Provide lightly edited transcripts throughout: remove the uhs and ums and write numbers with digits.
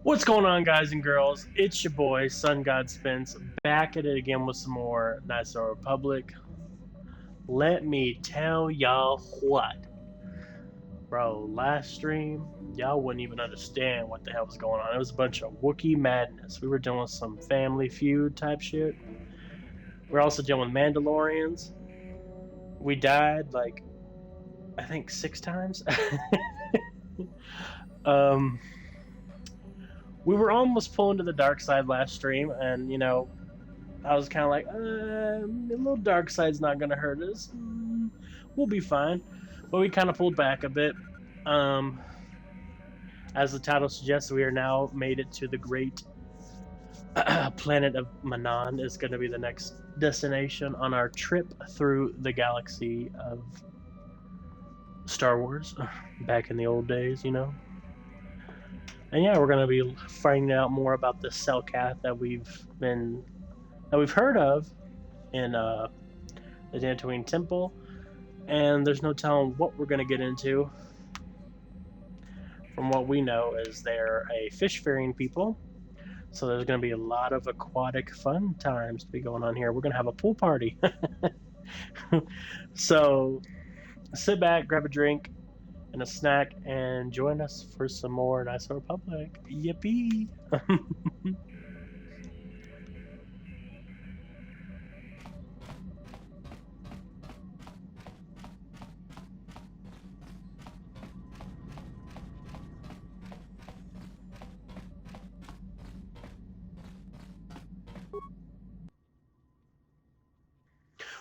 What's going on, guys and girls? It's your boy, Sun God Spence, back at it again with some more Knights of the Republic. Let me tell y'all what. Bro, last stream, y'all wouldn't even understand what the hell was going on. It was a bunch of Wookiee madness. We were dealing with some family feud type shit. We're also dealing with Mandalorians. We died, like, I think 6 times. We were almost pulling to the dark side last stream, and I was kind of like, a little dark side's not gonna hurt us. We'll be fine. But we kind of pulled back a bit. As the title suggests, we are now made it to the great planet of Manaan. Is going to be the next destination on our trip through the galaxy of Star Wars, back in the old days, And yeah, we're going to be finding out more about the Selkath that we've heard of in the Dantooine Temple, and there's no telling what we're going to get into. From what we know is they're a fish-faring people, so there's going to be a lot of aquatic fun times to be going on here. We're going to have a pool party. So sit back, grab a drink and a snack, and join us for some more Knights of the Republic. Yippee!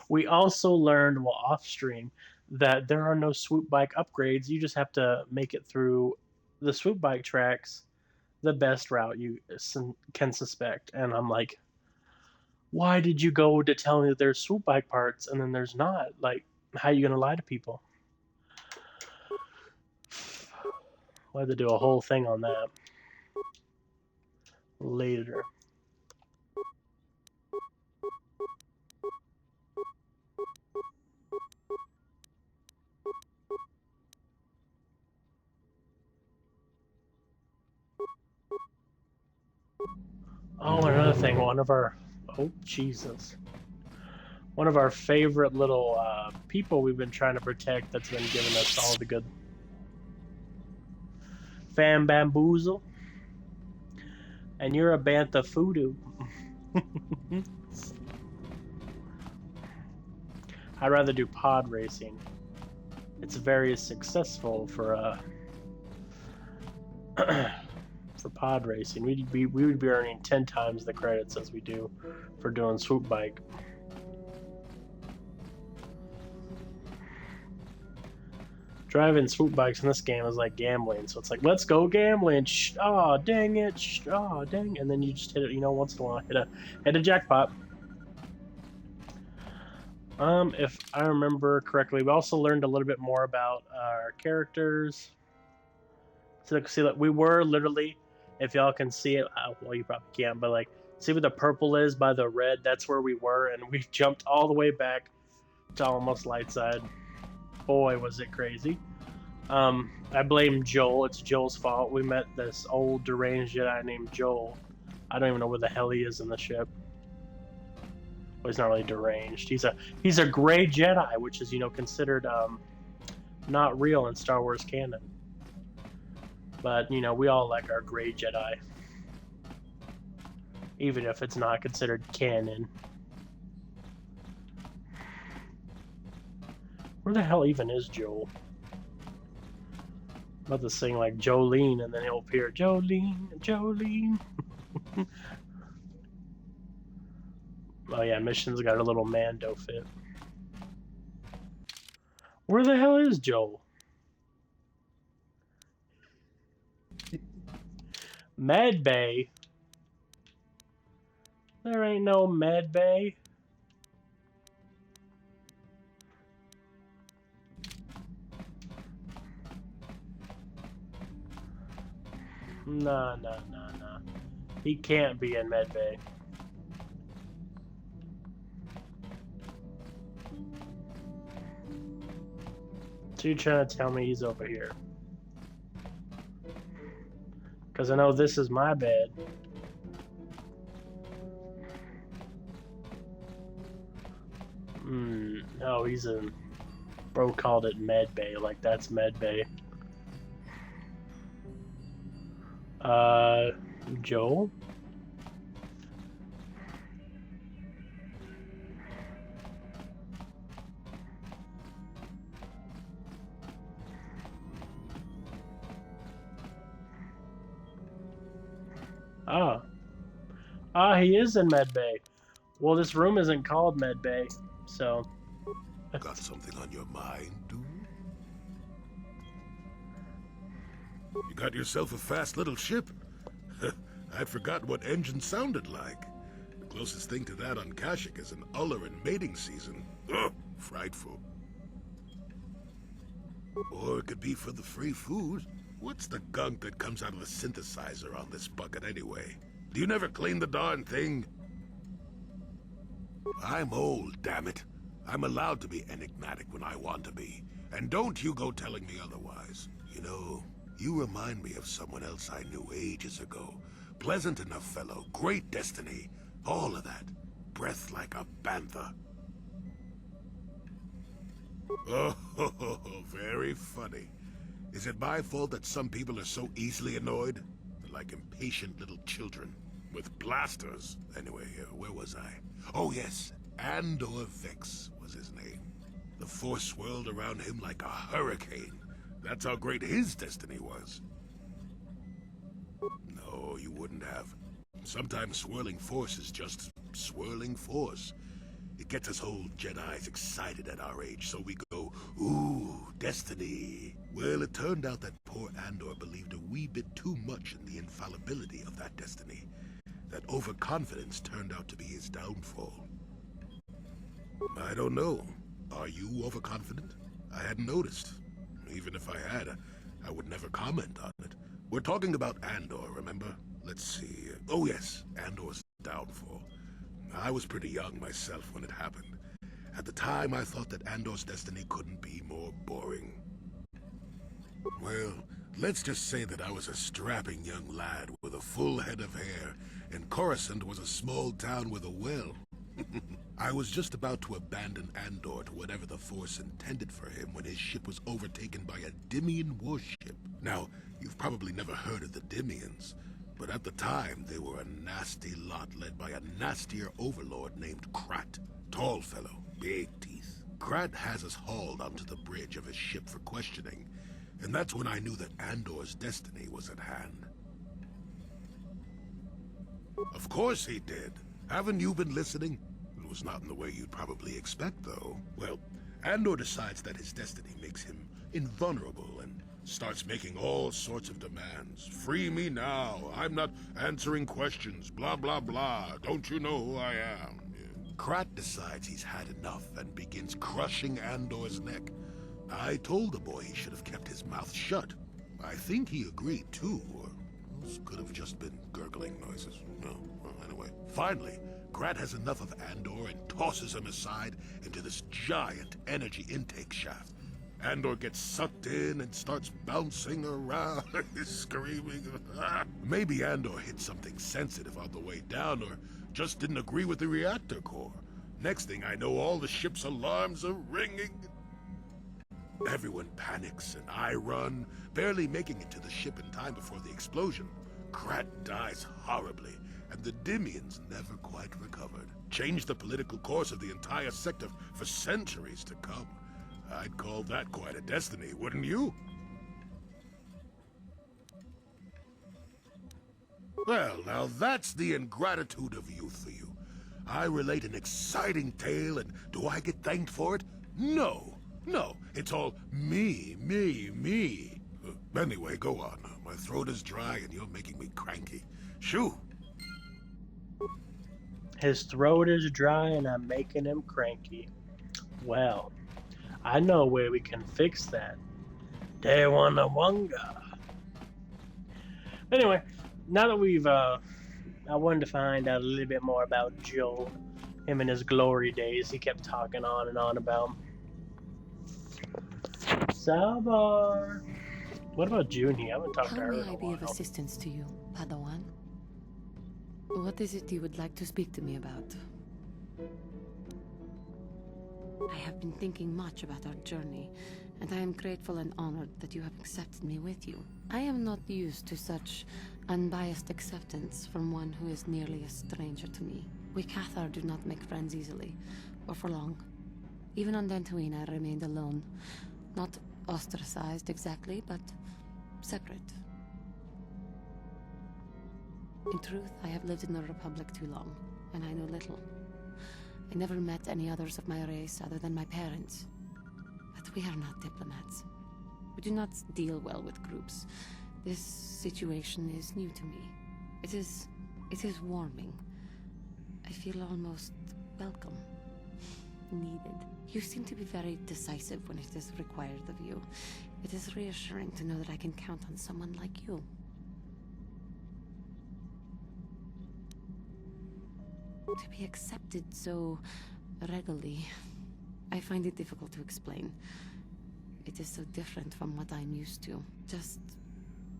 We also learned while off stream that there are no swoop bike upgrades. You just have to make it through the swoop bike tracks the best route you can suspect. And I'm like, why did you go to tell me that there's swoop bike parts and then there's not? Like, how are you going to lie to people? We'll have to do a whole thing on that later. Oh, another thing, oh, Jesus. One of our favorite little people we've been trying to protect that's been giving us all the good fan bamboozle. And you're a bantha voodoo. I'd rather do pod racing. It's very successful for for pod racing. We would be earning 10 times the credits as we do for doing swoop bike. Driving swoop bikes in this game is like gambling, so it's like, let's go gambling. Oh, dang it. Oh, dang. And then you just hit it, once in a while, hit a jackpot. If I remember correctly, we also learned a little bit more about our characters. So see that we were literally, if y'all can see it, well, you probably can't, but like, see where the purple is by the red? That's where we were, and we jumped all the way back to almost light side. Boy, was it crazy. I blame Joel. It's Joel's fault. We met this old deranged Jedi named Joel. I don't even know where the hell he is in the ship. Well, he's not really deranged. He's a gray Jedi, which is considered not real in Star Wars canon. But we all like our gray Jedi, even if it's not considered canon. Where the hell even is Joel? I'm about to sing like Jolene, and then he'll appear, Jolene, Jolene. Oh yeah, mission's got a little Mando fit. Where the hell is Joel? Med Bay? There ain't no Med Bay. No. He can't be in Med Bay. So you're trying to tell me he's over here? Because I know this is my bed. No, he's in... Bro called it med bay, like that's med bay. Joel? He is in med bay. Well, this room isn't called med bay, so... Got something on your mind, dude? You got yourself a fast little ship. I'd forgotten what engine sounded like. The closest thing to that on Kashyyyk is an uller in mating season. Ugh, frightful. Or it could be for the free food. What's the gunk that comes out of the synthesizer on this bucket anyway? Do you never clean the darn thing? I'm old, damn it. I'm allowed to be enigmatic when I want to be. And don't you go telling me otherwise. You know, you remind me of someone else I knew ages ago. Pleasant enough fellow, great destiny, all of that. Breath like a bantha. Oh, very funny. Is it my fault that some people are so easily annoyed? They're like impatient little children. With blasters. Anyway, where was I? Oh yes, Andor Vex was his name. The force swirled around him like a hurricane. That's how great his destiny was. No, you wouldn't have. Sometimes swirling force is just swirling force. It gets us old Jedis excited at our age, so we go, ooh, destiny. Well, it turned out that poor Andor believed a wee bit too much in the infallibility of that destiny. That overconfidence turned out to be his downfall. I don't know. Are you overconfident? I hadn't noticed. Even if I had, I would never comment on it. We're talking about Andor, remember? Let's see. Oh yes, Andor's downfall. I was pretty young myself when it happened. At the time, I thought that Andor's destiny couldn't be more boring. Well, let's just say that I was a strapping young lad with a full head of hair, and Coruscant was a small town with a well. I was just about to abandon Andor to whatever the Force intended for him when his ship was overtaken by a Dimian warship. Now, you've probably never heard of the Dimians, but at the time they were a nasty lot led by a nastier overlord named Krat. Tall fellow, big teeth. Krat has us hauled onto the bridge of his ship for questioning, and that's when I knew that Andor's destiny was at hand. Of course he did. Haven't you been listening? It was not in the way you'd probably expect, though. Well, Andor decides that his destiny makes him invulnerable and starts making all sorts of demands. Free me now. I'm not answering questions. Blah, blah, blah. Don't you know who I am? Krat decides he's had enough and begins crushing Andor's neck. I told the boy he should have kept his mouth shut. I think he agreed, too, or this could have just been gurgling noises. No, well, anyway. Finally, Krat has enough of Andor and tosses him aside into this giant energy intake shaft. Andor gets sucked in and starts bouncing around, screaming. Maybe Andor hit something sensitive on the way down, or just didn't agree with the reactor core. Next thing I know, all the ship's alarms are ringing. Everyone panics, and I run, barely making it to the ship in time before the explosion. Krat dies horribly, and the Dimians never quite recovered. Changed the political course of the entire sector for centuries to come. I'd call that quite a destiny, wouldn't you? Well, now that's the ingratitude of youth for you. I relate an exciting tale, and do I get thanked for it? No. No, it's all me, me, me. Anyway, go on. My throat is dry and you're making me cranky. Shoo! His throat is dry and I'm making him cranky. Well, I know where we can fix that. Dewanga. Anyway, now that we've, I wanted to find out a little bit more about Joel. Him in his glory days, he kept talking on and on about. Sabar. What about Junie? I haven't talked How to her may in a I be of while. assistance to you, Padawan? What is it you would like to speak to me about? I have been thinking much about our journey, and I am grateful and honored that you have accepted me with you. I am not used to such unbiased acceptance from one who is nearly a stranger to me. We Cathar do not make friends easily, or for long. Even on Dantooine, I remained alone. Not ostracized exactly, but separate. In truth, I have lived in the Republic too long, and I know little. I never met any others of my race other than my parents. But we are not diplomats. We do not deal well with groups. This situation is new to me. It is warming. I feel almost welcome. Needed. You seem to be very decisive when it is required of you. It is reassuring to know that I can count on someone like you. To be accepted so readily, I find it difficult to explain. It is so different from what I'm used to. Just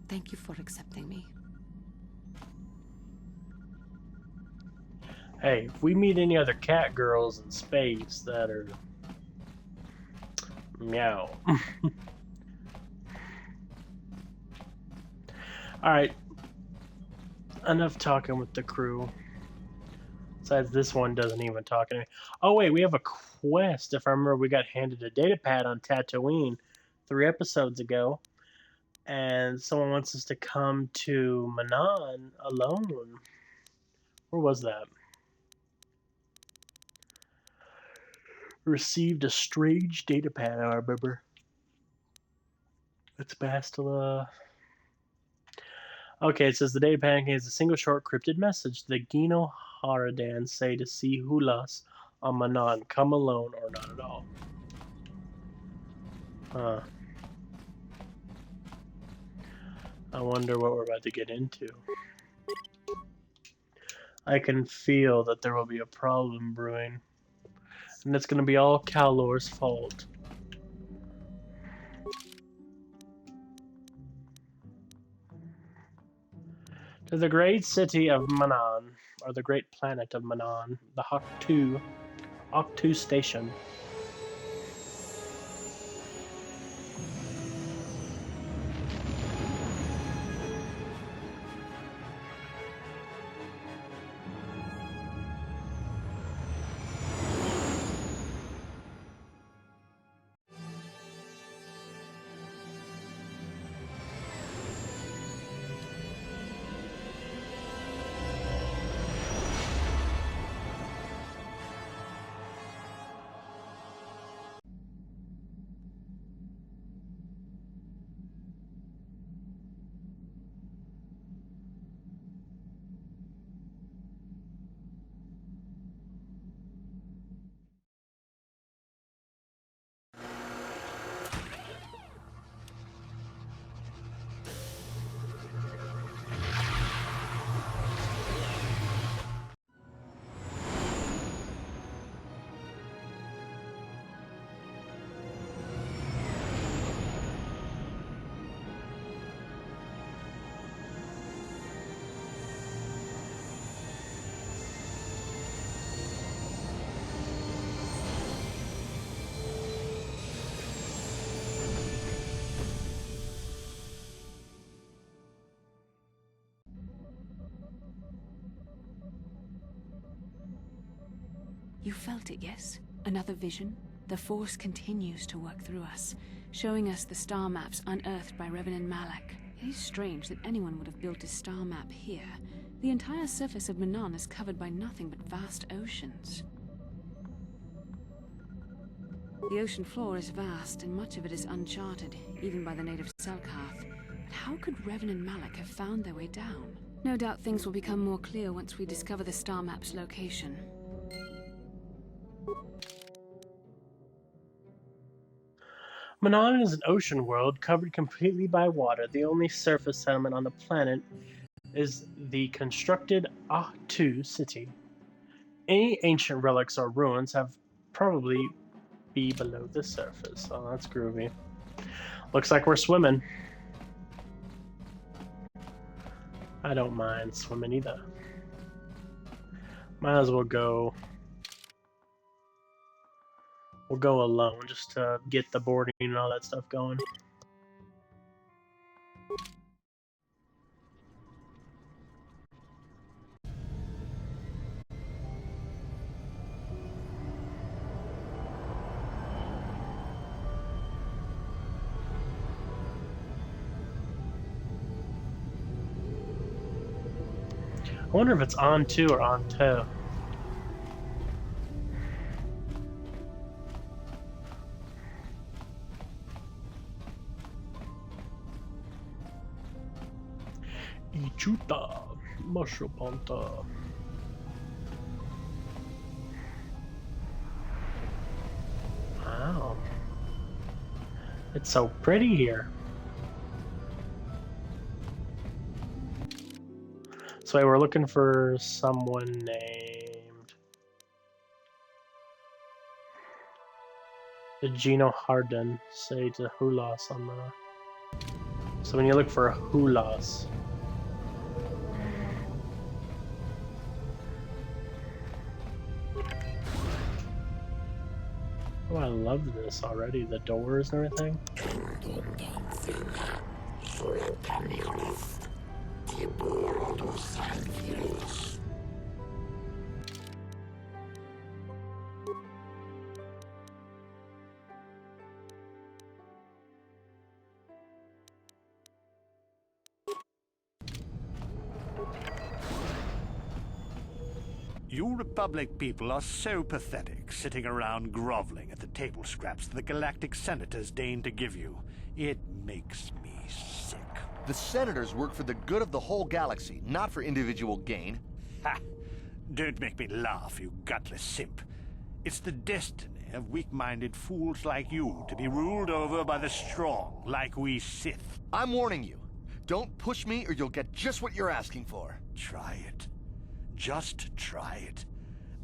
thank you for accepting me. Hey, if we meet any other cat girls in space that are meow. Alright. Enough talking with the crew. Besides, this one doesn't even talk to me. Oh wait, we have a quest. If I remember, we got handed a data pad on Tatooine 3 episodes ago. And someone wants us to come to Manaan alone. Where was that? Received a strange data pad, I remember. It's Bastila. Okay, it says the data pad contains a single short cryptid message. The Gino Haradan say to see Hulas on Manaan. Come alone or not at all. Huh. I wonder what we're about to get into. I can feel that there will be a problem brewing. And it's going to be all Calor's fault. To the great city of Manaan, or the great planet of Manaan, the Hawk 2 station. You felt it, yes? Another vision? The Force continues to work through us, showing us the star maps unearthed by Revan Malak. It is strange that anyone would have built a star map here. The entire surface of Manaan is covered by nothing but vast oceans. The ocean floor is vast, and much of it is uncharted, even by the native Selkath. But how could Revan and Malak have found their way down? No doubt things will become more clear once we discover the star map's location. Manaan is an ocean world covered completely by water. The only surface settlement on the planet is the constructed Ah-2 city. Any ancient relics or ruins have probably be below the surface. Oh, that's groovy. Looks like we're swimming. I don't mind swimming either. Might as well go. We'll go alone just to get the boarding and all that stuff going. I wonder if it's on two or on two. Ichuta, Mashopanta. Wow. It's so pretty here. So we're looking for someone named Gino Harden. Say to Hulas on the. So when you look for Hulas. Oh, I love this already. The doors and everything. You Republic people are so pathetic, sitting around groveling at the table scraps the Galactic Senators deign to give you. It makes me sick. The Senators work for the good of the whole galaxy, not for individual gain. Ha! Don't make me laugh, you gutless simp. It's the destiny of weak-minded fools like you to be ruled over by the strong, like we Sith. I'm warning you. Don't push me or you'll get just what you're asking for. Try it. Just try it.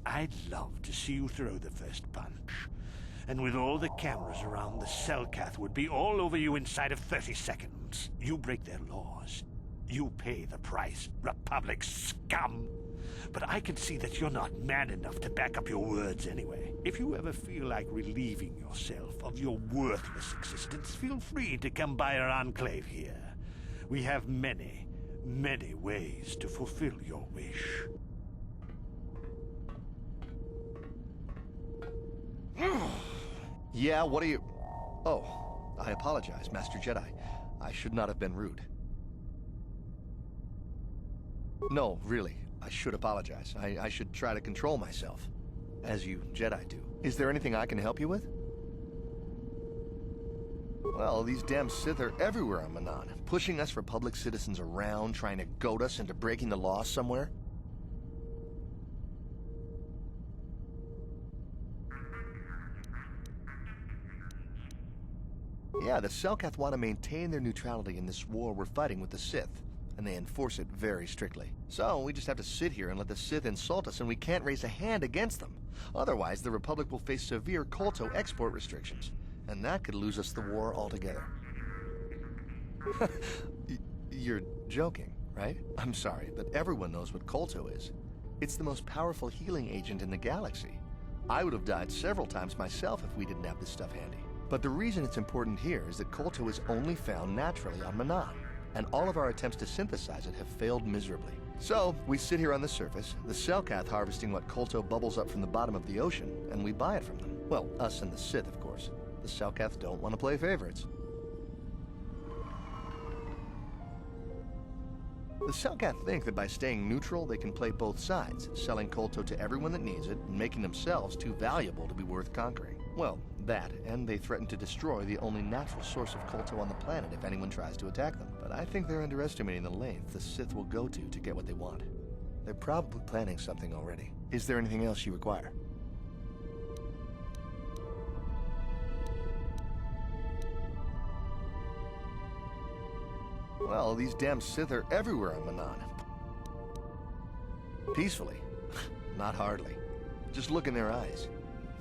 I'd love to see you throw the first punch. And with all the cameras around, the Selkath would be all over you inside of 30 seconds. You break their laws. You pay the price, Republic scum. But I can see that you're not man enough to back up your words anyway. If you ever feel like relieving yourself of your worthless existence, feel free to come by our enclave here. We have many, many ways to fulfill your wish. Yeah, what are you... Oh, I apologize, Master Jedi. I should not have been rude. No, really, I should apologize. I should try to control myself, as you Jedi do. Is there anything I can help you with? Well, these damn Sith are everywhere on Manaan, pushing us Republic citizens around, trying to goad us into breaking the law somewhere. Yeah, the Selkath want to maintain their neutrality in this war we're fighting with the Sith, and they enforce it very strictly. So, we just have to sit here and let the Sith insult us, and we can't raise a hand against them. Otherwise, the Republic will face severe Kolto export restrictions, and that could lose us the war altogether. You're joking, right? I'm sorry, but everyone knows what Kolto is. It's the most powerful healing agent in the galaxy. I would have died several times myself if we didn't have this stuff handy. But the reason it's important here is that Kolto is only found naturally on Manaan, and all of our attempts to synthesize it have failed miserably. So, we sit here on the surface, the Selkath harvesting what Kolto bubbles up from the bottom of the ocean, and we buy it from them. Well, us and the Sith, of course. The Selkath don't want to play favorites. The Selkath think that by staying neutral, they can play both sides, selling Kolto to everyone that needs it, and making themselves too valuable to be worth conquering. Well, that, and they threaten to destroy the only natural source of Kolto on the planet if anyone tries to attack them. But I think they're underestimating the length the Sith will go to get what they want. They're probably planning something already. Is there anything else you require? Well, these damn Sith are everywhere on Manaan. Peacefully. Not hardly. Just look in their eyes.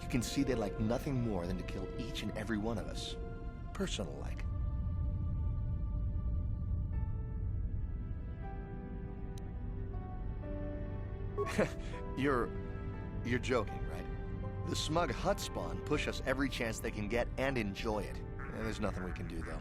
You can see they like nothing more than to kill each and every one of us. Personal-like. You're joking, right? The smug hut spawn push us every chance they can get and enjoy it. There's nothing we can do, though.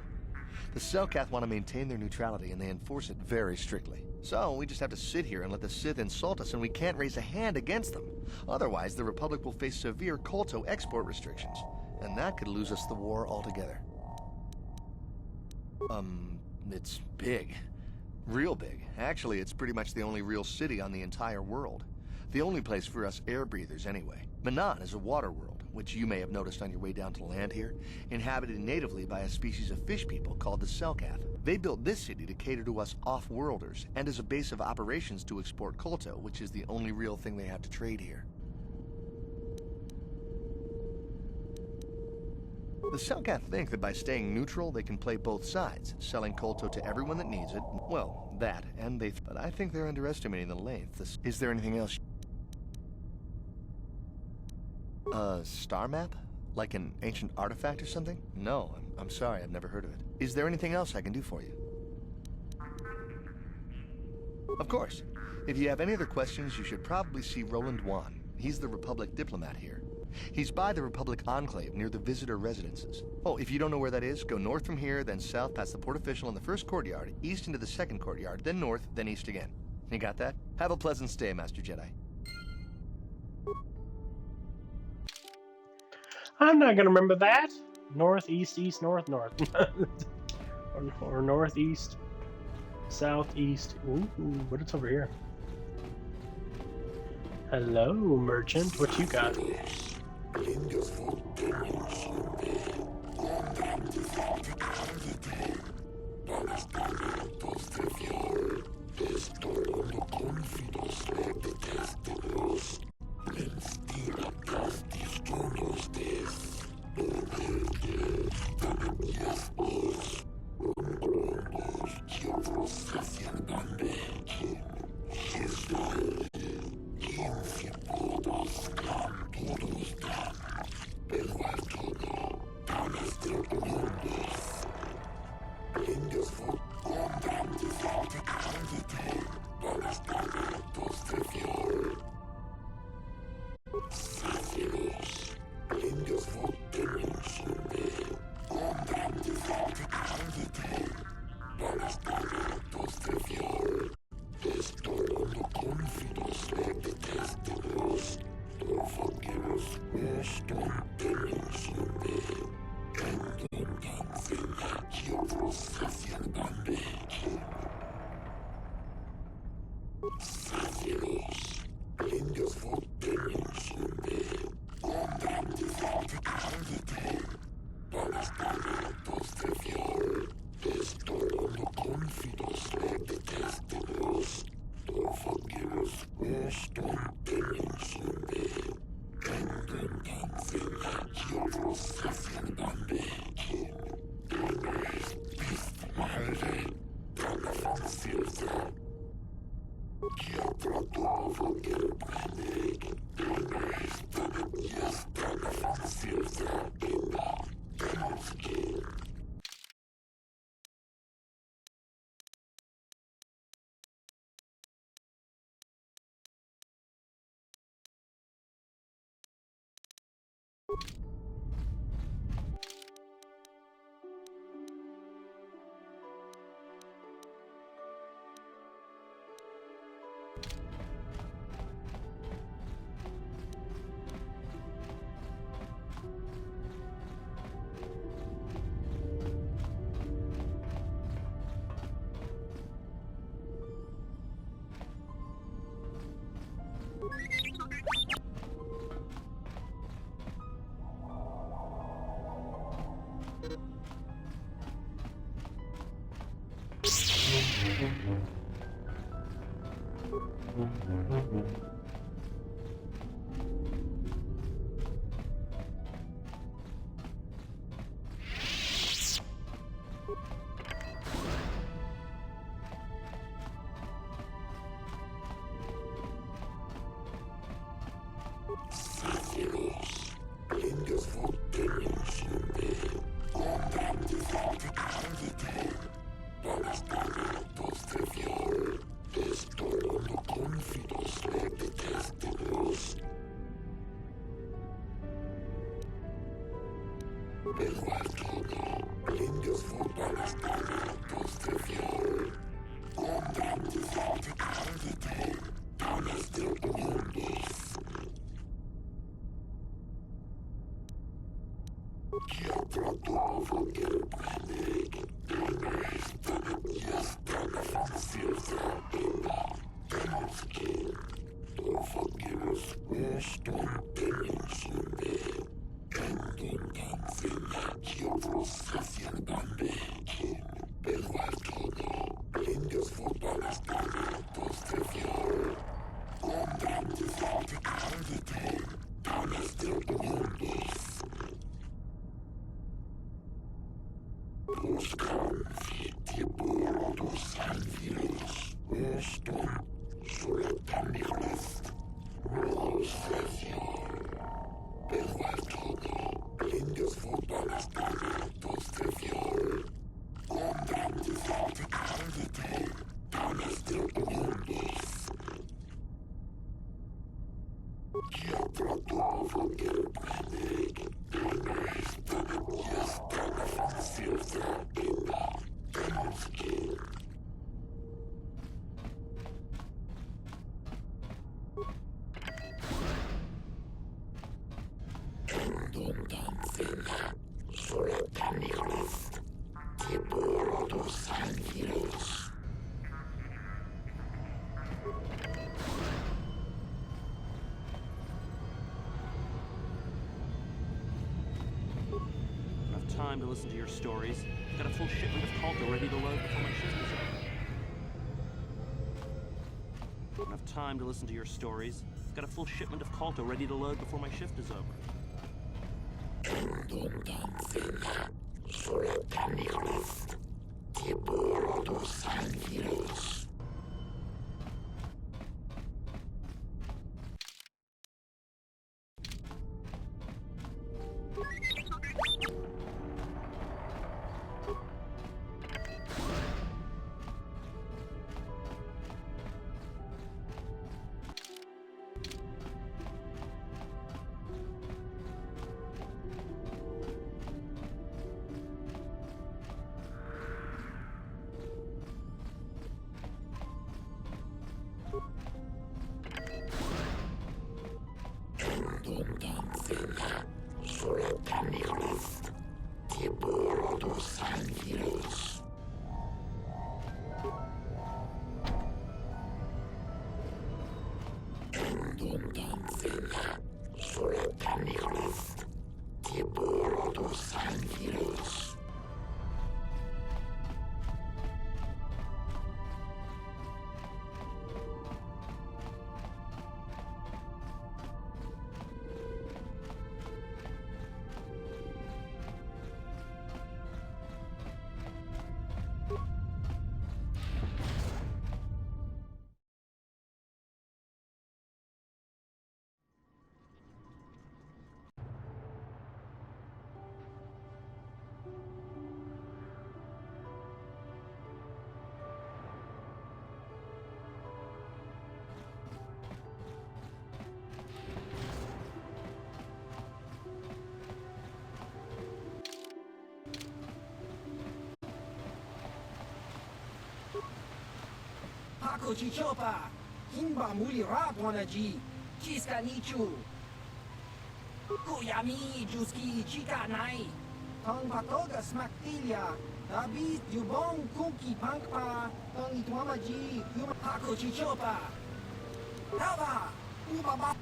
The Selkath want to maintain their neutrality, and they enforce it very strictly. So we just have to sit here and let the Sith insult us, and we can't raise a hand against them. Otherwise, the Republic will face severe Kolto export restrictions, and that could lose us the war altogether. It's big. Real big. Actually, it's pretty much the only real city on the entire world. The only place for us air breathers, anyway. Manaan is a water world, which you may have noticed on your way down to land here, inhabited natively by a species of fish people called the Selkath. They built this city to cater to us off-worlders, and as a base of operations to export Kolto, which is the only real thing they have to trade here. The Selkath think that by staying neutral, they can play both sides, selling Kolto to everyone that needs it. Well, that, and they... But I think they're underestimating the length. Is there anything else? A star map? Like an ancient artifact or something? No, I'm sorry, I've never heard of it. Is there anything else I can do for you? Of course. If you have any other questions, you should probably see Roland Wan. He's the Republic diplomat here. He's by the Republic Enclave near the visitor residences. Oh, if you don't know where that is, go north from here, then south past the port official in the first courtyard, east into the second courtyard, then north, then east again. You got that? Have a pleasant stay, Master Jedi. I'm not gonna remember that. North, east, east, north, north. or northeast, southeast. Ooh, what is over here? Hello, merchant. What you got? Time to listen to your stories. Got a full shipment of Calder ready to load before my shift is over. Enough time to listen to your stories. Got a full shipment of Calder ready to load before my shift is over. Chichopa, Himba Muli Rapwanaji, Chiska Nichu, Kuyami, Juski, Chika Nai, Tong Patoga Smaktilia, Dabi, Yubong, Kuki, Pankpa, Tong Itwamaji, Hako Chichopa, Hava, Ubaba.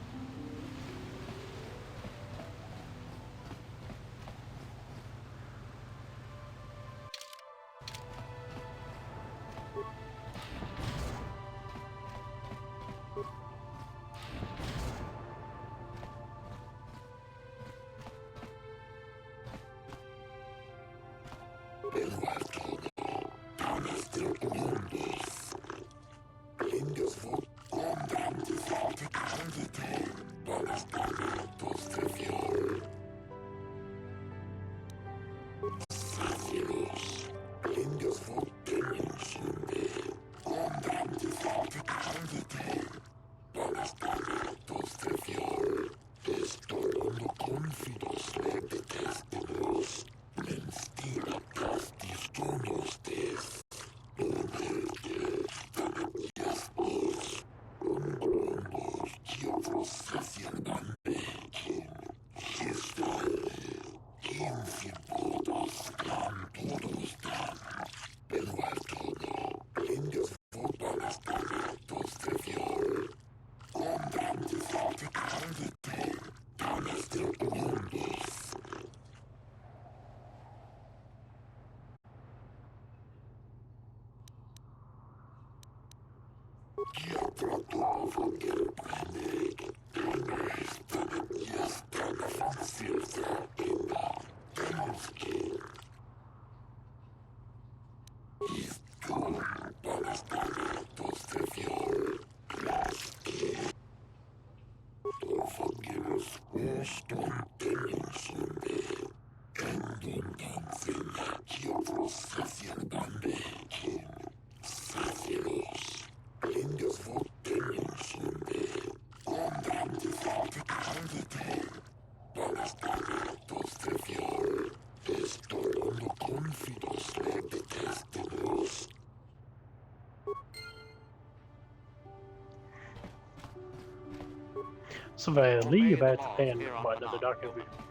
So if I leave, I have to pay another document fee.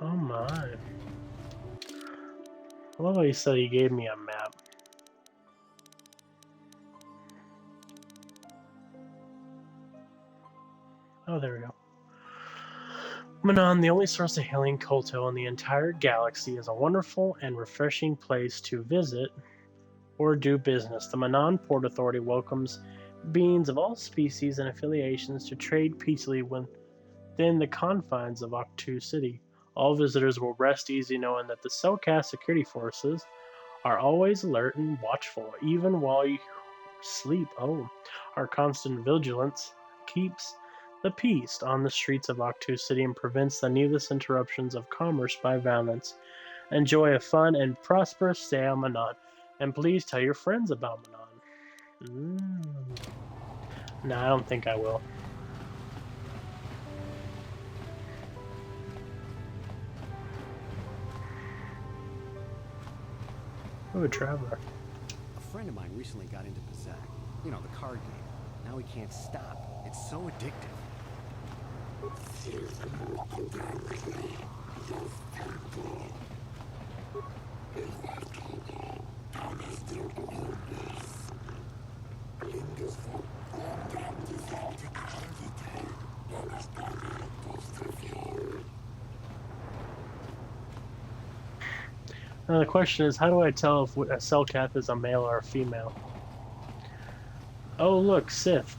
Oh my. I love how he said he gave me a map. Oh, there we go. Manaan, the only source of healing Kolto in the entire galaxy, is a wonderful and refreshing place to visit or do business. The Manaan Port Authority welcomes beings of all species and affiliations to trade peacefully within the confines of Octu City. All visitors will rest easy knowing that the Selkath security forces are always alert and watchful, even while you sleep. Oh, our constant vigilance keeps the peace on the streets of Octu City and prevents the needless interruptions of commerce by violence. Enjoy a fun and prosperous stay on Manaan, and please tell your friends about Manaan. Nah, I don't think I will. Oh, a traveler. A friend of mine recently got into Bazak. You know, the card game. Now he can't stop. It's so addictive. Now the question is, how do I tell if a Selkath is a male or a female? Oh, look, Sith.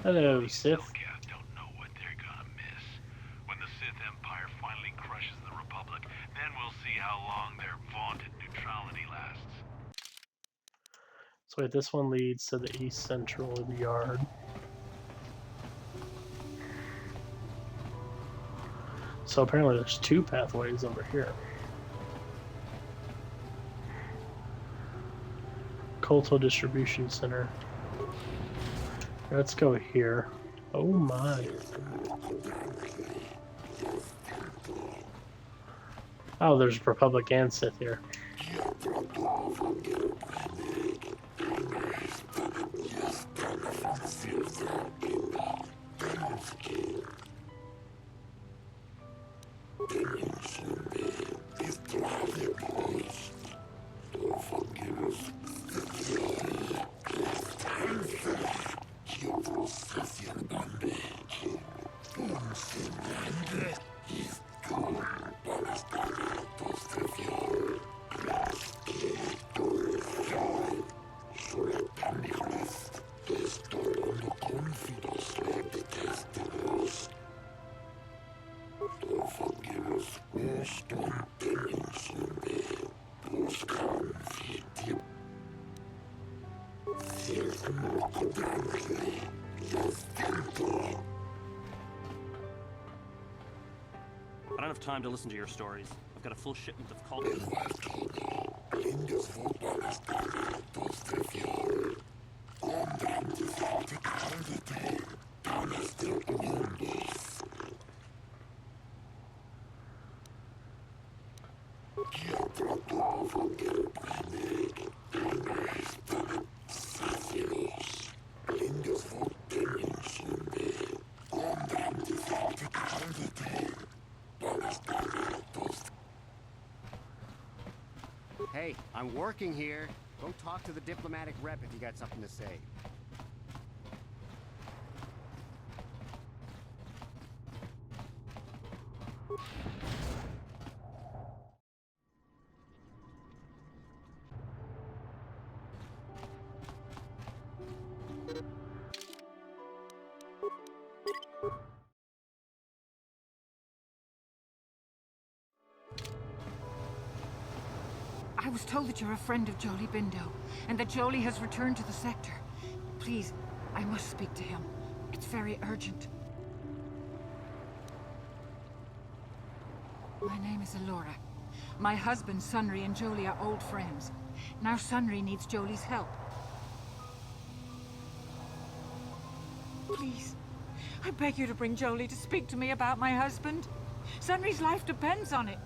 Hello, Sith. Selkath don't know what they're gonna miss. When the Sith Empire finally crushes the Republic, then we'll see how long their vaunted neutrality lasts. So wait, this one leads to the East Central Yard. So apparently there's two pathways over here. Kolto Distribution Center. Let's go here. Oh my. Oh, there's Republic and Sith here. I don't have time to listen to your stories. I've got a full shipment of culture. Hey, I'm working here. Go talk to the diplomatic rep if you got something to say. I was told that you're a friend of Jolie Bindo, and that Jolie has returned to the sector. Please, I must speak to him. It's very urgent. My name is Alora. My husband, Sunry, and Jolie are old friends. Now Sunry needs Jolie's help. Please, I beg you to bring Jolie to speak to me about my husband. Sunry's life depends on it.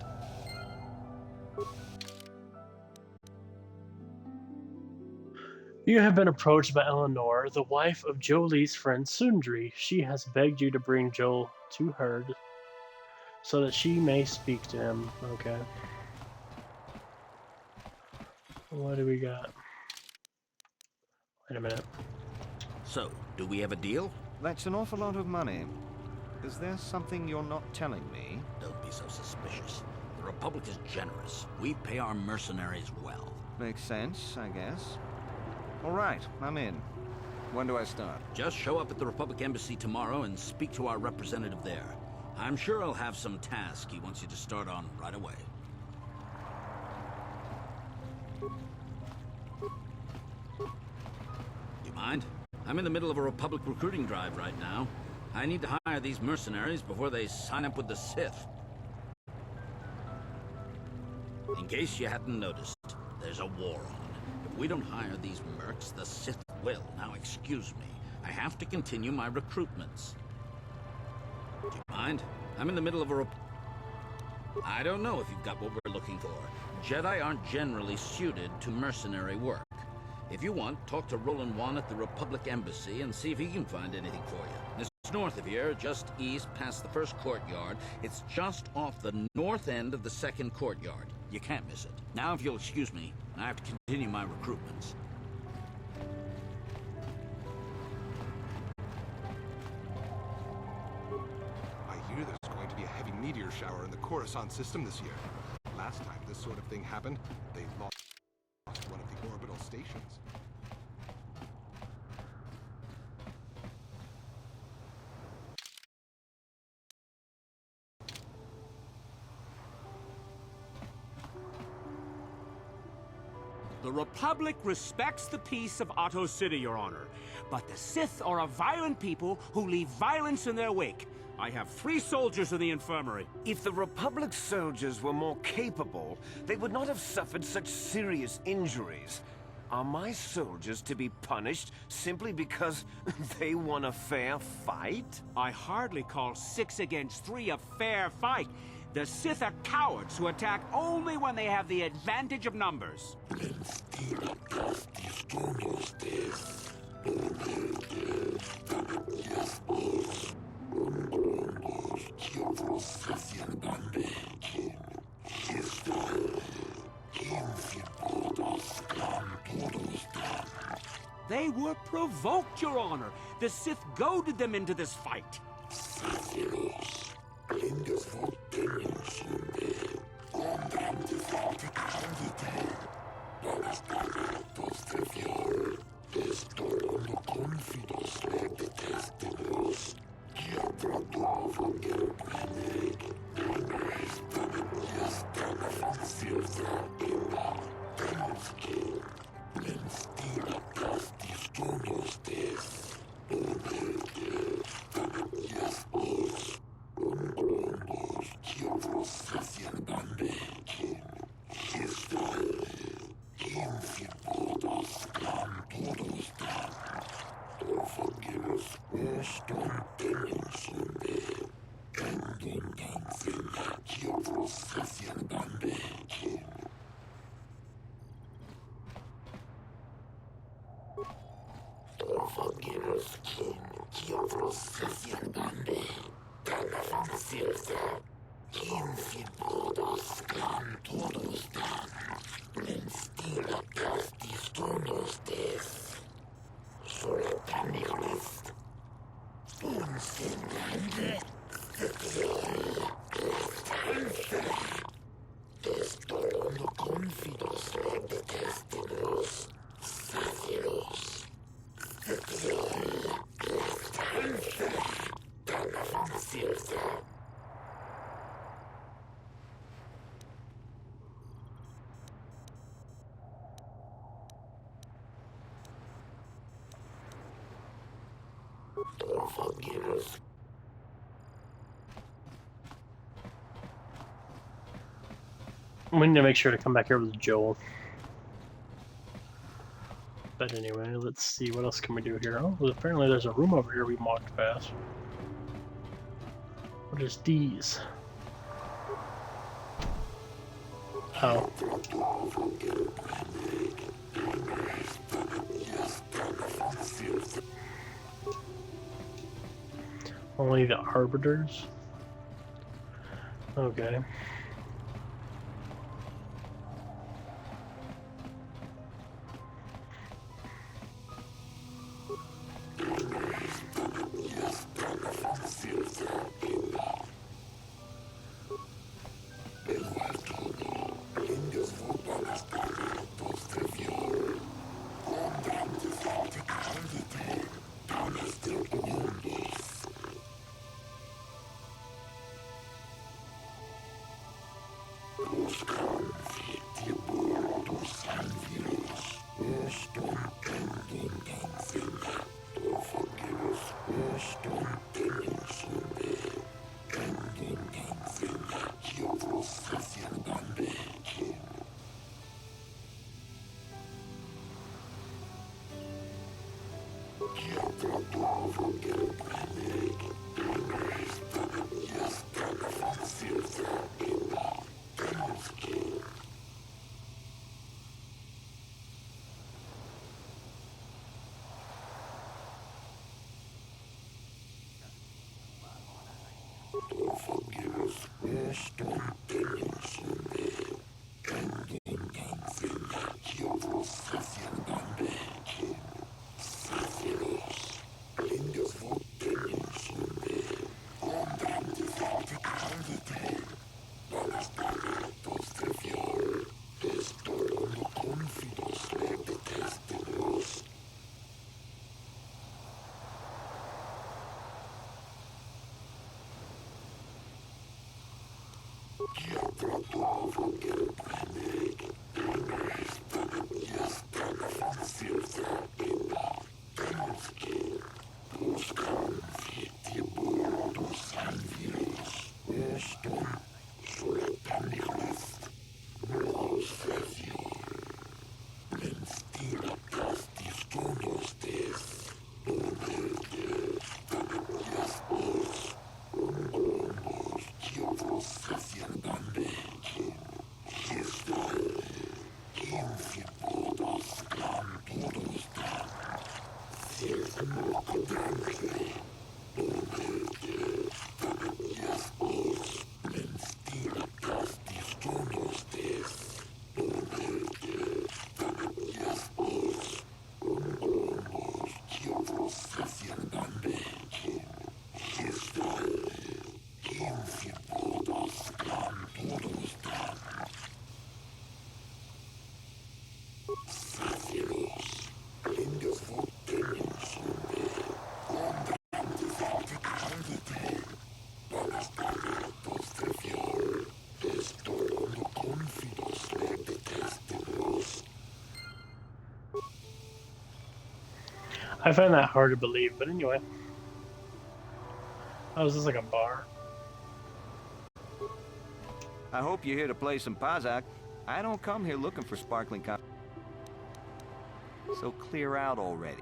You have been approached by Eleanor, the wife of Jolie's friend Sundri. She has begged you to bring Joel to her so that she may speak to him. Okay. What do we got? Wait a minute. So, do we have a deal? That's an awful lot of money. Is there something you're not telling me? Don't be so suspicious. The Republic is generous. We pay our mercenaries well. Makes sense, I guess. All right, I'm in. When do I start? Just show up at the Republic Embassy tomorrow and speak to our representative there. I'm sure he'll have some task he wants you to start on right away. Do you mind? I'm in the middle of a Republic recruiting drive right now. I need to hire these mercenaries before they sign up with the Sith. In case you hadn't noticed, there's a war on. If we don't hire these mercs, the Sith will. Now excuse me, I have to continue my recruitments. Do you mind? I'm in the middle of a I don't know if you've got what we're looking for. Jedi aren't generally suited to mercenary work. If you want, talk to Roland Wan at the Republic Embassy and see if he can find anything for you. It's north of here, just east past the first courtyard. It's just off the north end of the second courtyard. You can't miss it. Now, if you'll excuse me, I have to continue my recruitments. I hear there's going to be a heavy meteor shower in the Coruscant system this year. Last time this sort of thing happened, they lost one of the orbital stations. The Republic respects the peace of Otto City, Your Honor. But the Sith are a violent people who leave violence in their wake. I have 3 soldiers in the infirmary. If the Republic soldiers were more capable, they would not have suffered such serious injuries. Are my soldiers to be punished simply because they won a fair fight? I hardly call 6 against 3 a fair fight. The Sith are cowards who attack only when they have the advantage of numbers. They were provoked, Your Honor. The Sith goaded them into this fight. We need to make sure to come back here with Joel. But anyway, let's see, what else can we do here? Oh, well, apparently there's a room over here we walked past. What is these? Oh. Only the arbiters? Okay. I find that hard to believe, but anyway. Oh, is this like a bar? I hope you're here to play some Pazak. I don't come here looking for sparkling so clear out already.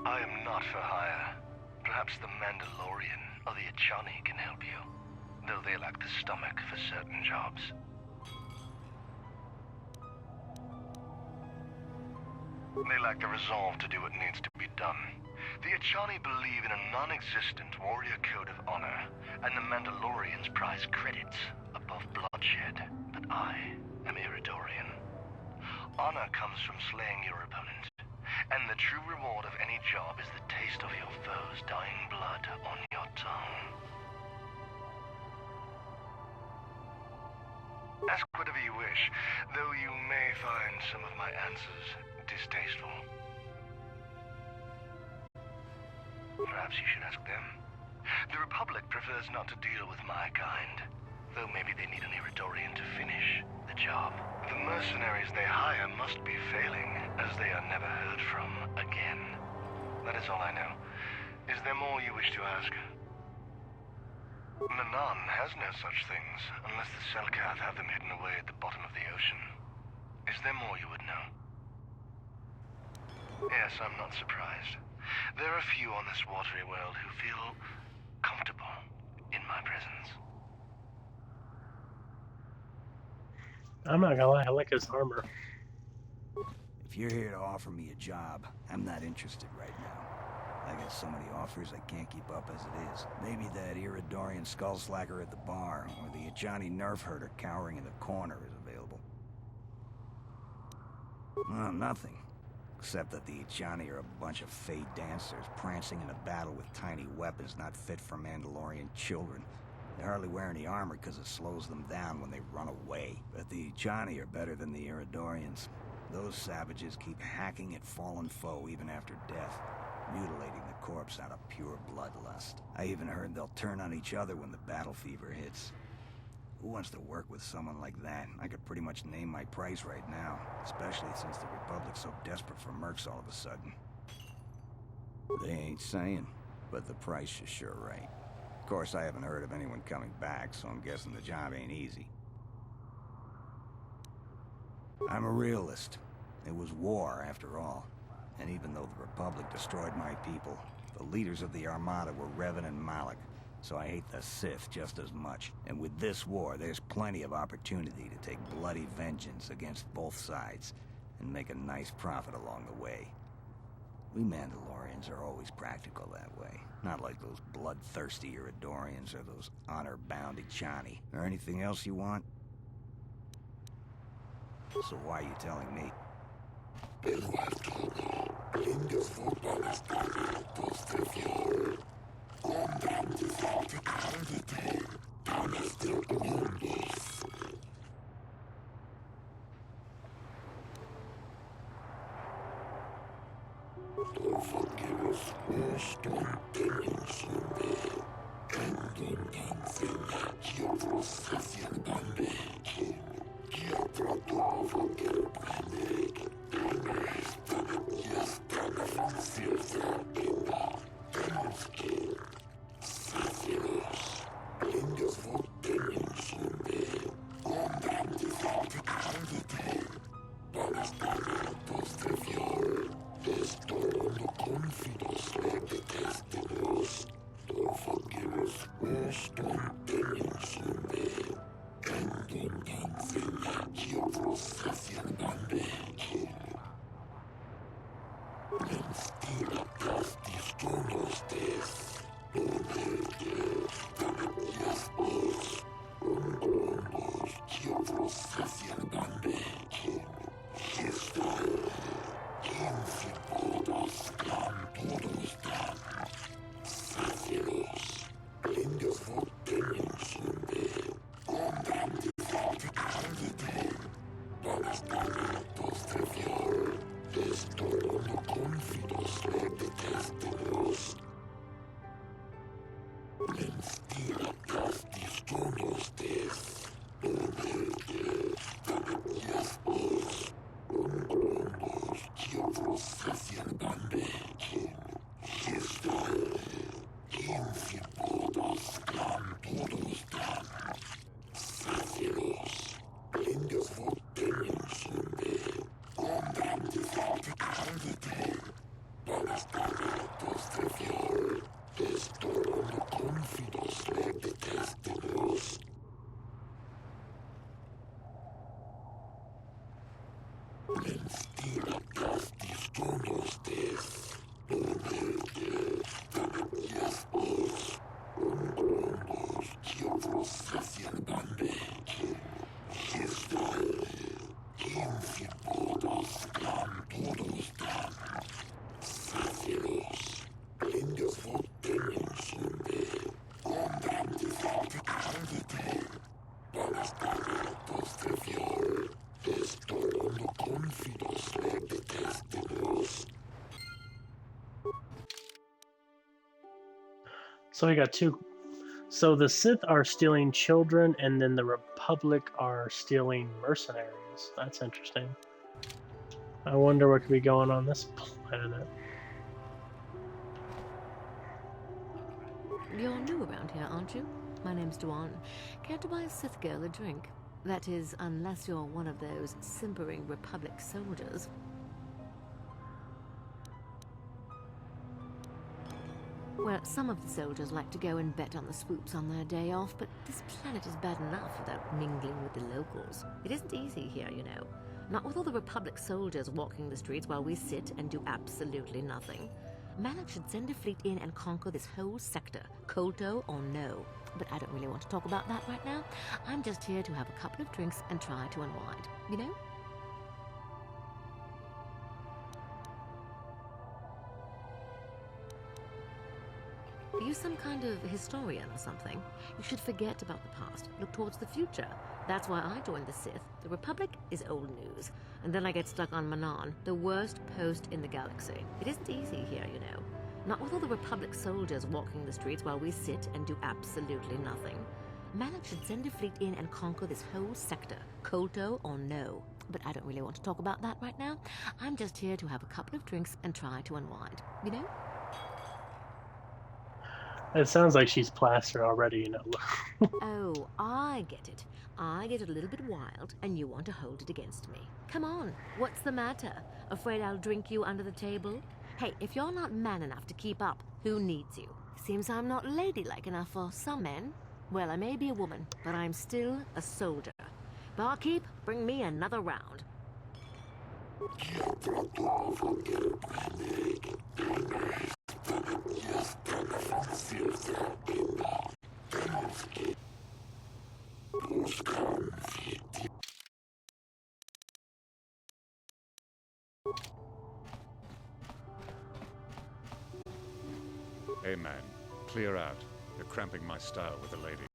I am not for hire. Perhaps the Mandalorian or the Achani can help you, though they lack the stomach for certain jobs. They lack the resolve to do what needs to be done. The Achani believe in a non-existent warrior code of honor, and the Mandalorians prize credits above bloodshed. But I am Iridorian. Honor comes from slaying your opponent, and the true reward of any job is the taste of your foe's dying blood on your tongue. Ask whatever you wish, though you may find some of my answers distasteful. Perhaps you should ask them. The Republic prefers not to deal with my kind, though maybe they need an Iridorian to finish the job. The mercenaries they hire must be failing, as they are never heard from again. That is all I know. Is there more you wish to ask? Manaan has no such things, unless the Selkath have them hidden away at the bottom of the ocean. Is there more you would know? Yes, I'm not surprised. There are few on this watery world who feel comfortable in my presence. I'm not gonna lie, I like his armor. If you're here to offer me a job, I'm not interested right now. I got so many offers I can't keep up as it is. Maybe that Iridorian skull slacker at the bar, or the Ajani nerf herder cowering in the corner is available. Well, nothing. Except that the Ajani are a bunch of fey dancers prancing in a battle with tiny weapons not fit for Mandalorian children. They hardly wear any armor because it slows them down when they run away. But the Ajani are better than the Iridorians. Those savages keep hacking at fallen foe even after death, mutilating the corpse out of pure bloodlust. I even heard they'll turn on each other when the battle fever hits. Who wants to work with someone like that? I could pretty much name my price right now, especially since the Republic's so desperate for mercs all of a sudden. They ain't saying, but the price is sure right. Of course, I haven't heard of anyone coming back, so I'm guessing the job ain't easy. I'm a realist. It was war, after all. And even though the Republic destroyed my people, the leaders of the Armada were Revan and Malak. So I hate the Sith just as much. And with this war, there's plenty of opportunity to take bloody vengeance against both sides, and make a nice profit along the way. We Mandalorians are always practical that way. Not like those bloodthirsty Iridorians or those honor-bound Ajani. Or anything else you want? So why are you telling me? So we got two. So the Sith are stealing children, and then the Republic are stealing mercenaries. That's interesting. I wonder what could be going on this planet. You're new around here, aren't you? My name's Duan. Care to buy a Sith girl a drink? That is, unless you're one of those simpering Republic soldiers. Well, some of the soldiers like to go and bet on the swoops on their day off, but this planet is bad enough without mingling with the locals. It isn't easy here, you know. Not with all the Republic soldiers walking the streets while we sit and do absolutely nothing. Malak should send a fleet in and conquer this whole sector, Kolto or no. But I don't really want to talk about that right now. I'm just here to have a couple of drinks and try to unwind, you know? Are you some kind of historian or something? You should forget about the past, look towards the future. That's why I joined the Sith. The Republic is old news. And then I get stuck on Manaan, the worst post in the galaxy. It isn't easy here, you know. Not with all the Republic soldiers walking the streets while we sit and do absolutely nothing. Malak should send a fleet in and conquer this whole sector, Kolto or no. But I don't really want to talk about that right now. I'm just here to have a couple of drinks and try to unwind, you know? It sounds like she's plastered already, you know. Oh, I get it. I get a little bit wild, and you want to hold it against me. Come on, what's the matter? Afraid I'll drink you under the table? Hey, if you're not man enough to keep up, who needs you? Seems I'm not ladylike enough for some men. Well, I may be a woman, but I'm still a soldier. Barkeep, bring me another round. Hey man, clear out. You're cramping my style with the ladies.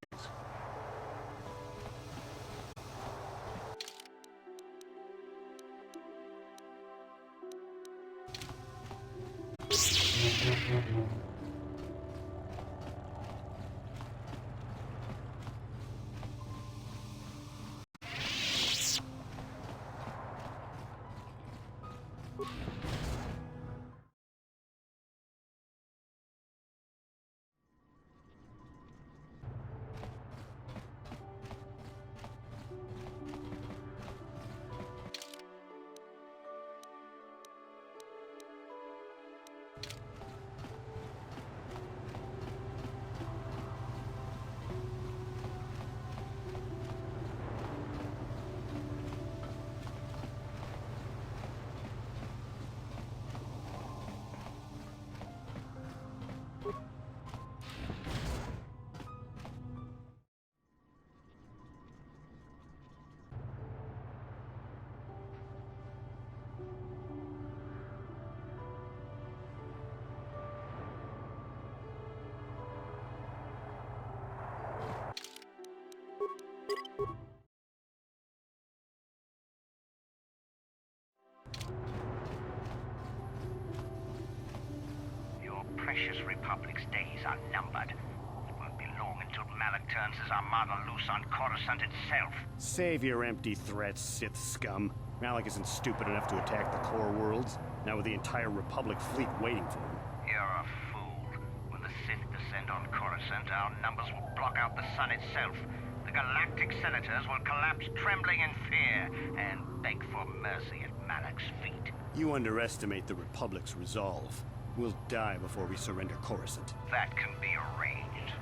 Your precious Republic's days are numbered. It won't be long until Malak turns his armada loose on Coruscant itself. Save your empty threats, Sith scum. Malak isn't stupid enough to attack the core worlds, now with the entire Republic fleet waiting for him. You're a fool. When the Sith descend on Coruscant, our numbers will block out the sun itself. The galactic senators will collapse trembling in fear and beg for mercy at Malak's feet. You underestimate the Republic's resolve. We'll die before we surrender Coruscant. That can be arranged.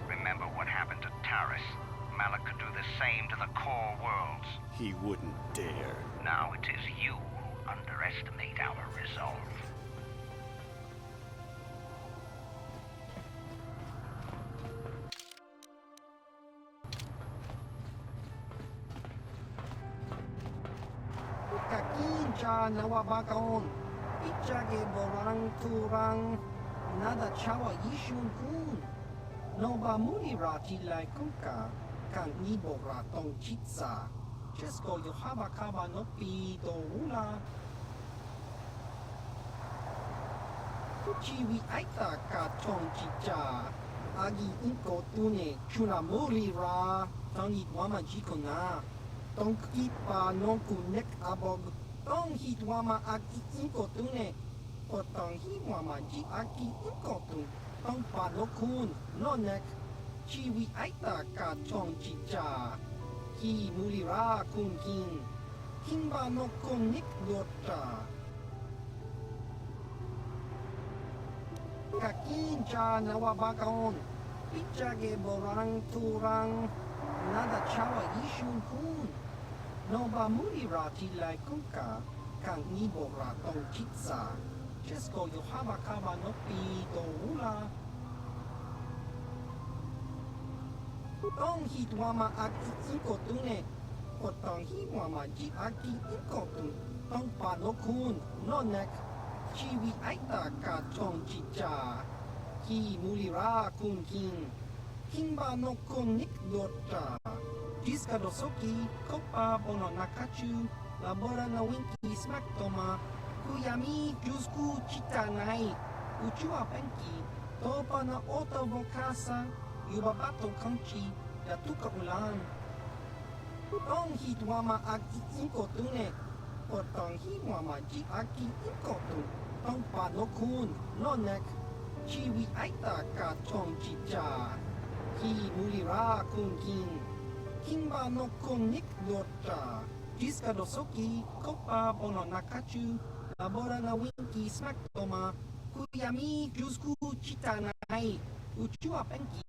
Remember what happened to Taris. Malak could do the same to the core worlds. He wouldn't dare. Now it is you who underestimate our resolve. Kakincha nawabakon. Ichage borang turang. Nada chawa yishun kun. Noba mulirati lai kuka. Kan nibora tong chitsa. Chesko yohaba kaba nopi do ula. Chiwi aita ka tong chicha. Agi inko tune chuna mulira. Tangi wama jikona. Tong ipa nonku nek abog. Tong hit wama aki inko tune. O tong hi wama ji aki inko tune. ต้องปานกคุณนอนนักชีวิตไอตากาจองจิจากีมูลิราคุณกิงคิงบานกคุณนิกโดตากากินจานาวบากอนปิจาเกบรังตูรังนาดาชาวยิชุนคุณโนบามูลิราทีไลกุกาคังนีโบราตองจิตซาเจสโกโยฮาบาคาบานกปีโตอุลาต้องฮิตวามาอากิอิโกตุเนกดต้องฮิวามาจิอากิอิโกตุต้องปานกคุณนอนนักชีวิตไอตากาจองจิจากีมูลิราคุณกิงคิงบานกคุณนิกโดตาจิสกาโดโซกิคปาบอนนาคาจูลาบรานาวินกิสมักโตมาคุยามิจูสกุจิตาไนอุจูอาเป็นกิโตปานาโอตโวคาซาYubabato kanchi ya tuka ulan. Tong hit wama aki inkotune. O tong hi wama ji aki inkotun. Tong panokun nonek. Chiwi aita ka chong chicha. Ki mulira kun king. Kimba no kun nik dota. Jiska dosoki kopa bono nakachu. Labora na winki smack toma. Kuyami jusku chitanai. Uchua penki.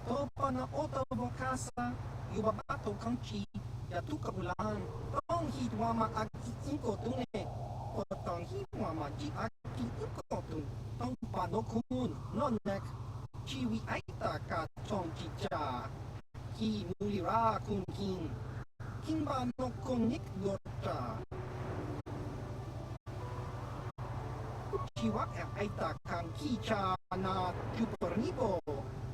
Topa na oto bokasa, yubabato kanchi, yatuka ulan, tong hit wama aki inkotune, o tong hit wama ji aki inkotun, tong panokun, nonek, chiwi aita ka chong chicha, ki mulira kun king, kimba no konik dota. Chiwak aita kan kicha na jupernibo.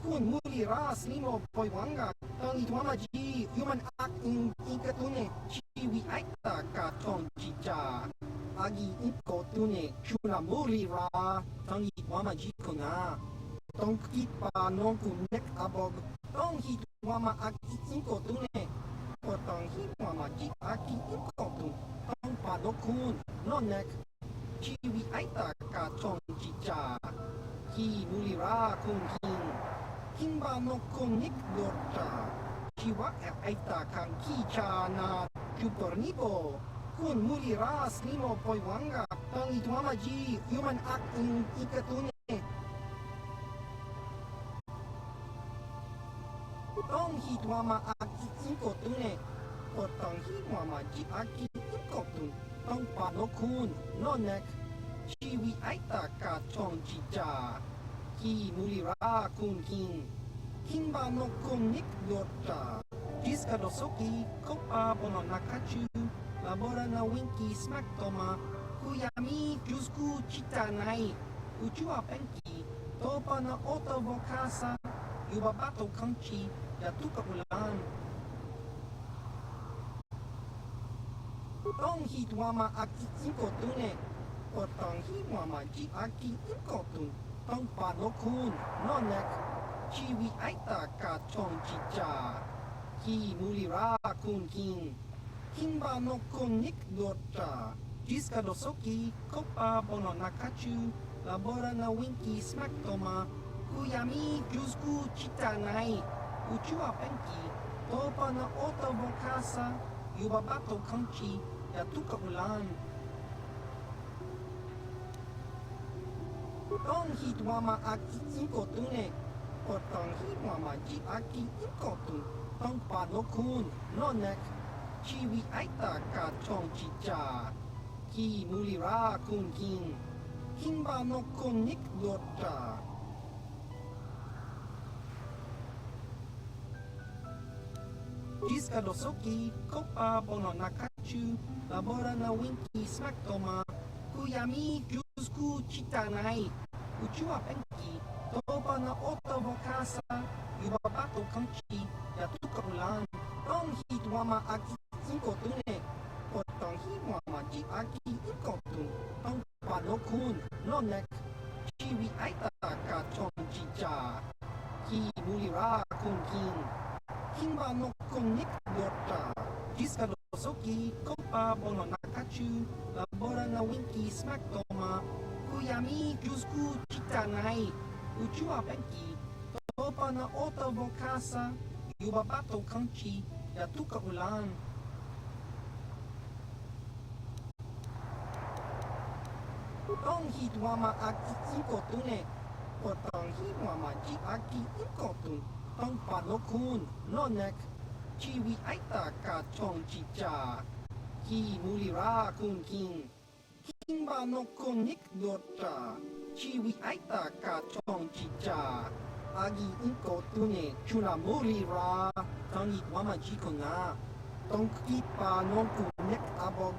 Kun mulira slimo poiwanga tang itwama ji human act in inkatune chiwi aita ka chong chicha agi inkotune chuna mulira tang itwama ji kuna tong kipa non kunek abog tong hitwama aki inkotune o tong hitwama ji aki inkotun tong panokun nonek chiwi aita ka chong chicha ki mulira kun king Kimba no konik dota. Chiwa aita kan kicha na jupernibo. Kun mulira slimo poiwanga. Tang itwama ji human act in ikatune. Tong hitwama aki inkotune. O tong hitwama ji aki inkotun. Tong panokun nonek. Chiwi aita ka chong chicha. Ki mulira kun king. Kimba no konik dota. Jiska dosoki kopa bono nakachu. Labora na winki smack toma. Kuyami jusku chitanai. Uchua penki. Topa na oto bokasa. Yubabato kanchi. Yatuka ulan. Tong hit wama aki inkotune. O tong hi wama ji aki inkotun. Tong panokun nonek chiwi aita ka chong chicha ki mulira kun king kimba no konik dota jiska dosoki kopa bono nakachu labora na winki smack toma kuyami jusku chitanai uchua penki topa na oto bokasa yubabato kanchi yatuka ulan Tong hit wama aki inkotune. O tong hit wama ji aki inkotun. Tong panokun nonek. Chiwi aita ka chong chicha. Ki mulira kun king. Kimba no konik dota. Jiska dosoki kopa bono nakachu. Labora na winki smack toma. Kuyami jusku chitanai. Uchua penki. Topa na oto bokasa. Yubabato kanchi. Yatuka ulan. Tong hit wama aki inkotune. O tong hit wama ji aki inkotun. Tong panokun nonek. Chiwi aita ka chong chicha. Ki mulira kun king. Kimba no konik dota. Jiska dosoki kopa bono nakachu. Labora na winki smack toma. Kuyami jusku chitanai. Ujua Benki, Topa na Ota Vokasa, Yubabato Kanchi, Yatuka Ulan. Tong Hidwama Aki Inkotune, Potong Hidwama Ji Aki Inkotun, Tong Panokun, Nonek, Chiwi Aita Ka Chong Chicha, Ki Mulira Kun King, Kimba no Konik Dota, Chiwi Aita Ka Chong Chicha, Agi Inkotune, Chuna Mulira, Tong Hidwama Jikona, Tong Kipa non Kunek Abog.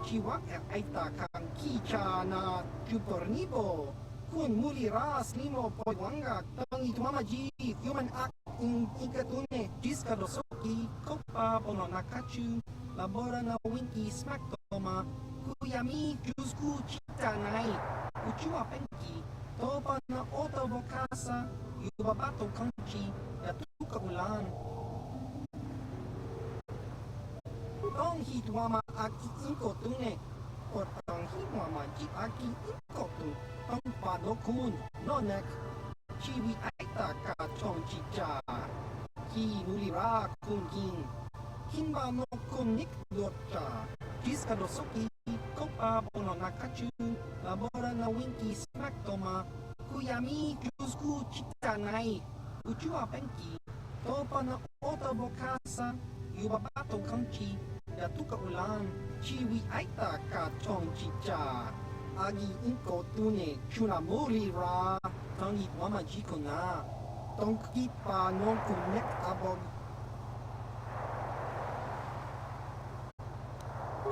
Chiwak aita kang kicha na chupornibo. Kun mulira slimo poiwanga tang itwamaji human act in ikatune jiska dosoki kopa pono nakachu labora na winki smaktoma kuyami jusku chitanai uchua penki topa na oto bokasa yubabato kanchi yatuka ulan. Tong Hidwama Aki Inkotune, or Tong Hidwama Ji Aki Inkotun, Tong Panokun, Nonek, Chiwi Aita Ka Chong Chicha, Ki Mulira Kun King, Kimba no Kunik Dota, Jiska Dosoki, Kopa Bono Nakachu, Labora na Winki Smaktoma, Kuyami Jusku Chitanai, Uchua Penki, Topa na Ota Bokasa, Yubabato Kanchi, Yatuka Ulan, Chiwi Aita Ka Chong Chicha, Agi Inkotune, Chuna Mulira, Tangi Wama Jikona, Tonki Pa non Kunek Abog.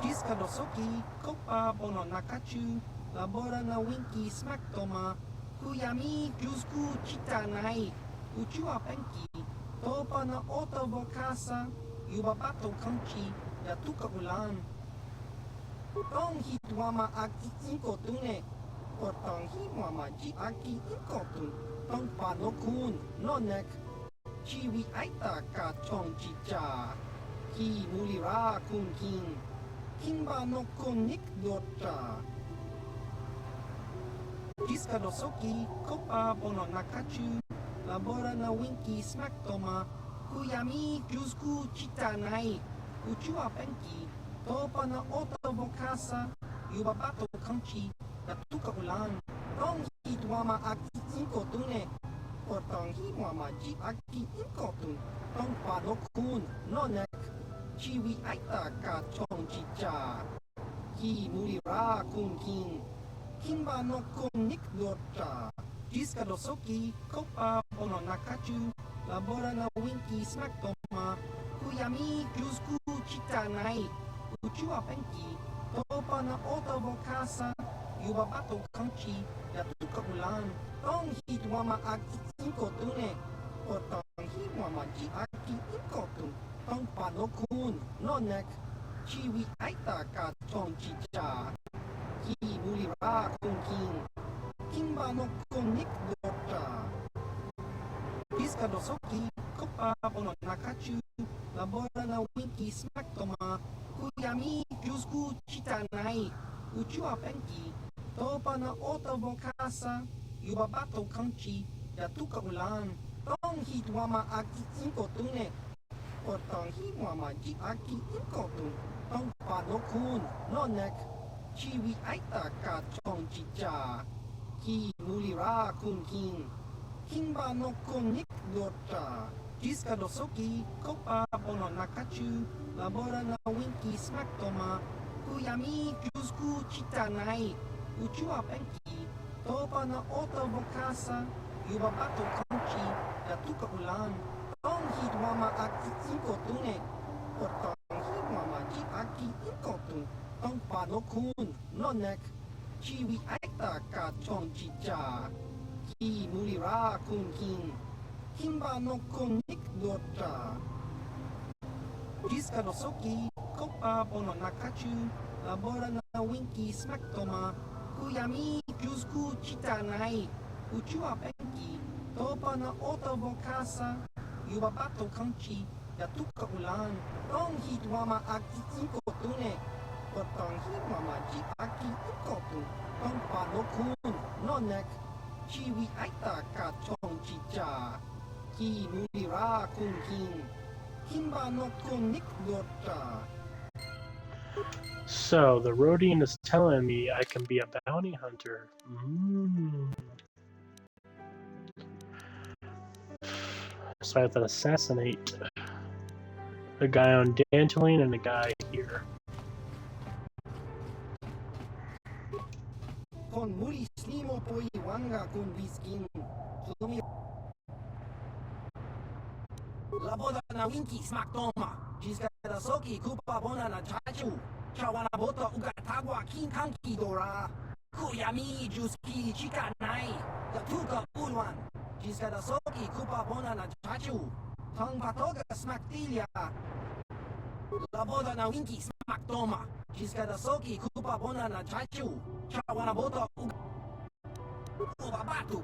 Jiska Dosoki, Kopa Bono Nakachu, Labora na Winki Smaktoma, Kuyami Jusku Chitanai, Uchua Penki, Topa na Ota Bokasa, Yubabato Kanchi, Yatuka Ulan. Tong Hidwama Aki Inkotune, or Tong Hidwama Ji Aki Inkotun, Tong Panokun, Nonek, Chiwi Aita Ka Chong Chicha, Ki Mulira Kun King, Kimba no Konik Dota. Jiska Dosoki, Kopa Bono Nakachu, Labora na Winki Smaktoma, Kuyami Jusku Chitanai, Uchua Penki, Topa na Ota Bokasa, Yubabato Kanchi, Yatuka Ulan, Tong Hidwama Aki Inkotune, or Tong Hidwama Ji Aki Inkotun, Tong Panokun, Nonek, Chiwi Aita Ka Chong Chicha, Ki Mulira Kun King, Kimba no Konik Dota, Jiska Dosoki, Kopa Bono Nakachu, Labora na Winki Smaktoma, Kuyami Jusku Chitanai, Uchua Penki, Topa na Ota Bokasa, Yubabato Kanchi, Yatuka Ulan, Tong Hidwama Aki Inkotune, or Tong Hidwama Ji Aki Inkotun, Tong Panokun, Nonek, Chiwi Aita Ka Chong Chicha, Ki Mulira Kun King, Kimba no Konik Dota. Jiska Dosoki, Kopa Bono Nakachu, Labora na Winki Smaktoma, Kuyami Jusku Chitanai, Uchua Penki, Topa na Ota Bokasa, Yubabato Kanchi, Yatuka Ulan, Tong Hidwama Aki Inkotune, or Tong Hidwama Ji Aki Inkotun, Tong Panokun, Nonek, Chiwi Aita Ka Chong Chicha, Ki Mulira Kun King, Kimba no Konik Dota, Jiska Dosoki, Kopa Bono Nakachu, Labora na Winki Smaktoma, Kuyami Jusku Chitanai, Uchua Penki, Topa na Ota Bokasa, Yubabato Kanchi, Yatuka Ulan, Tong Hidwama Aki Inkotune, or Tong Hidwama Ji Aki Inkotun, Tong Panokun, Nonek, Chiwi Aita Ka Chong Chicha, Ki Mulira Kun King, Kimba no Konik Dota. Jiska Dosoki, Kopa Bono Nakachu, Labora na Winki Smaktoma, Kuyami Jusku Chitanai, Uchua Penki, Topa na Ota Bokasa, Yubabato Kanchi, Yatuka Ulan, Tong Hidwama Aki Inkotune, or Tong Hidwama Ji Aki Inkotun, Tong Panokun, nonek, chiwi aita ka chong chicha, ki mulira kun king, kimba no kun nik dorcha. So, the Rhodian is telling me I can be a bounty hunter. So I have to assassinate a guy on Dantooine and a guy here. Kon muri slimo poi wanga kun biskin, sumi. La boda na winki smak toma, jiska da soki kupa bona na chachu, chawana bota ugatagwa kin kanki dora, kuyami juski chika nai, da tuka ulwan, jiska da soki kupa bona na chachu, tong patoga smak tilia. La boda na winki smak toma, jiska da soki kupa bona na chachu, chawana bota uga batuk.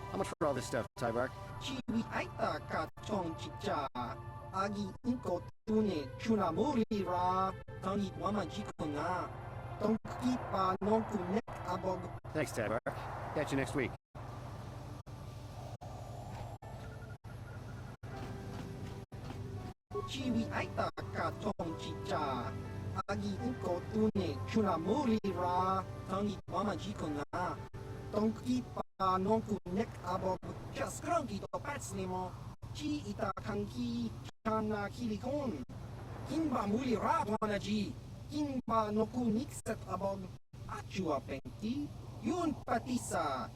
How much for all this stuff, Tybark? Chiwi aita ka chong chicha, agi inko tune chuna muri ra, tangi wama jiko na, tonki pa nonku nek abog. Thanks, Tybark. Catch you next week. Chiwi aita ka chong chicha, agi inko tune chuna muri ra, tangi wama jiko na, tonki pa nonku nek abog. Just grunky to pats nemo, chi ita kanki chana kilikon. Kimba muli ra wana ji, kimba noku nikset abog. Achua pengti, yun patisa,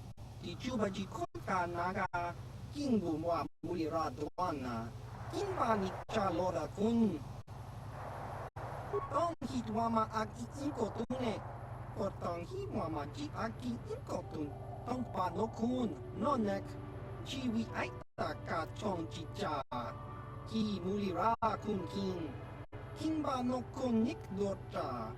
di chuba ji kunka naga, kimbu mwa muli ra dwana, kimba nikcha loda kun. Tong hitwama ag inko tune, portang himwama ji ag inko tun. Tong pa no kun, no nek, chiwi aita ka chong chicha, ki muli ra kun king, kimba no kun nik dorcha.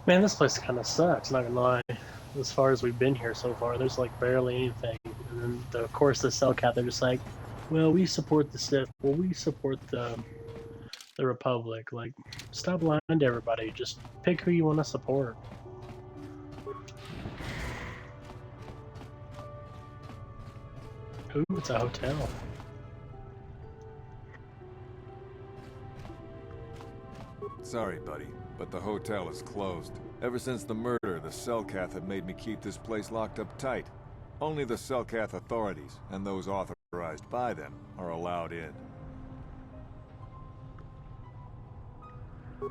Man, this place kind of sucks, not gonna lie. As far as we've been here so far, there's like barely anything. And then, of course, the Selkath, they're just like, well, we support the Sith. Well, we support the Republic. Like, stop lying to everybody. Just pick who you want to support. Ooh, it's a hotel. Sorry, buddy, but the hotel is closed. Ever since the murder, the Selkath have made me keep this place locked up tight. Only the Selkath authorities, and those authorized by them, are allowed in.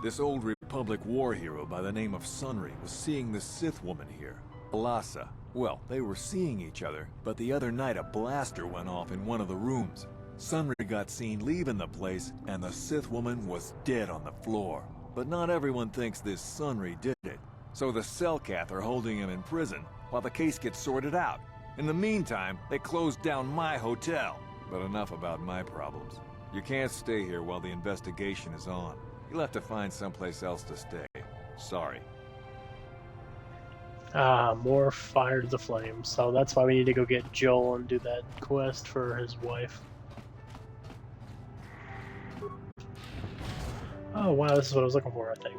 This old Republic war hero by the name of Sunry was seeing the Sith woman here, Alasa. Well, they were seeing each other, but the other night a blaster went off in one of the rooms. Sunry got seen leaving the place, and the Sith woman was dead on the floor. But not everyone thinks this Sunry did it. So the Selkath are holding him in prison, while the case gets sorted out. In the meantime, they closed down my hotel. But enough about my problems. You can't stay here while the investigation is on. You'll have to find someplace else to stay. Sorry. More fire to the flames. So that's why we need to go get Joel and do that quest for his wife. Oh wow, this is what I was looking for, I think.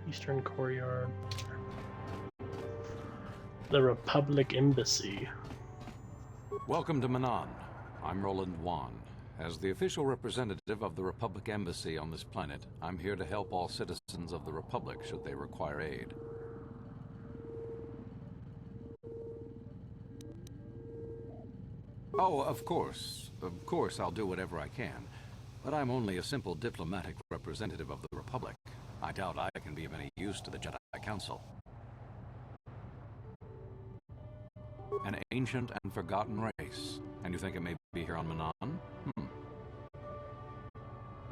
Eastern Courtyard. The Republic Embassy. Welcome to Manaan. I'm Roland Wan. As the official representative of the Republic Embassy on this planet, I'm here to help all citizens of the Republic should they require aid. Oh, of course. Of course I'll do whatever I can. But I'm only a simple diplomatic representative of the Republic. I doubt I can be of any use to the Jedi Council. An ancient and forgotten race. And you think it may be here on Manaan?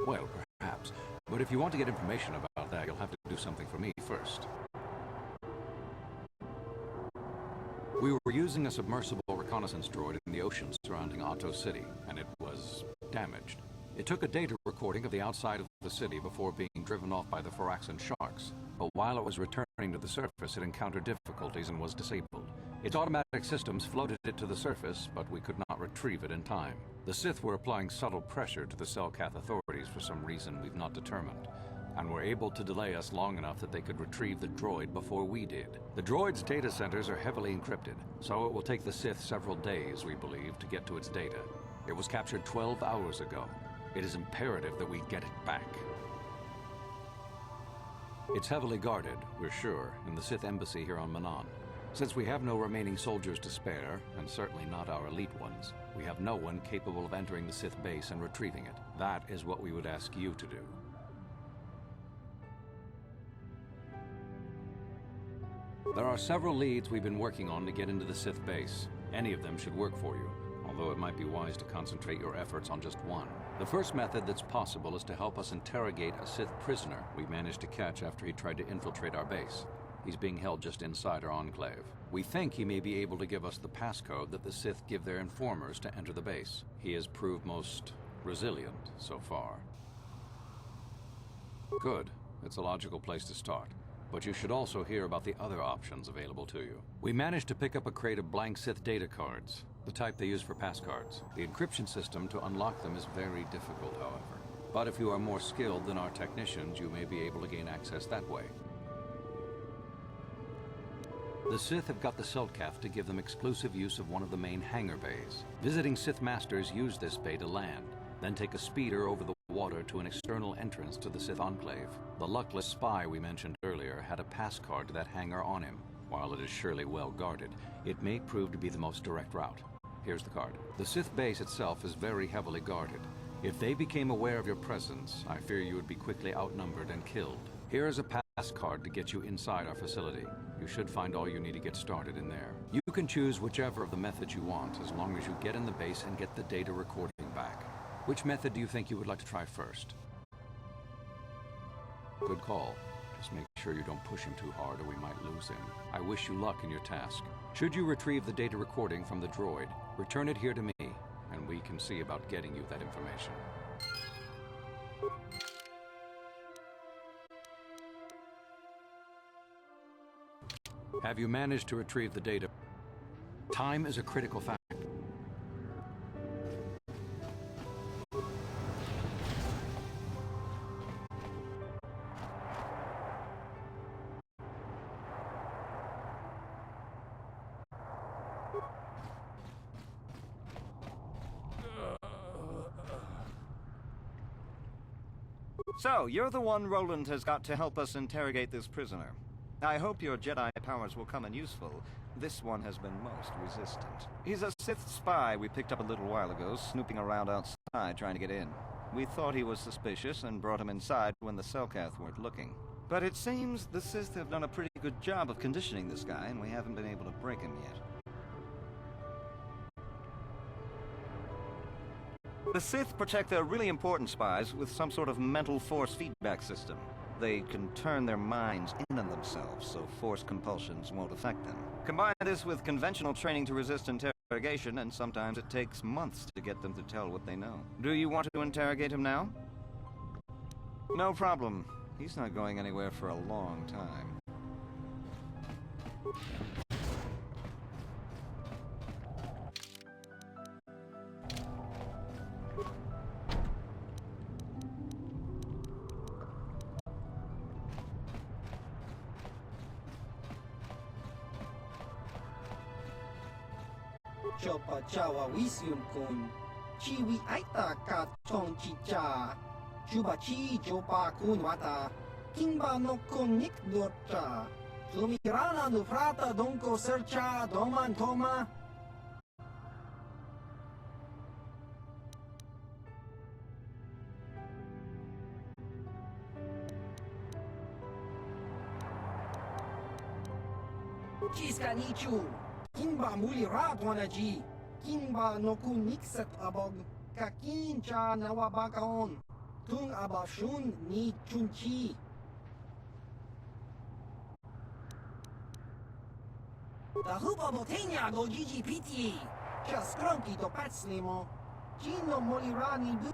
Well, perhaps. But if you want to get information about that, you'll have to do something for me first. We were using a submersible reconnaissance droid in the ocean surrounding Otto City, and it was damaged. It took a data recording of the outside of the city before being driven off by the Phoraxan sharks, but while it was returning to the surface, it encountered difficulties and was disabled. Its automatic systems floated it to the surface, but we could not retrieve it in time. The Sith were applying subtle pressure to the Selkath authorities for some reason we've not determined, and were able to delay us long enough that they could retrieve the droid before we did. The droid's data centers are heavily encrypted, so it will take the Sith several days, we believe, to get to its data. It was captured 12 hours ago. It is imperative that we get it back. It's heavily guarded, we're sure, in the Sith embassy here on Manaan. Since we have no remaining soldiers to spare, and certainly not our elite ones, we have no one capable of entering the Sith base and retrieving it. That is what we would ask you to do. There are several leads we've been working on to get into the Sith base. Any of them should work for you, although it might be wise to concentrate your efforts on just one. The first method that's possible is to help us interrogate a Sith prisoner we managed to catch after he tried to infiltrate our base. He's being held just inside our enclave. We think he may be able to give us the passcode that the Sith give their informers to enter the base. He has proved most resilient so far. Good. It's a logical place to start. But you should also hear about the other options available to you. We managed to pick up a crate of blank Sith data cards, the type they use for passcards. The encryption system to unlock them is very difficult, however. But if you are more skilled than our technicians, you may be able to gain access that way. The Sith have got the Selkath to give them exclusive use of one of the main hangar bays. Visiting Sith Masters use this bay to land, then take a speeder over the water to an external entrance to the Sith Enclave. The luckless spy we mentioned earlier had a pass card to that hangar on him. While it is surely well guarded, it may prove to be the most direct route. Here's the card. The Sith base itself is very heavily guarded. If they became aware of your presence, I fear you would be quickly outnumbered and killed. Here is a pass card to get you inside our facility. You should find all you need to get started in there. You can choose whichever of the methods you want, as long as you get in the base and get the data recording back. Which method do you think you would like to try first? Good call. Just make sure you don't push him too hard or we might lose him. I wish you luck in your task. Should you retrieve the data recording from the droid, return it here to me, and we can see about getting you that information. Have you managed to retrieve the data? Time is a critical factor. So, you're the one Roland has got to help us interrogate this prisoner. I hope your Jedi powers will come in useful. This one has been most resistant. He's a Sith spy we picked up a little while ago, snooping around outside trying to get in. We thought he was suspicious and brought him inside when the Selkath weren't looking. But it seems the Sith have done a pretty good job of conditioning this guy, and we haven't been able to break him yet. The Sith protect their really important spies with some sort of mental force feedback system. They can turn their minds in on themselves, so force compulsions won't affect them. Combine this with conventional training to resist interrogation, and sometimes it takes months to get them to tell what they know. Do you want to interrogate him now? No problem. He's not going anywhere for a long time. Chopa chawa wisyun kun. Chiwi aita ka chong chicha. Chuba chi jopa kun wata. Kimba no kun nik dorcha. Sumirana no frata donko sercha doman toma. Chiska nichu. Kimba muli ratwanaji. Kimba no kun niksat abog. Kakin cha nawabakaon. Tung abashun ni chunchi. Da hupa botenia do gigi piti. Cha skronki do patslimo. Gino molirani bu.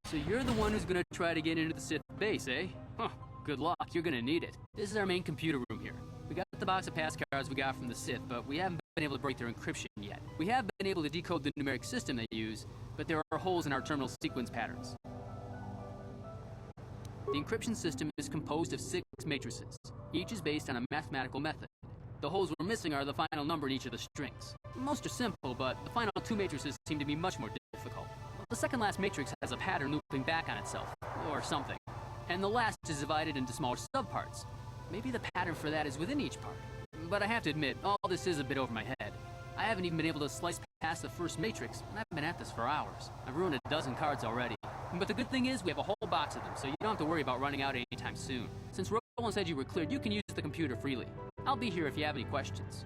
So you're the one who's gonna try to get into the Sith base, eh? Huh, good luck, you're gonna need it. This is our main computer room here. We got the box of pass cards we got from the Sith, but we haven't been able to break their encryption yet. We have been able to decode the numeric system they use, but there are holes in our terminal sequence patterns. The encryption system is composed of 6 matrices. Each is based on a mathematical method. The holes we're missing are the final number in each of the strings. Most are simple, but the final 2 matrices seem to be much more difficult. The second last matrix has a pattern looping back on itself, or something. And the last is divided into smaller subparts. Maybe the pattern for that is within each part. But I have to admit, all this is a bit over my head. I haven't even been able to slice past the first matrix, and I've been at this for hours. I've ruined a dozen cards already. But the good thing is, we have a whole box of them, so you don't have to worry about running out anytime soon. Since Roland said you were cleared, you can use the computer freely. I'll be here if you have any questions.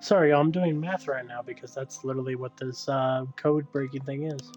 Sorry, I'm doing math right now because that's literally what this code breaking thing is.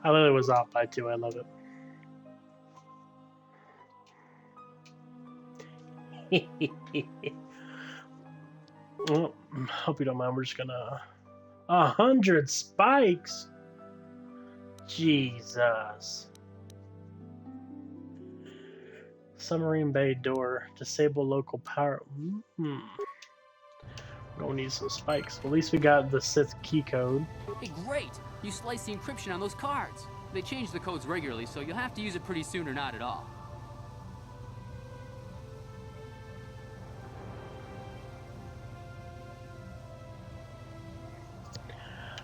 I literally was off by 2. I love it. Well, hope you don't mind. We're just gonna 100 spikes. Jesus. Submarine bay door. Disable local power. We're gonna need some spikes. At least we got the Sith key code. Hey, great! You sliced the encryption on those cards. They change the codes regularly, so you'll have to use it pretty soon or not at all.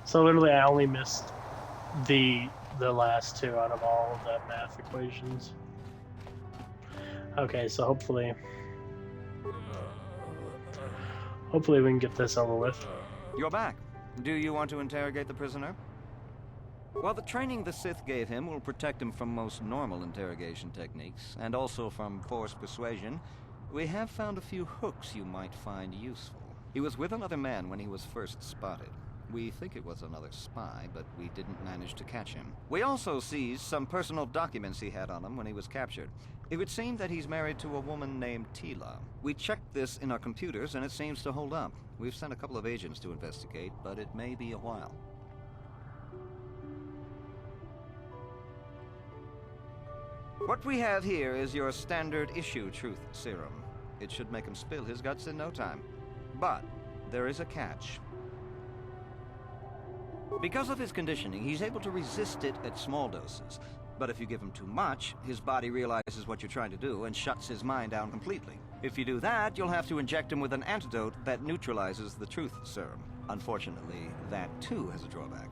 So literally, I only missed the last 2 out of all of the math equations. Okay, so hopefully we can get this over with. You're back. Do you want to interrogate the prisoner? Well, the training the Sith gave him will protect him from most normal interrogation techniques, and also from forced persuasion. We have found a few hooks you might find useful. He was with another man when he was first spotted. We think it was another spy, but we didn't manage to catch him. We also seized some personal documents he had on him when he was captured. It would seem that he's married to a woman named Tila. We checked this in our computers, and it seems to hold up. We've sent a couple of agents to investigate, but it may be a while. What we have here is your standard issue truth serum. It should make him spill his guts in no time. But there is a catch. Because of his conditioning, he's able to resist it at small doses. But if you give him too much, his body realizes what you're trying to do and shuts his mind down completely. If you do that, you'll have to inject him with an antidote that neutralizes the truth serum. Unfortunately, that too has a drawback.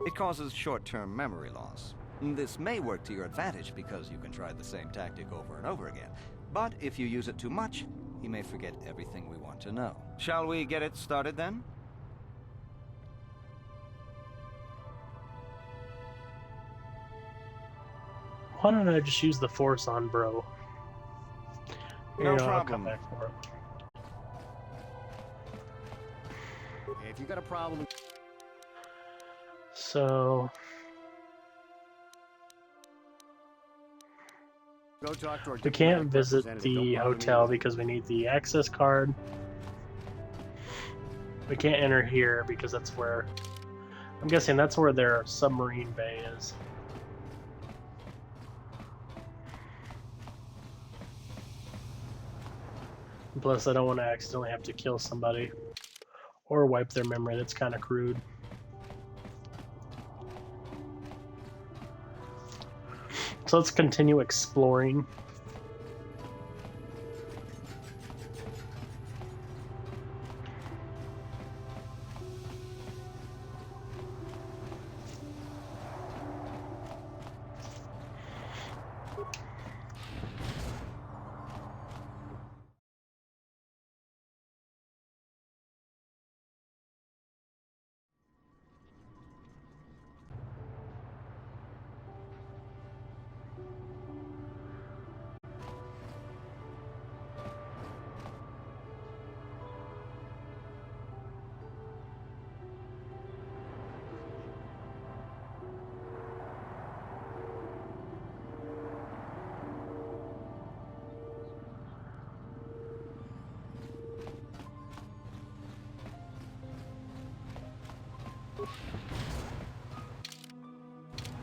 It causes short-term memory loss. This may work to your advantage because you can try the same tactic over and over again. But if you use it too much, he may forget everything we want to know. Shall we get it started then? Why don't I just use the Force on bro? No I'll problem. come back for it. If you got a problem... So... Go talk to our we can't diplomatic visit representative. the Don't bother me hotel with it. because we need the access card. We can't enter here because that's where... I'm guessing that's where their submarine bay is. Plus, I don't want to accidentally have to kill somebody or wipe their memory. That's kind of crude. So let's continue exploring.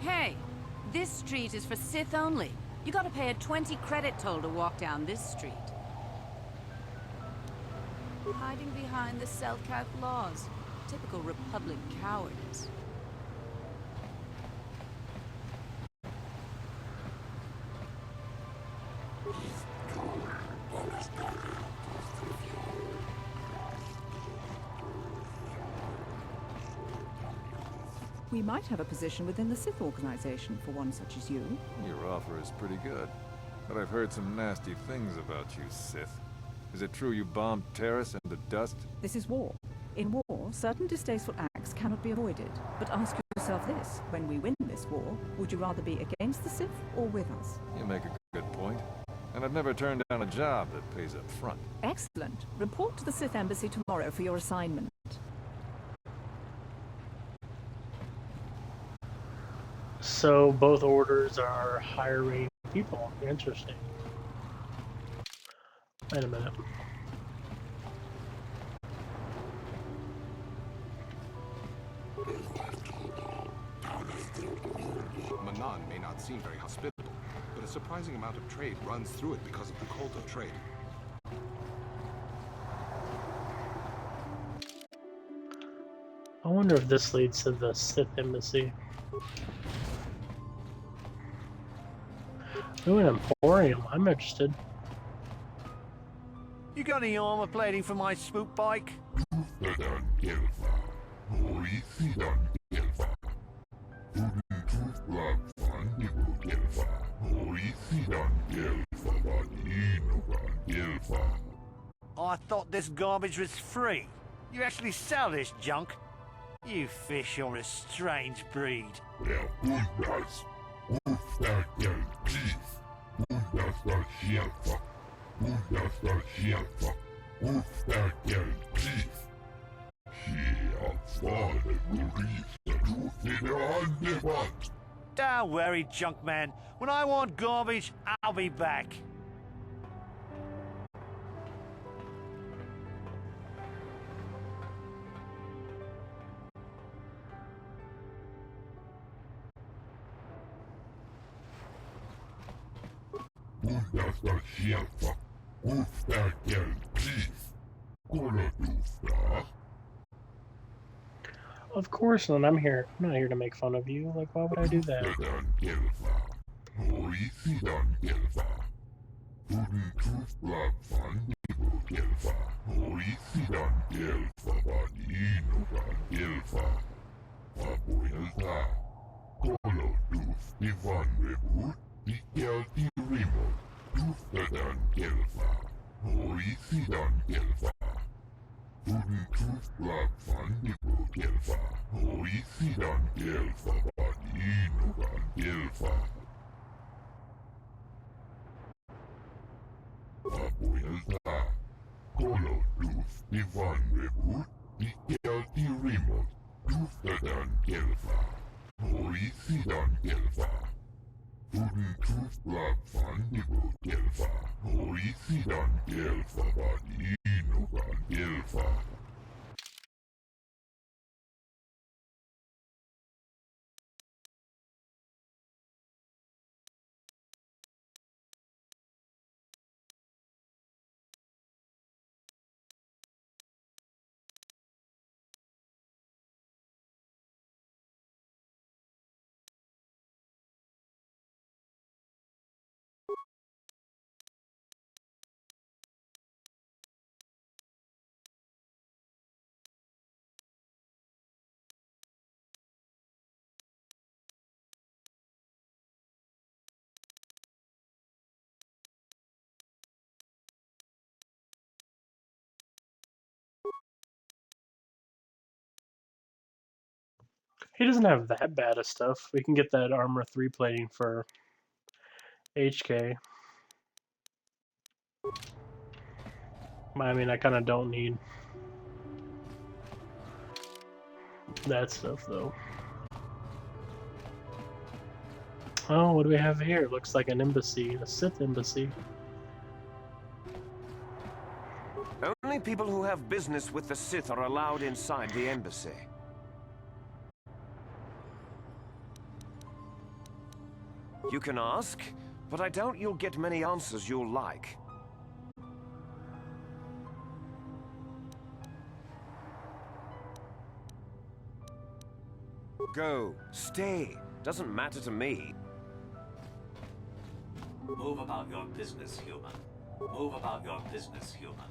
Hey, this street is for Sith only. You gotta pay a 20 credit toll to walk down this street. Hiding behind the Selkath laws. Typical Republic cowardice. We might have a position within the Sith organization for one such as you. Your offer is pretty good. But I've heard some nasty things about you, Sith. Is it true you bombed Terrace into dust? This is war. In war, certain distasteful acts cannot be avoided. But ask yourself this, when we win this war, would you rather be against the Sith or with us? You make a good point. and I've never turned down a job that pays up front. Excellent. Report to the Sith Embassy tomorrow for your assignment. So both orders are hiring people. Interesting. Wait a minute. Manaan may not seem very hospitable, but a surprising amount of trade runs through it because of the Kolto trade. I wonder if this leads to the Sith Embassy. Ooh, an emporium. I'm interested. You got any armor plating for my spook bike? I thought this garbage was free. You actually sell this junk? You fish are a strange breed. Don't worry, junk man. When I want garbage, I'll be back. Of course, and I'm here. I'm not here to make fun of you. Like, why would I do that? He doesn't have that bad of stuff. We can get that armor 3 plating for HK. I mean, I kind of don't need that stuff, though. Oh, what do we have here? Looks like an embassy, a Sith embassy. Only people who have business with the Sith are allowed inside the embassy. You can ask, but I doubt you'll get many answers you'll like. Go, stay. Doesn't matter to me. Move about your business, human. Move about your business, human.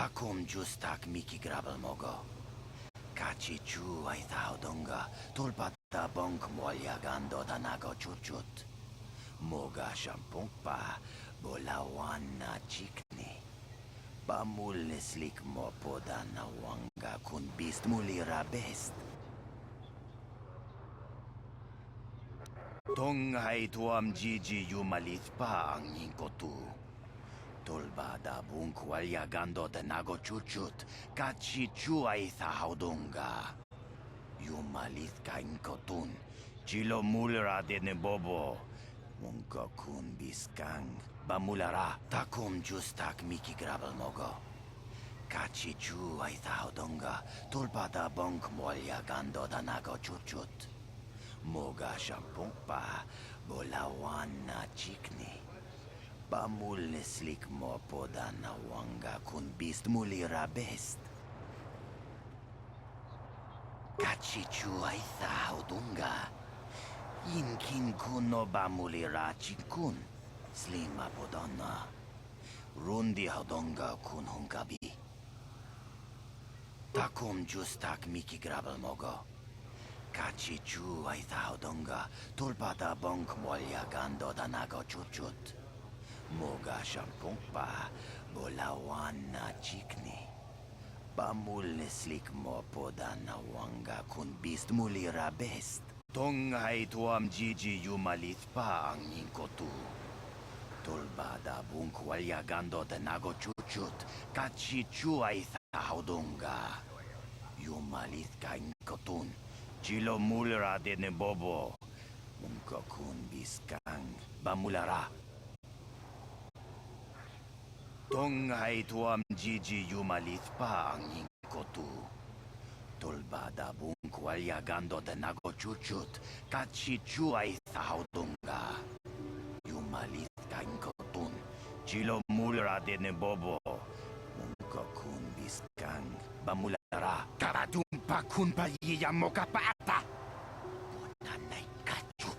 Takum justak miki grabal mogo. Kachi chu ay donga. Tulpata bonk molyagando danago chuchut. Moga shampungpa. Bolawan na chikni. Pamulislik mo poda na wanga kun bist mulira best. Tonghay tuam jiji yumalit pa ang inkotu. Tolbada bunkwalya gando de nago chuchut, kachi chuay haudunga. Yumalit ka inkotun, chilo mulra de nebobo. Munko kun biskang, bamulara, takum justak miki grabal mogo. Kachi chuay haudunga, tolbada bunkwalya gando de nago chuchut. Moga shampungpa, bolawan na chikni. Pamulislik mo poda na wanga kun bist mulira best. Kachichu ay haudunga. Inkin kuno ba mulira chikun. Slima podana. Rundi haudunga kun hunkabi. Takum justak miki grabal mogo. Kachichu ay haudunga. Tulpada bonk molya gando danago chuchut. Moga shampungpa, bolawan na chikni. Pamulislik mo poda na wanga kun bist mulira best. Tonghay tuam jiji yumalit pa ang inkotu. Tulbada bunkwalya gando de nago chuchut, kachichu ay haudunga. Yumalit ka inkotun, chilo mulira de nebobo. Munkokun biskang, bamulara. Tonghay tuam jiji yumalit pa ang inkotu. Tulbada bunkwalya gando de nago chuchut, kachichu ay haudunga. Yumalit ka inkotun, chilo mulra de nebobo. Munkokun biskang, bamulara. Karadumpa kun paliya mo kapata. Punanay kachu.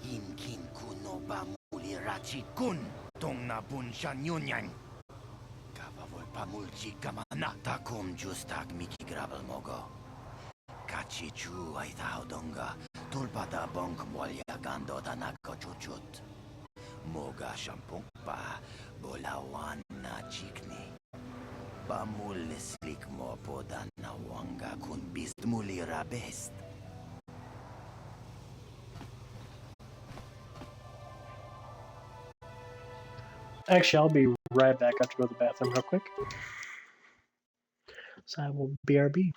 Inkin kuno bamulira chikun. Tong na bunsyan yunyan. Kavavol pamulji kamana. Takum justak miki grabal mogo. Kachichu ay haudunga. Tulpada bonk molya gando danako chuchut. Moga shampungpa. Bolawan na chikni. Pamulislik mo poda na wanga kun bist mulira best. Actually, I'll be right back. I have to go to the bathroom real quick. So I will BRB.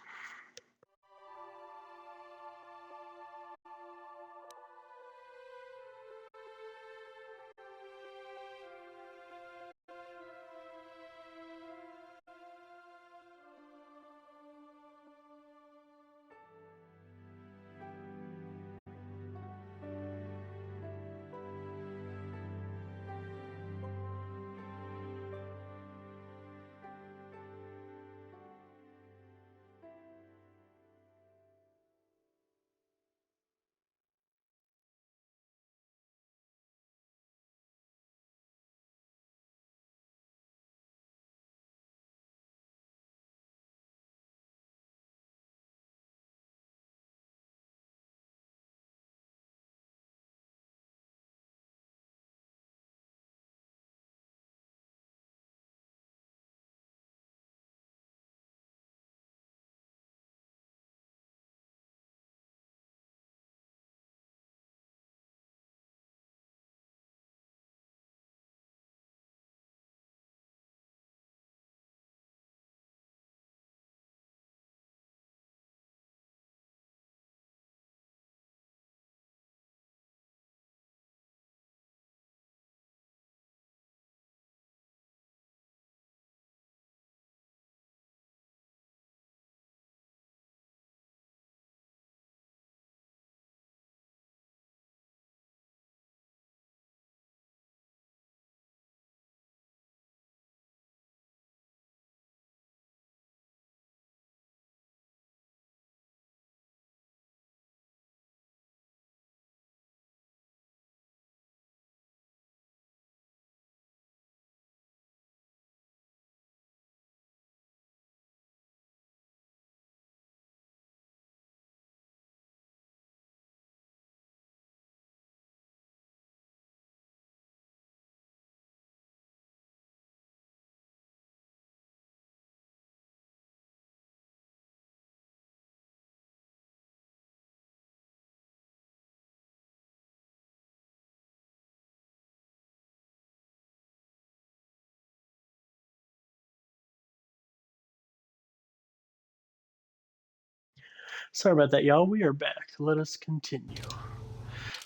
Sorry about that, y'all. We are back. Let us continue.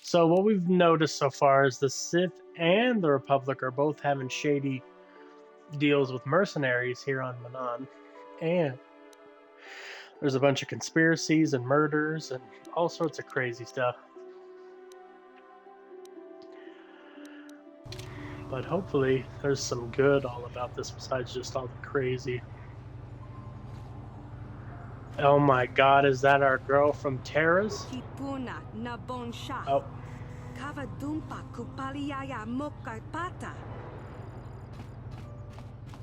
So what we've noticed so far is the Sith and the Republic are both having shady deals with mercenaries here on Manaan, and there's a bunch of conspiracies and murders and all sorts of crazy stuff. But hopefully there's some good all about this besides just all the crazy. Oh my god, is that our girl from Terra's? Oh.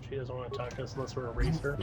She doesn't want to talk to us unless we're a racer.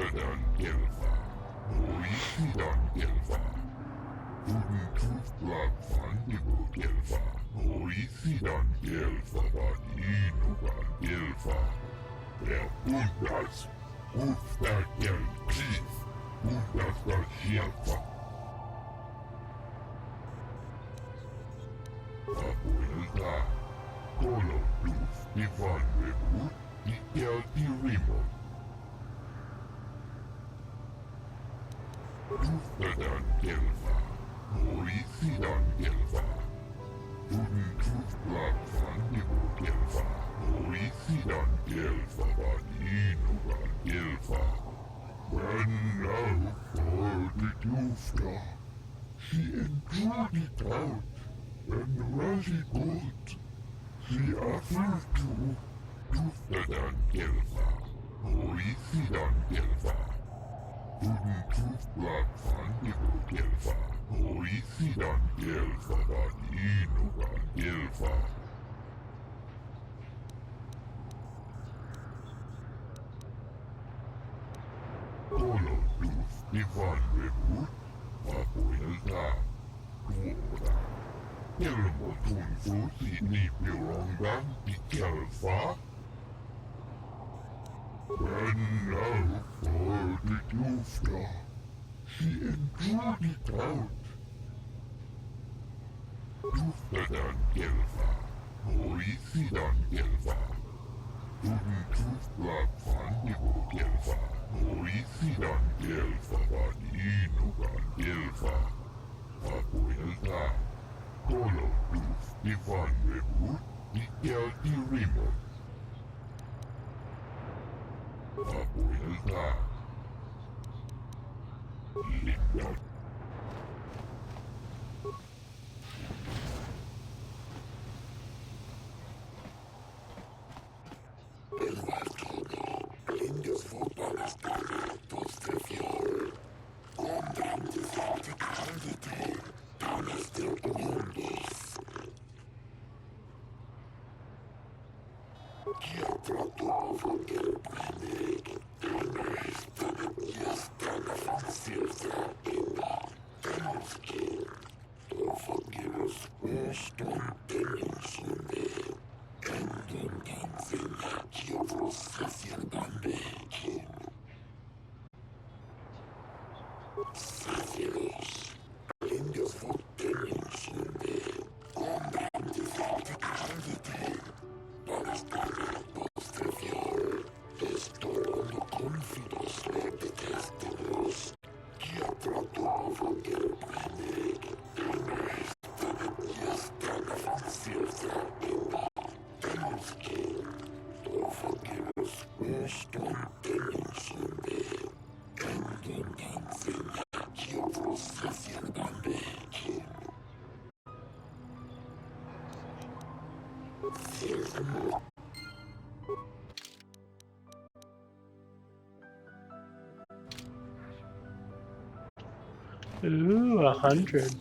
Ooh, 100.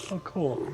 Oh, cool.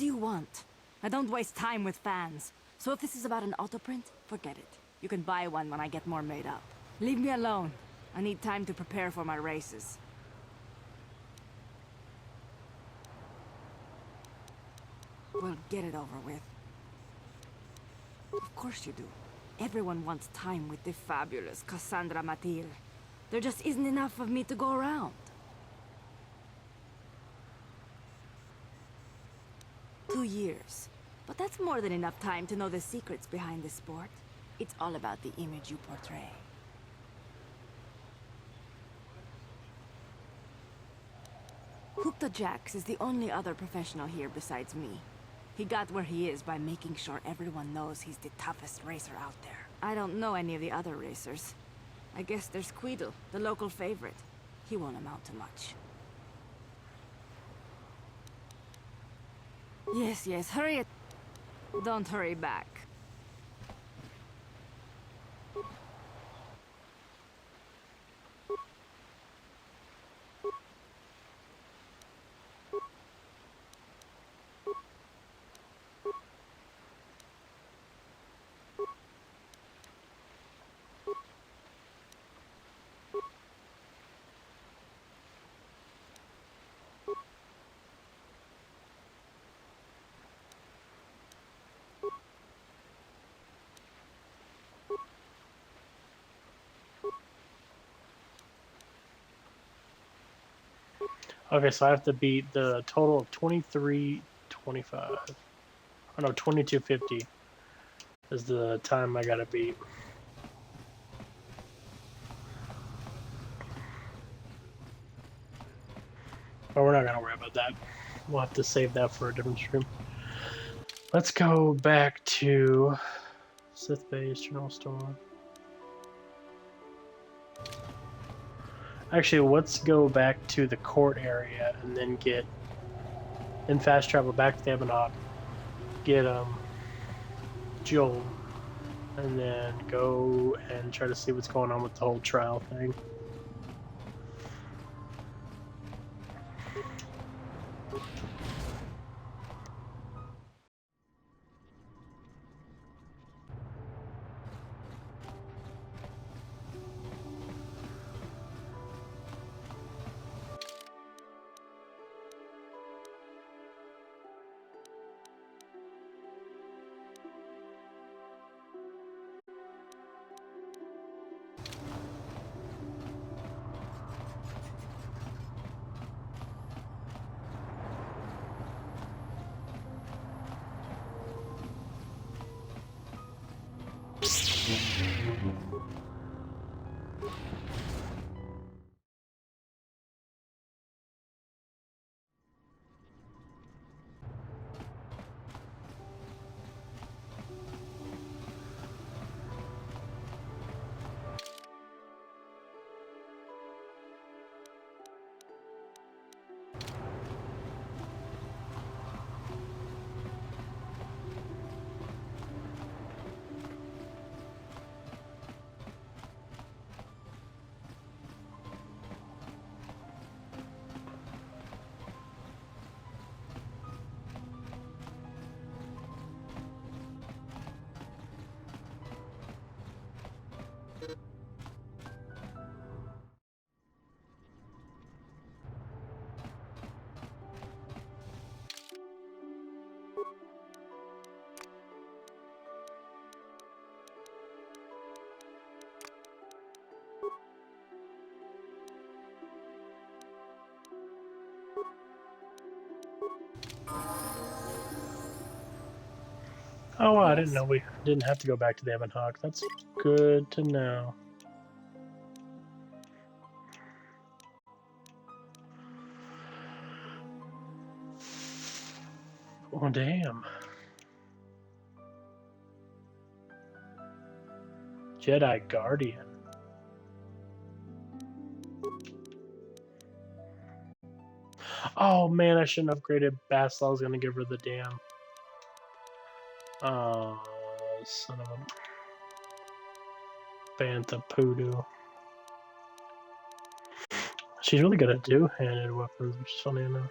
do you want? I don't waste time with fans. So if this is about an autoprint, forget it. You can buy one when I get more made up. Leave me alone. I need time to prepare for my races. Well, get it over with. Of course you do. Everyone wants time with the fabulous Cassandra Matil. There just isn't enough of me to go around. 2 years. But that's more than enough time to know the secrets behind the sport. It's all about the image you portray. Hookta Jax is the only other professional here besides me. He got where he is by making sure everyone knows he's the toughest racer out there. I don't know any of the other racers. I guess there's Quidel, the local favorite. He won't amount to much. Yes, hurry it. Don't hurry back. Okay, so I have to beat the total of 23:25. Oh no, 22:50 is the time I gotta beat. But we're not gonna worry about that. We'll have to save that for a different stream. Let's go back to Sith Base, General Store. Actually, let's go back to the court area and then get and fast travel back to the Ebonhawk. Get Joel, and then go and try to see what's going on with the whole trial thing. Oh, I didn't know we didn't have to go back to the Ebonhawk. That's good to know. Oh, damn. Jedi Guardian. Oh, man, I shouldn't have upgraded Basla. I was going to give her the damn... Oh, son of a... Bantha Poodoo. She's really good at two-handed weapons, which is funny enough.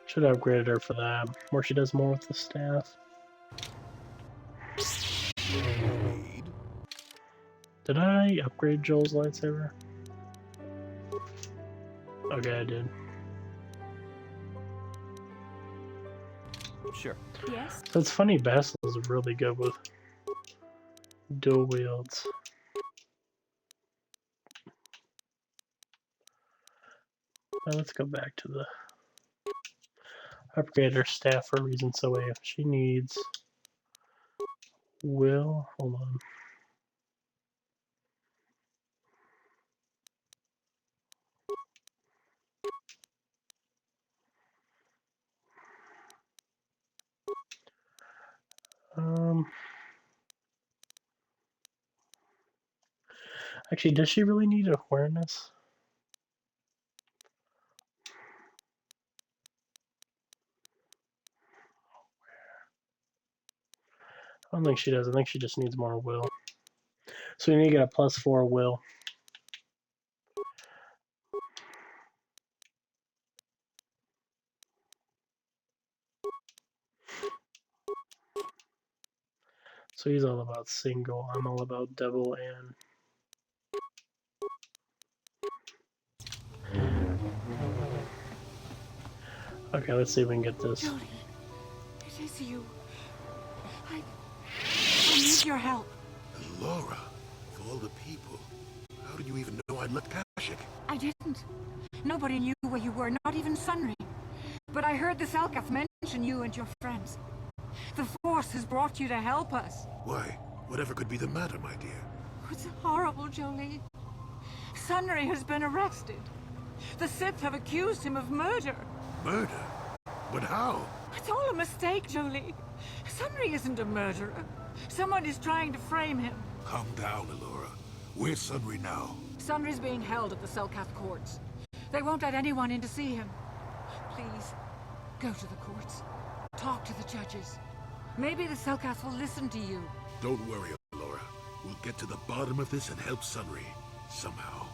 Should have upgraded her for that. Or she does more with the staff. Did I upgrade Joel's lightsaber? Okay, I did. Sure. Yes? So it's funny, Basil is really good with dual wields. Now let's go back to the upgrade her staff for a reason. So if she needs will, hold on. Actually, does she really need awareness? I don't think she does. I think she just needs more will. So you need to get a +4 will. So he's all about single. I'm all about double and. Okay, let's see if we can get this. Jodie, it is you. I need your help. Laura, of all the people, how did you even know I'd left Kashyyyk? I didn't. Nobody knew where you were, not even Sunry. But I heard the Selkath mention you and your friends. The Force has brought you to help us. Why? Whatever could be the matter, my dear? It's horrible, Jolie. Sunry has been arrested. The Sith have accused him of murder. Murder? But how? It's all a mistake, Jolie. Sunry isn't a murderer. Someone is trying to frame him. Calm down, Allura. Where's Sunry now? Sunry's being held at the Selkath Courts. They won't let anyone in to see him. Please, go to the courts. Talk to the judges. Maybe the Selkath will listen to you. Don't worry, Allura. We'll get to the bottom of this and help Sunry. Somehow.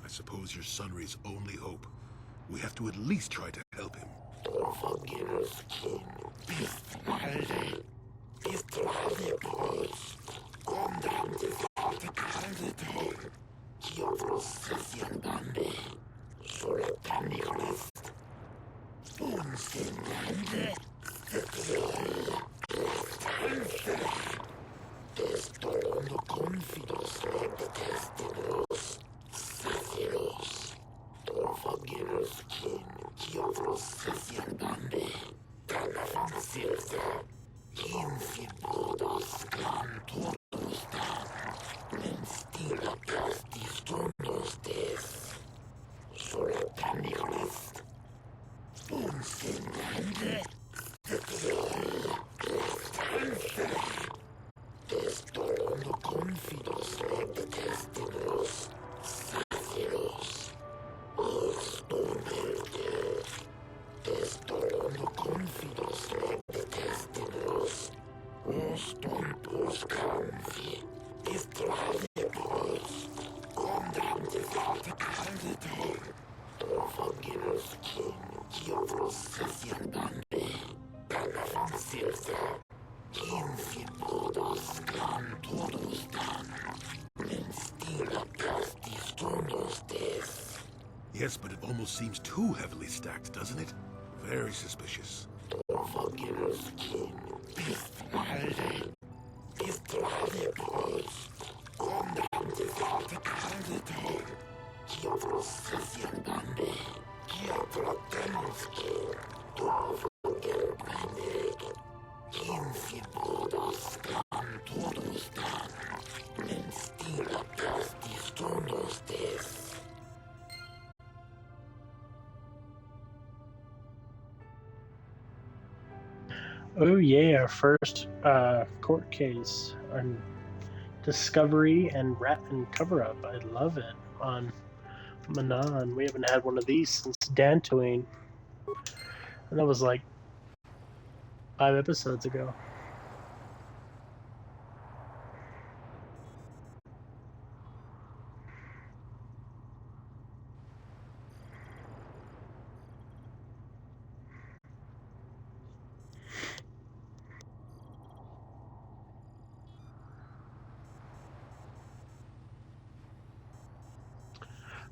I suppose you're Sunry's only hope. We have to at least try to help him. Yes, but it almost seems too heavily stacked, doesn't it? Very suspicious. Oh yeah, our first court case on discovery and rat and cover up. I love it on Manaan. We haven't had one of these since Dantooine, and that was like 5 episodes ago.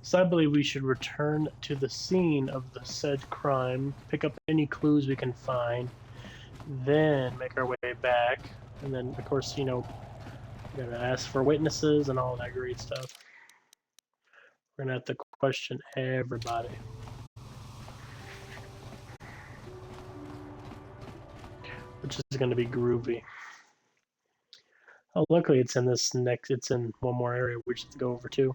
So I believe we should return to the scene of the said crime, pick up any clues we can find, then make our way back, and then of course, you know, we're gonna ask for witnesses and all that great stuff. We're gonna have to question everybody. Which is gonna be groovy. Oh, luckily it's in this next, it's in one more area we should go over too.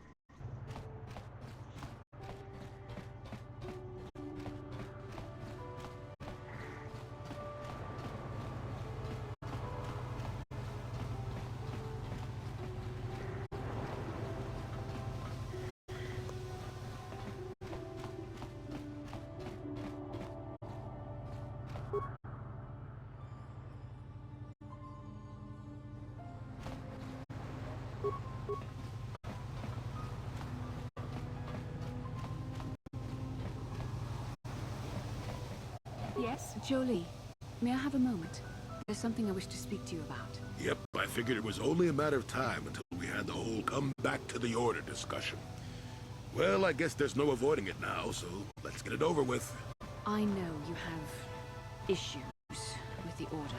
Yes, Jolie. May I have a moment? There's something I wish to speak to you about. Yep, I figured it was only a matter of time until we had the whole come back to the order discussion. Well, I guess there's no avoiding it now, so let's get it over with. I know you have issues with the Order,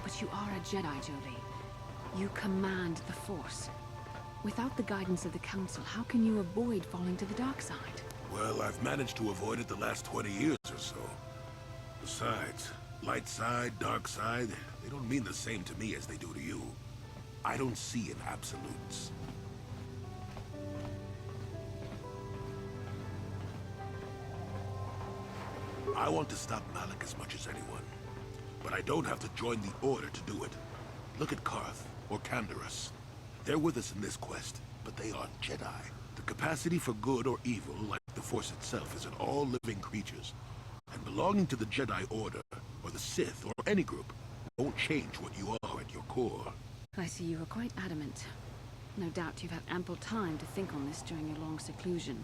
but you are a Jedi, Jolie. You command the Force. Without the guidance of the Council, how can you avoid falling to the dark side? Well, I've managed to avoid it the last 20 years or so. Besides, light side, dark side, they don't mean the same to me as they do to you. I don't see in absolutes. I want to stop Malik as much as anyone, but I don't have to join the Order to do it. Look at Karth, or Canderous. They're with us in this quest, but they aren't Jedi. The capacity for good or evil, like the Force itself, is in all living creatures. And belonging to the Jedi Order, or the Sith, or any group, won't change what you are at your core. I see you were quite adamant. No doubt you've had ample time to think on this during your long seclusion.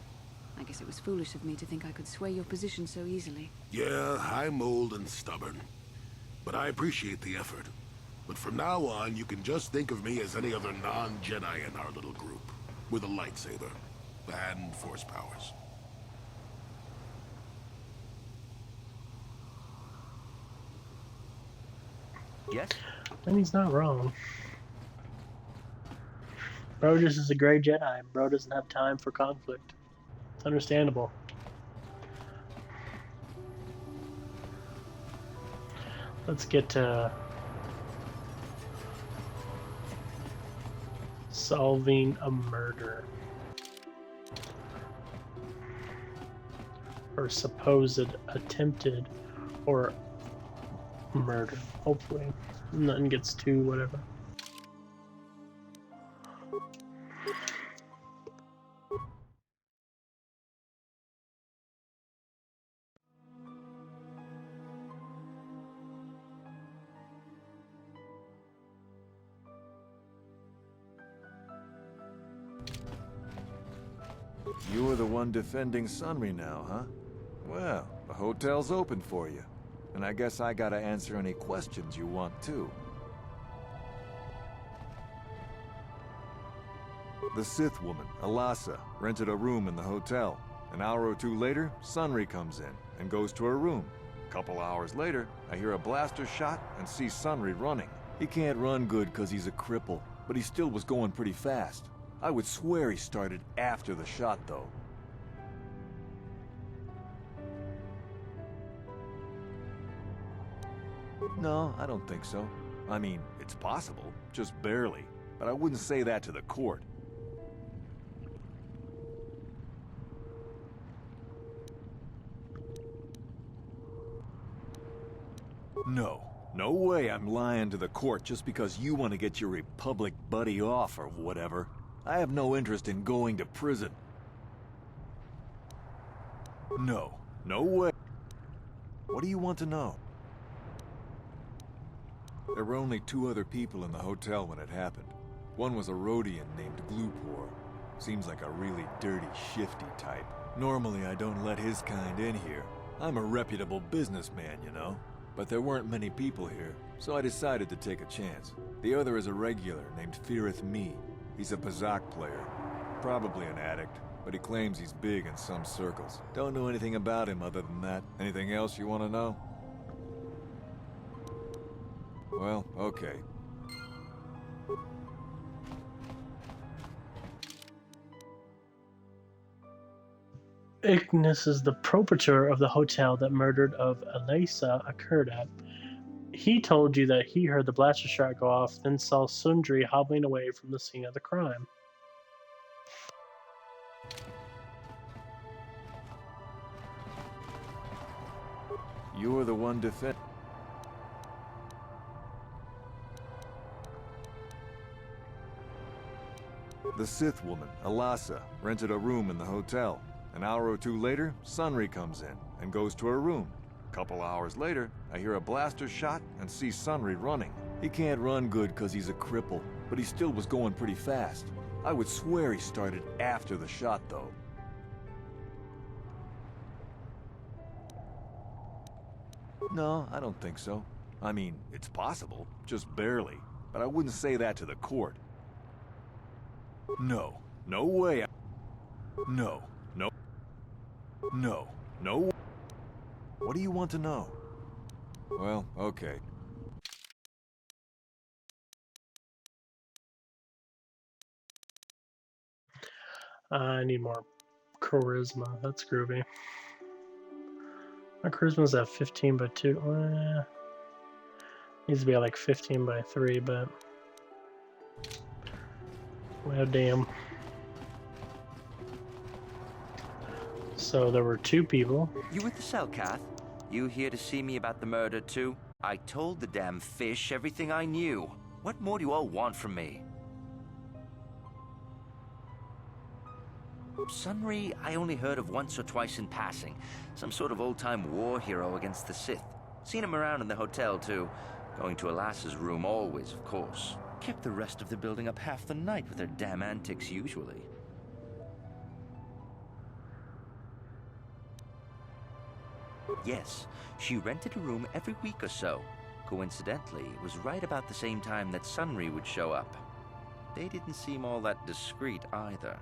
I guess it was foolish of me to think I could sway your position so easily. Yeah, I'm old and stubborn. But I appreciate the effort. But from now on, you can just think of me as any other non-Jedi in our little group. With a lightsaber. And Force powers. Yes? And he's not wrong. Bro just is a great Jedi. Bro doesn't have time for conflict. It's understandable. Let's get to solving a murder. Or supposed attempted or murder. Hopefully. Nothing gets too whatever. You were the one defending Sunry now, huh? Well, the hotel's open for you. And I guess I gotta answer any questions you want, too. The Sith woman, Alasa, rented a room in the hotel. An hour or two later, Sunry comes in and goes to her room. A couple hours later, I hear a blaster shot and see Sunry running. He can't run good because he's a cripple, but he still was going pretty fast. I would swear he started after the shot, though. No, I don't think so. I mean, it's possible, just barely. But I wouldn't say that to the court. No. No way I'm lying to the court just because you want to get your Republic buddy off or whatever. I have no interest in going to prison. No. No way. What do you want to know? There were only 2 other people in the hotel when it happened. One was a Rhodian named Glupor. Seems like a really dirty, shifty type. Normally I don't let his kind in here. I'm a reputable businessman, you know. But there weren't many people here, so I decided to take a chance. The other is a regular named Firith Me. He's a Pazak player. Probably an addict, but he claims he's big in some circles. Don't know anything about him other than that. Anything else you want to know? Well, okay. Ignis is the proprietor of the hotel that murder of Elisa occurred at. He told you that he heard the blaster shot go off, then saw Sundry hobbling away from the scene of the crime. You're the one defend. The Sith woman, Alasa, rented a room in the hotel. An hour or two later, Sunry comes in and goes to her room. A couple hours later, I hear a blaster shot and see Sunry running. He can't run good because he's a cripple, but he still was going pretty fast. I would swear he started after the shot, though. No, I don't think so. I mean, it's possible, just barely. But I wouldn't say that to the court. No. No way. No. No. No. No. What do you want to know? Well, okay. I need more charisma. That's groovy. My charisma's at 15 by 2. Needs to be at like 15 by 3, but... well, damn. So there were 2 people. You with the Selkath? You here to see me about the murder too? I told the damn fish everything I knew. What more do you all want from me? Sunry, I only heard of once or twice in passing. Some sort of old-time war hero against the Sith. Seen him around in the hotel too. Going to Alasa's room always, of course. Kept the rest of the building up half the night with their damn antics usually. Yes, she rented a room every week or so. Coincidentally, it was right about the same time that Sunry would show up. They didn't seem all that discreet either.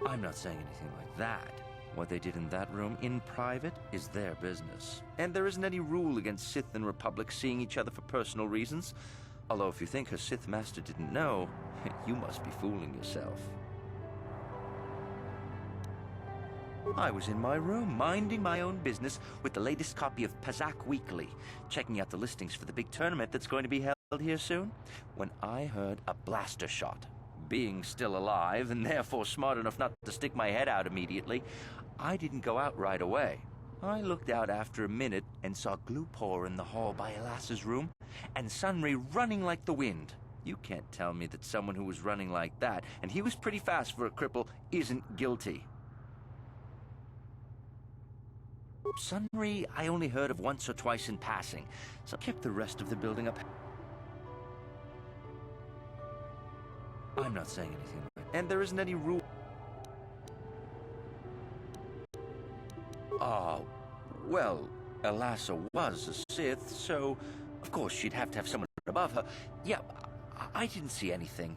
I'm not saying anything like that. What they did in that room in private is their business. And there isn't any rule against Sith and Republic seeing each other for personal reasons. Although if you think her Sith master didn't know, you must be fooling yourself. I was in my room, minding my own business with the latest copy of Pazak Weekly, checking out the listings for the big tournament that's going to be held here soon, when I heard a blaster shot. Being still alive, and therefore smart enough not to stick my head out immediately, I didn't go out right away. I looked out after a minute and saw Glupor in the hall by Alasa's room, and Sunry running like the wind. You can't tell me that someone who was running like that, and he was pretty fast for a cripple, isn't guilty. Sunry, I only heard of once or twice in passing, so I kept the rest of the building up. I'm not saying anything, and there isn't any rule. Well, Elassa was a Sith, so of course she'd have to have someone above her. Yeah, I didn't see anything.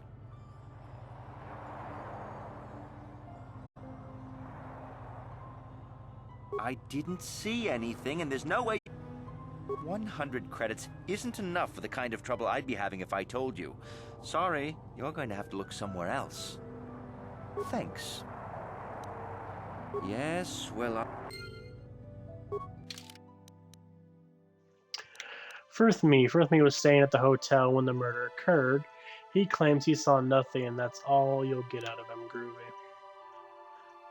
I didn't see anything, and there's no way... 100 credits isn't enough for the kind of trouble I'd be having if I told you. Sorry, you're going to have to look somewhere else. Thanks. Yes, well, Firthme was staying at the hotel when the murder occurred. He claims he saw nothing, and that's all you'll get out of him, Groovy.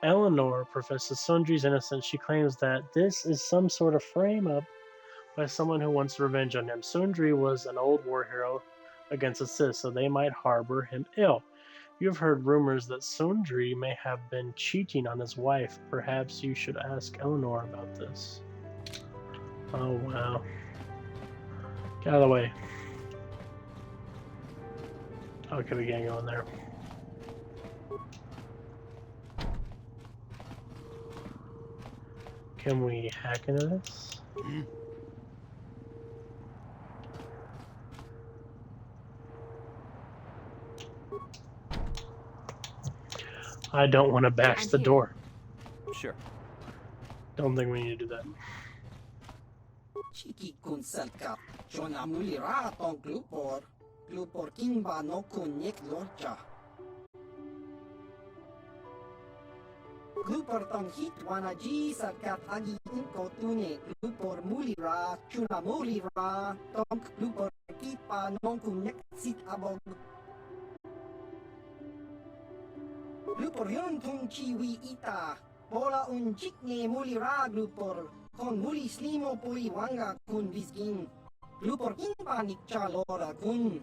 Eleanor professes Sundry's innocence. She claims that this is some sort of frame-up by someone who wants revenge on him. Sundry was an old war hero against the Sith, so they might harbor him ill. You've heard rumors that Sundry may have been cheating on his wife. Perhaps you should ask Eleanor about this. Oh, wow. Get out of the way. Okay, we can't go in there. Can we hack into this? I don't want to bash the door. Sure. Don't think we need to do that. Chiki kun Selkath, Jona mulira tong glupor kimba no kun nek lorcha. Glupor tong hit wanaji Selkath agi inko tune, glupor mulira, chuna mulira, tong glupor kipa non kun nek sit abog. Glupor yon tung chiwi ita, bola un chikne mulira glupor. Kon muli slimo poi wanga kun visgin. Glupor kimpa nikcha lora kun.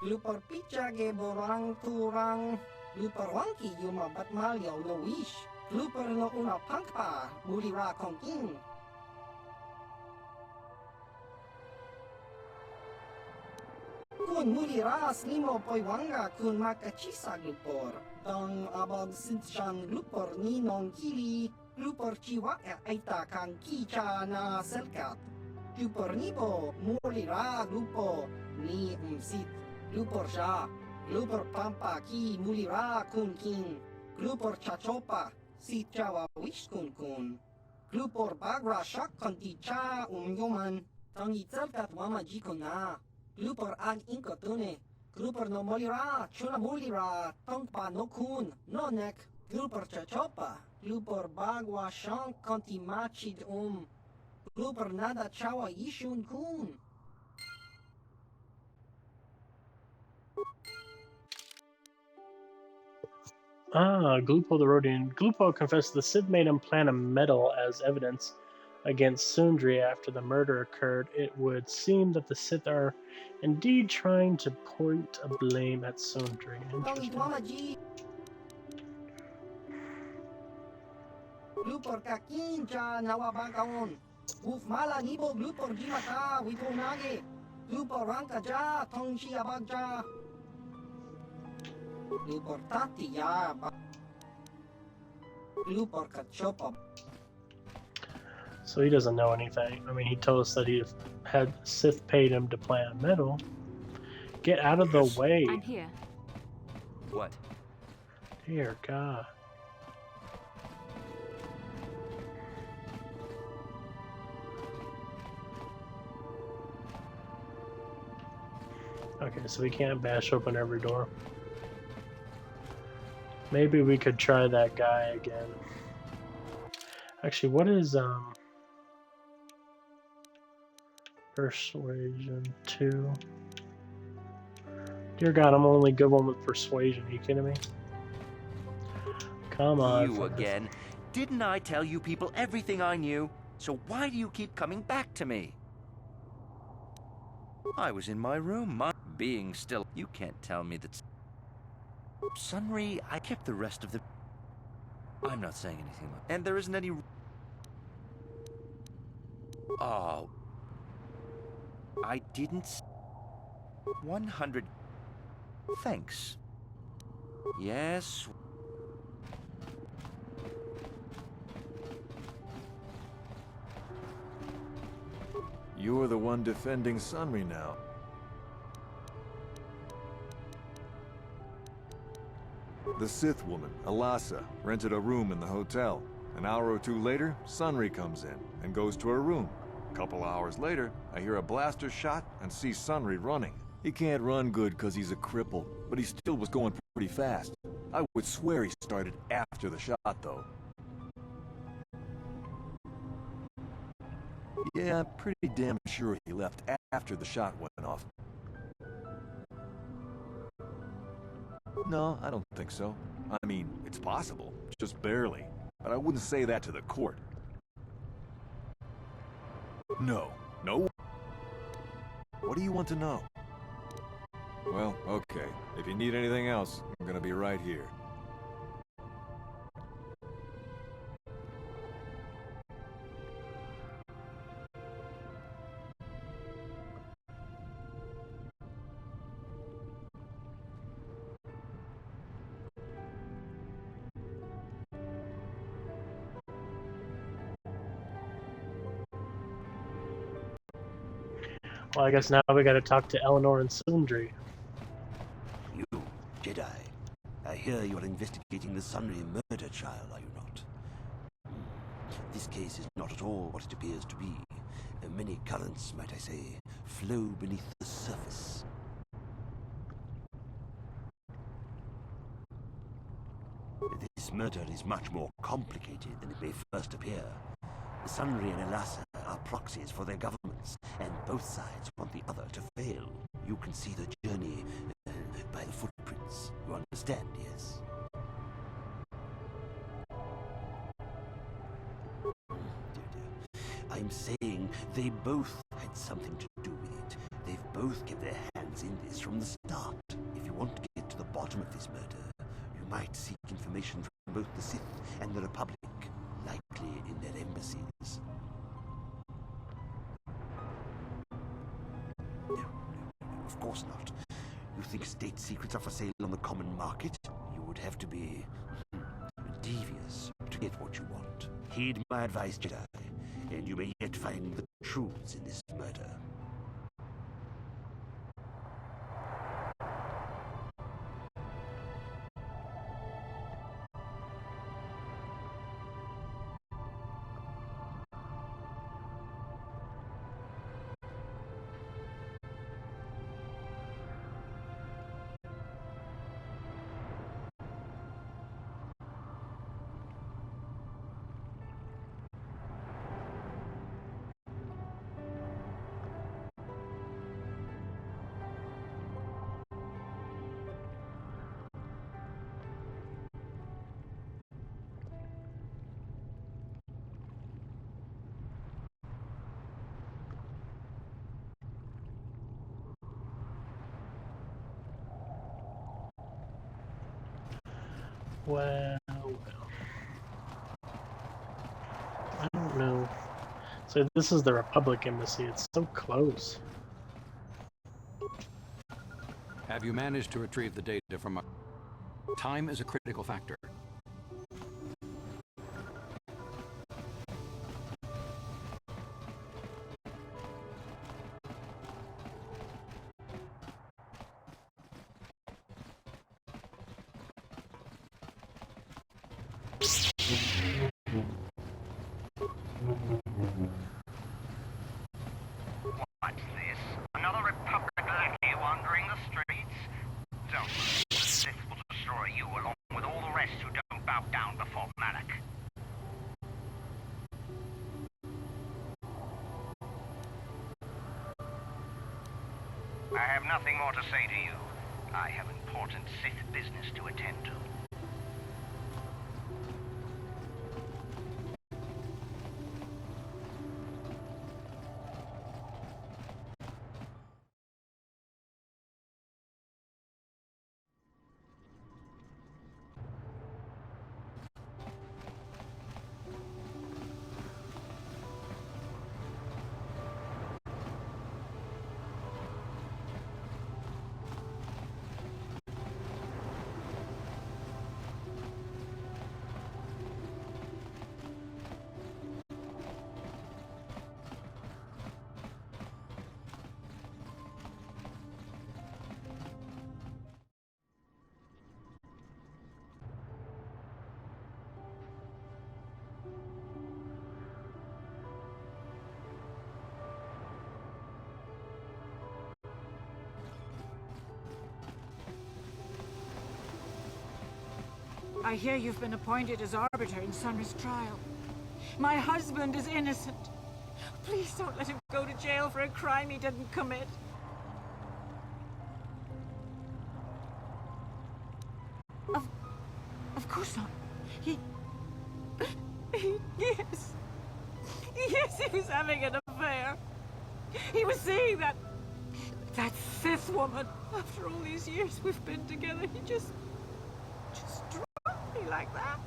Glupor picha ge borang turang. Glupor wangki yuma batmal yaw no wish. Glupor no una pangpa, mulira kongking. Kun mulira slimo poi wanga kun makachisa glupor. Dong abog sinchan glupor ni nong kili. Glupor chiwa aita kang kicha na Selkath. Glupor nipo, mulira glupo ni sit. Glupor sha, glupor pampa ki mulira kun king. Glupor chachopa. Si chawa wish kun. Glupor bagra shak konti cha yoman. Tangi Selkath wama jiko na. Glupor ag inkotune. Glupor no molira, chuna molira, tongpa no kun, no nek. Glupor chachopa. Glupor bagwa shank konti machid Glupor nada chawa yishun kun. Glupo the Rodian. Glupo confessed the Sith made him plant a medal as evidence against Sundry after the murder occurred. It would seem that the Sith are indeed trying to point a blame at Sundry. Interesting. Glupor kakincha nawabagaon. Uf mala nibo glupor jimata witonage. Glupor ranka ja tongshi abagja. Glupor tati ya. Glupor kachopa. So he doesn't know anything. I mean, he told us that he had Sith paid him to plant a medal. Get out of the way. I'm here. What? Dear God. Okay, so we can't bash open every door. Maybe we could try that guy again. Actually, what is persuasion 2? Dear God, I'm only good one with persuasion. Are you kidding me? Come on. You again. Didn't I tell you people everything I knew? So why do you keep coming back to me? I was in my room, being still. You can't tell me that. Sunry, I kept the rest of the... I'm not saying anything. And there isn't any... Oh. I didn't... 100... Thanks. Yes... You're the one defending Sunry now. The Sith woman, Alasa, rented a room in the hotel. An hour or two later, Sunry comes in and goes to her room. A couple hours later, I hear a blaster shot and see Sunry running. He can't run good because he's a cripple, but he still was going pretty fast. I would swear he started after the shot, though. Yeah, I'm pretty damn sure he left after the shot went off. No, I don't think so. I mean, it's possible, just barely. But I wouldn't say that to the court. No. No? What do you want to know? Well, okay. If you need anything else, I'm gonna be right here. Well, I guess now we gotta talk to Eleanor and Sundry. You, Jedi. I hear you're investigating the Sunry murder trial, are you not? This case is not at all what it appears to be. Many currents, might I say, flow beneath the surface. This murder is much more complicated than it may first appear. Sunry and Alasa are proxies for their governments, and both sides want the other to fail. You can see the journey by the footprints. You understand, yes? I'm saying they both had something to do with it. They've both kept their hands in this from the start. If you want to get to the bottom of this murder, you might seek information from both the Sith and the Republic, likely in their embassies. No, of course not. You think state secrets are for sale on the common market? You would have to be devious to get what you want. Heed my advice, Jedi, and you may yet find the truths in this murder. Well. I don't know. So this is the Republic Embassy. It's so close. Have you managed to retrieve the data from... Time is a critical factor. What's this? Another Republic lackey wandering the streets? Don't worry. This will destroy you along with all the rest who don't bow down before Malak. I have nothing more to say to you. I have important Sith business to attend to. I hear you've been appointed as arbiter in Sunry's trial. My husband is innocent. Please don't let him go to jail for a crime he didn't commit. Of course not. Yes. Yes, he was having an affair. He was seeing that Sith woman. After all these years we've been together, he just dropped me like that.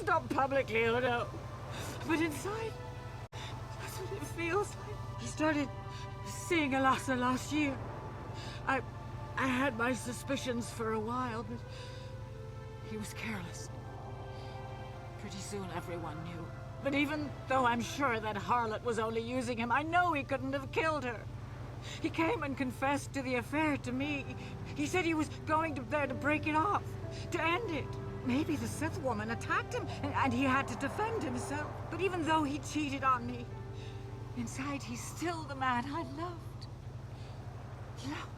Not publicly, oh no. But inside, that's what it feels like. He started seeing Alasa last year. I had my suspicions for a while, but he was careless. Pretty soon everyone knew. But even though I'm sure that harlot was only using him, I know he couldn't have killed her. He came and confessed to the affair to me. He said he was going there to break it off, to end it. Maybe the Sith woman attacked him, and he had to defend himself. But even though he cheated on me, inside he's still the man I loved. Love.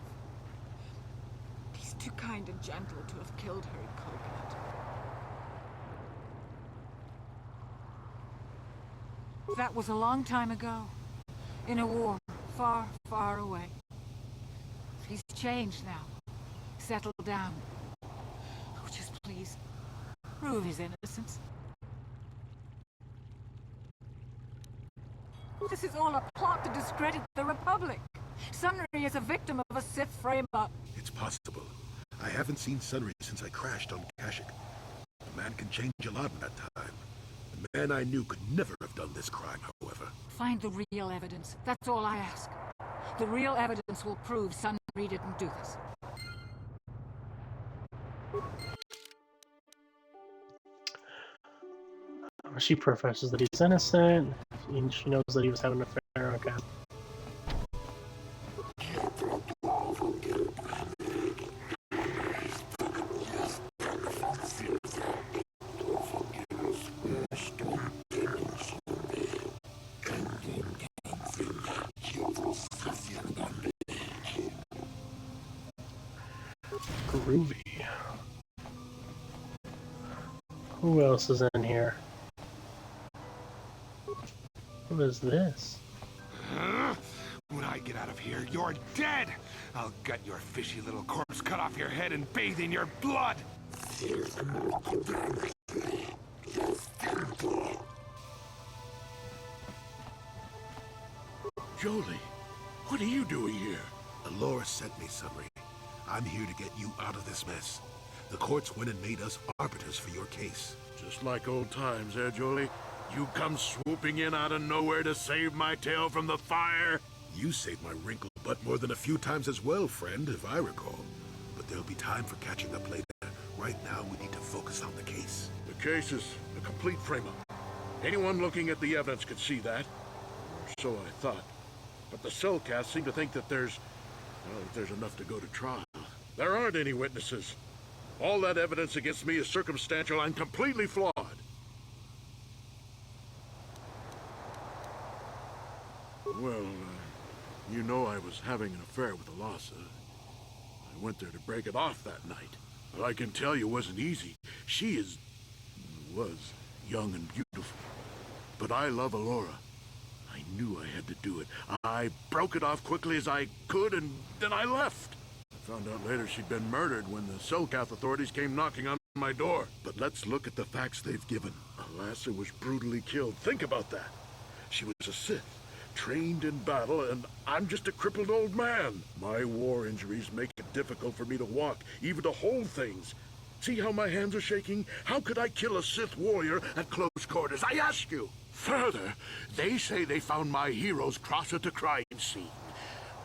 He's too kind and gentle to have killed her in Coconut. That was a long time ago, in a war far, far away. He's changed now, settled down. Oh, just please, prove his innocence. This is all a plot to discredit the Republic. Sunry is a victim of a Sith frame-up. It's possible. I haven't seen Sunry since I crashed on Kashyyyk. A man can change a lot in that time. The man I knew could never have done this crime, however. Find the real evidence. That's all I ask. The real evidence will prove Sunry didn't do this. She professes that he's innocent. She knows that he was having an affair. Okay. Groovy. Who else is in here? What is this? When I get out of here, you're dead! I'll gut your fishy little corpse, cut off your head, and bathe in your blood! Jolie, what are you doing here? Alora sent me, Sunry. I'm here to get you out of this mess. The courts went and made us arbiters for your case. Just like old times, eh, Jolie? You come swooping in out of nowhere to save my tail from the fire? You saved my wrinkled butt more than a few times as well, friend, if I recall. But there'll be time for catching up later. Right now, we need to focus on the case. The case is a complete frame-up. Anyone looking at the evidence could see that. Or so I thought. But the Selkath seem to think that there's enough to go to trial. There aren't any witnesses. All that evidence against me is circumstantial and completely flawed. Well, you know I was having an affair with Alasa. I went there to break it off that night. But I can tell you it wasn't easy. She was young and beautiful. But I love Alora. I knew I had to do it. I broke it off quickly as I could, and then I left. I found out later she'd been murdered when the Selkath authorities came knocking on my door. But let's look at the facts they've given. Alasa was brutally killed. Think about that. She was a Sith, trained in battle, and I'm just a crippled old man. My war injuries make it difficult for me to walk, even to hold things. See how my hands are shaking? How could I kill a Sith warrior at close quarters? I ask you! Further, they say they found my hero's cross at the crime scene.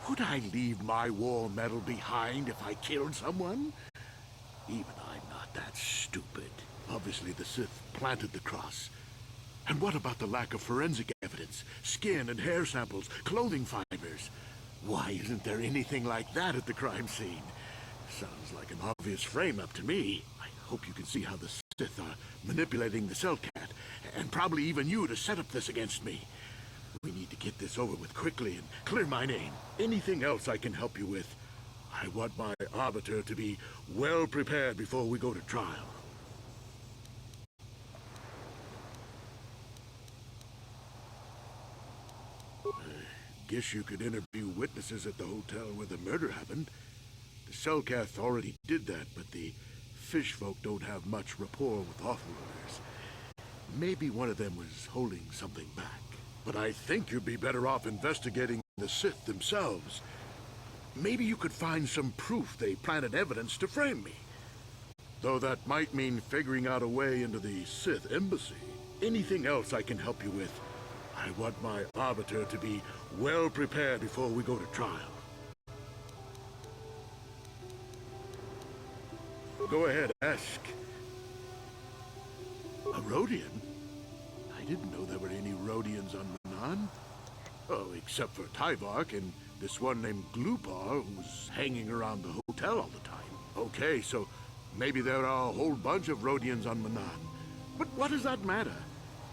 Would I leave my war medal behind if I killed someone? Even I'm not that stupid. Obviously, the Sith planted the cross. And what about the lack of forensic evidence? Skin and hair samples, clothing fibers. Why isn't there anything like that at the crime scene? Sounds like an obvious frame-up to me. I hope you can see how the Sith are manipulating the Selkath, and probably even you to set up this against me. We need to get this over with quickly and clear my name. Anything else I can help you with, I want my arbiter to be well prepared before we go to trial. Guess you could interview witnesses at the hotel where the murder happened. The Selkath already did that, but the fish folk don't have much rapport with offloaders. Maybe one of them was holding something back. But I think you'd be better off investigating the Sith themselves. Maybe you could find some proof they planted evidence to frame me. Though that might mean figuring out a way into the Sith embassy. Anything else I can help you with? I want my arbiter to be well prepared before we go to trial. Go ahead, ask. A Rodian? I didn't know there were any Rodians on Manaan. Oh, except for Tyvark and this one named Glupar who's hanging around the hotel all the time. Okay, so maybe there are a whole bunch of Rodians on Manaan. But what does that matter?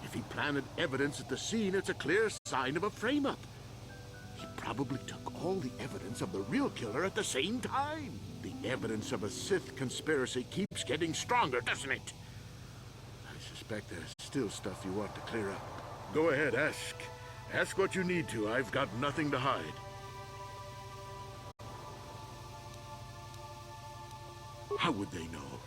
If he planted evidence at the scene, it's a clear sign of a frame-up. He probably took all the evidence of the real killer at the same time. The evidence of a Sith conspiracy keeps getting stronger, doesn't it? I suspect there's still stuff you want to clear up. Go ahead, ask. Ask what you need to. I've got nothing to hide. How would they know?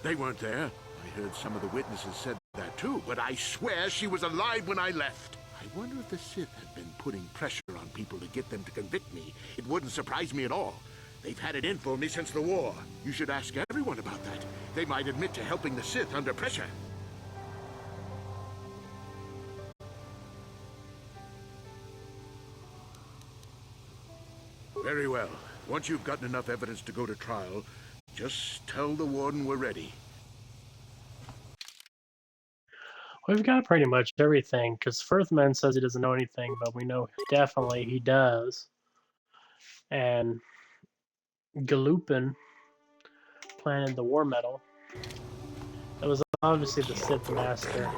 They weren't there. I heard some of the witnesses said that too, but I swear she was alive when I left. I wonder if the Sith have been putting pressure on people to get them to convict me. It wouldn't surprise me at all. They've had it in for me since the war. You should ask everyone about that. They might admit to helping the Sith under pressure. Very well. Once you've gotten enough evidence to go to trial, just tell the warden we're ready. We've got pretty much everything, because Firthman says he doesn't know anything, but we know definitely he does. And Galupin planted the war medal. It was obviously the Sith Master.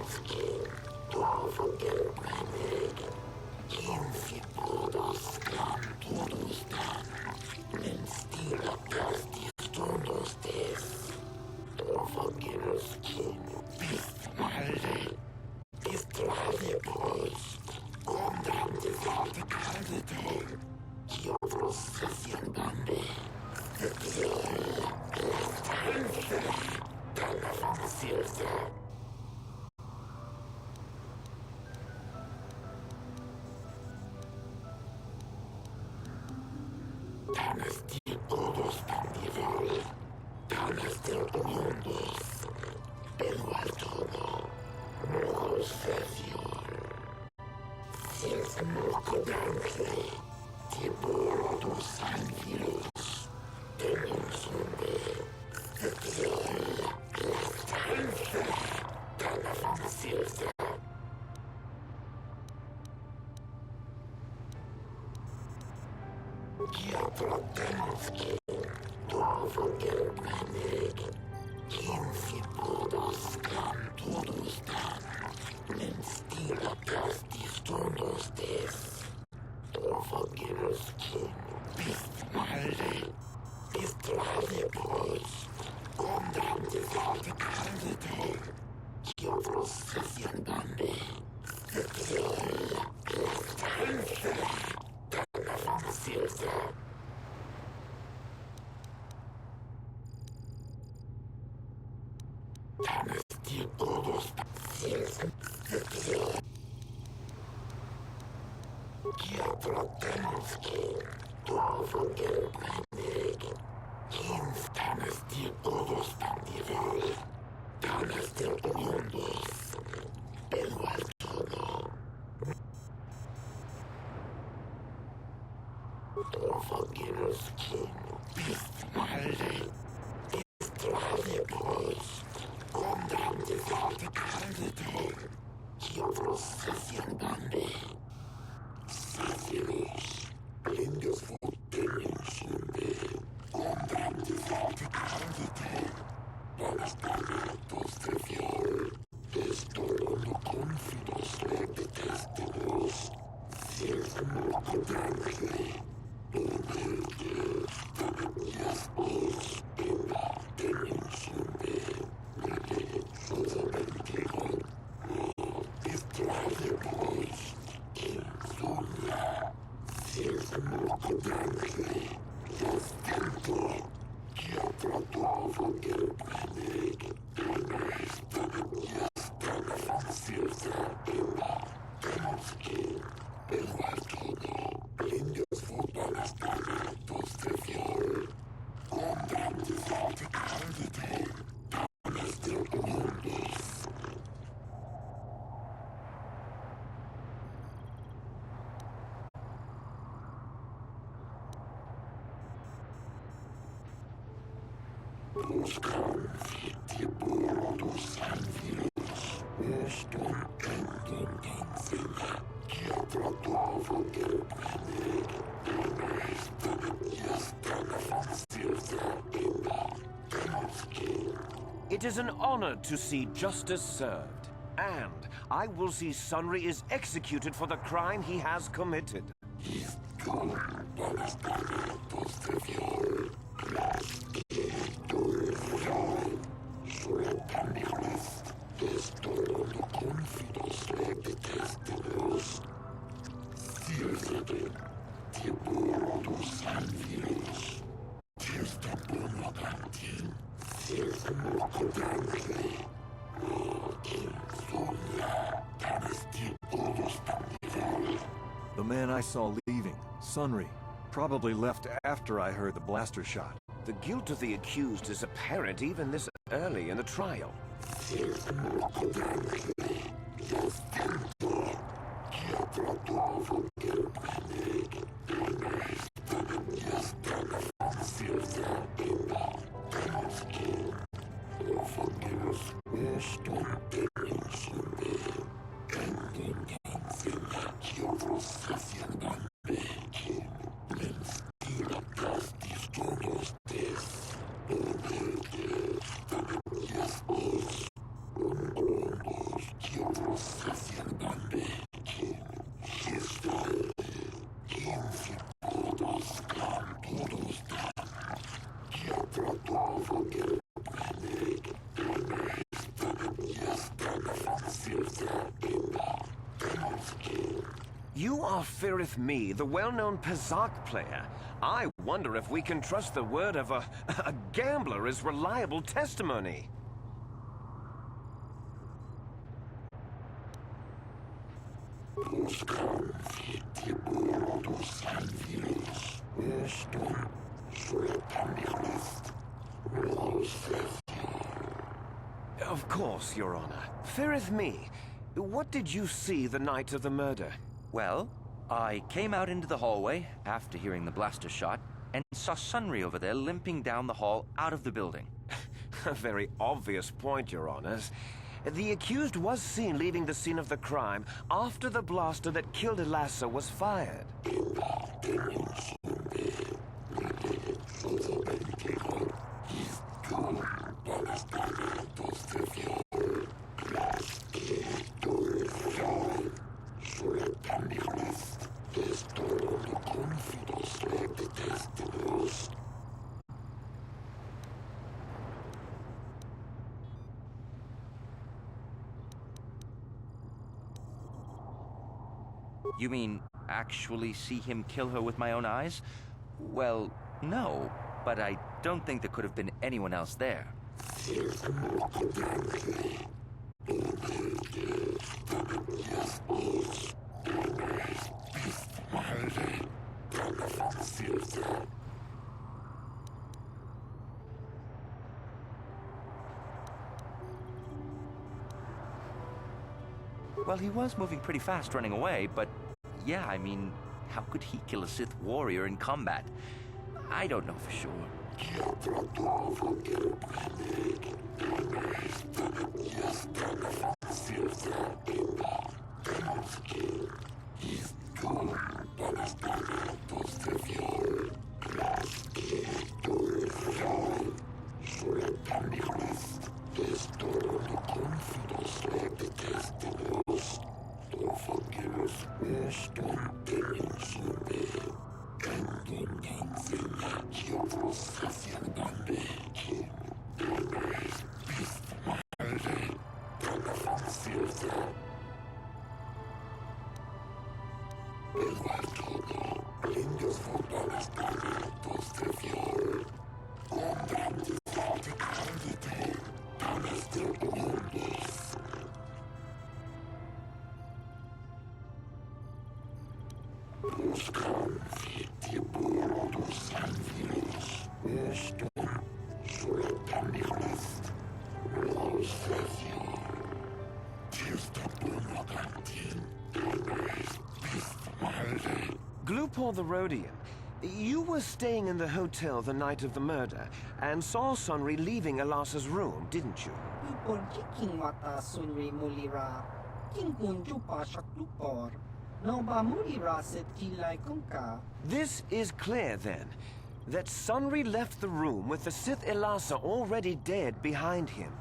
It is an honor to see justice served, and I will see Sunry is executed for the crime he has committed. The man I saw leaving, Sunry, probably left after I heard the blaster shot. The guilt of the accused is apparent even this early in the trial. You are Firith Me, the well-known Pazak player. I wonder if we can trust the word of a gambler as reliable testimony. Of course, Your Honor. Firith Me, what did you see the night of the murder? Well, I came out into the hallway after hearing the blaster shot and saw Sunry over there limping down the hall out of the building. A very obvious point, Your Honors. The accused was seen leaving the scene of the crime after the blaster that killed Elassa was fired. You mean actually see him kill her with my own eyes? Well, no, but I don't think there could have been anyone else there. Well, he was moving pretty fast running away, but yeah, I mean, how could he kill a Sith warrior in combat? I don't know for sure. Glupor the Rhodian. You were staying in the hotel the night of the murder, and saw Sunri leaving Elassa's room, didn't you? Lupor jiking mata sunri mulira. Kingun jupa shak lupor. Nomba mulira set kilai kunka. This is clear, then, that Sunri left the room with the Sith Elassa already dead behind him.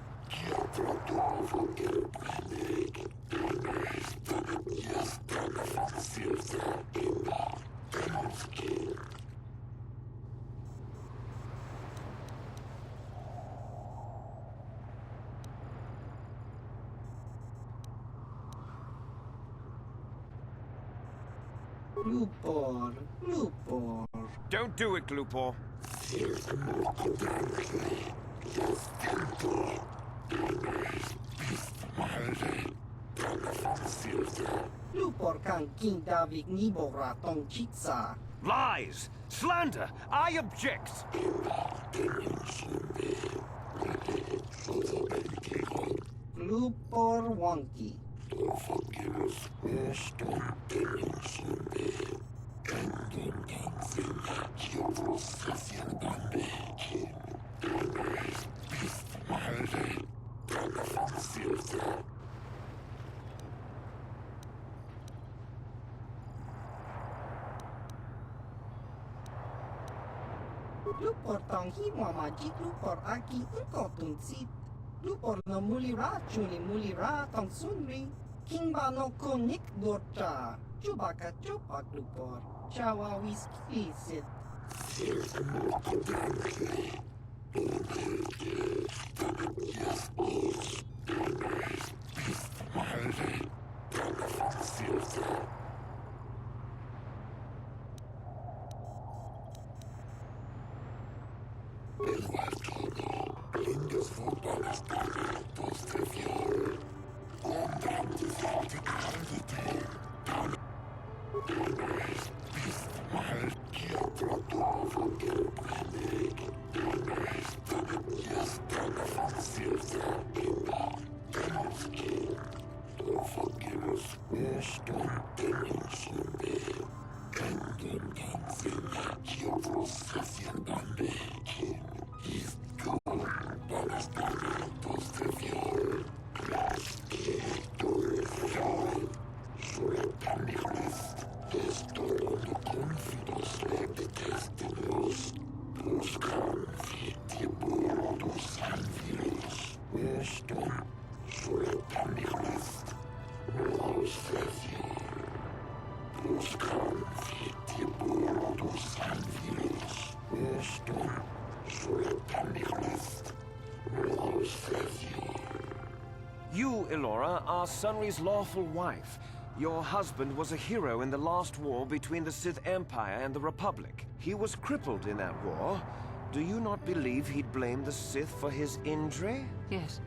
Lupor, Lupor. Don't do it, Lupor. Lupor kan king Davik nibora tong chitsa. Lies! Slander! I object! Lupor wonky. Lupor tong himwa majik lupor aki engkau tunsit. Lupor no mulira chuni mulira tong sunri. Kingba no konik dorcha. Chubaka chupak lupor. Chawa whisky sit. You, Elora, are Sunri's lawful wife. Your husband was a hero in the last war between the Sith Empire and the Republic. He was crippled in that war. Do you not believe he'd blame the Sith for his injury? Yes,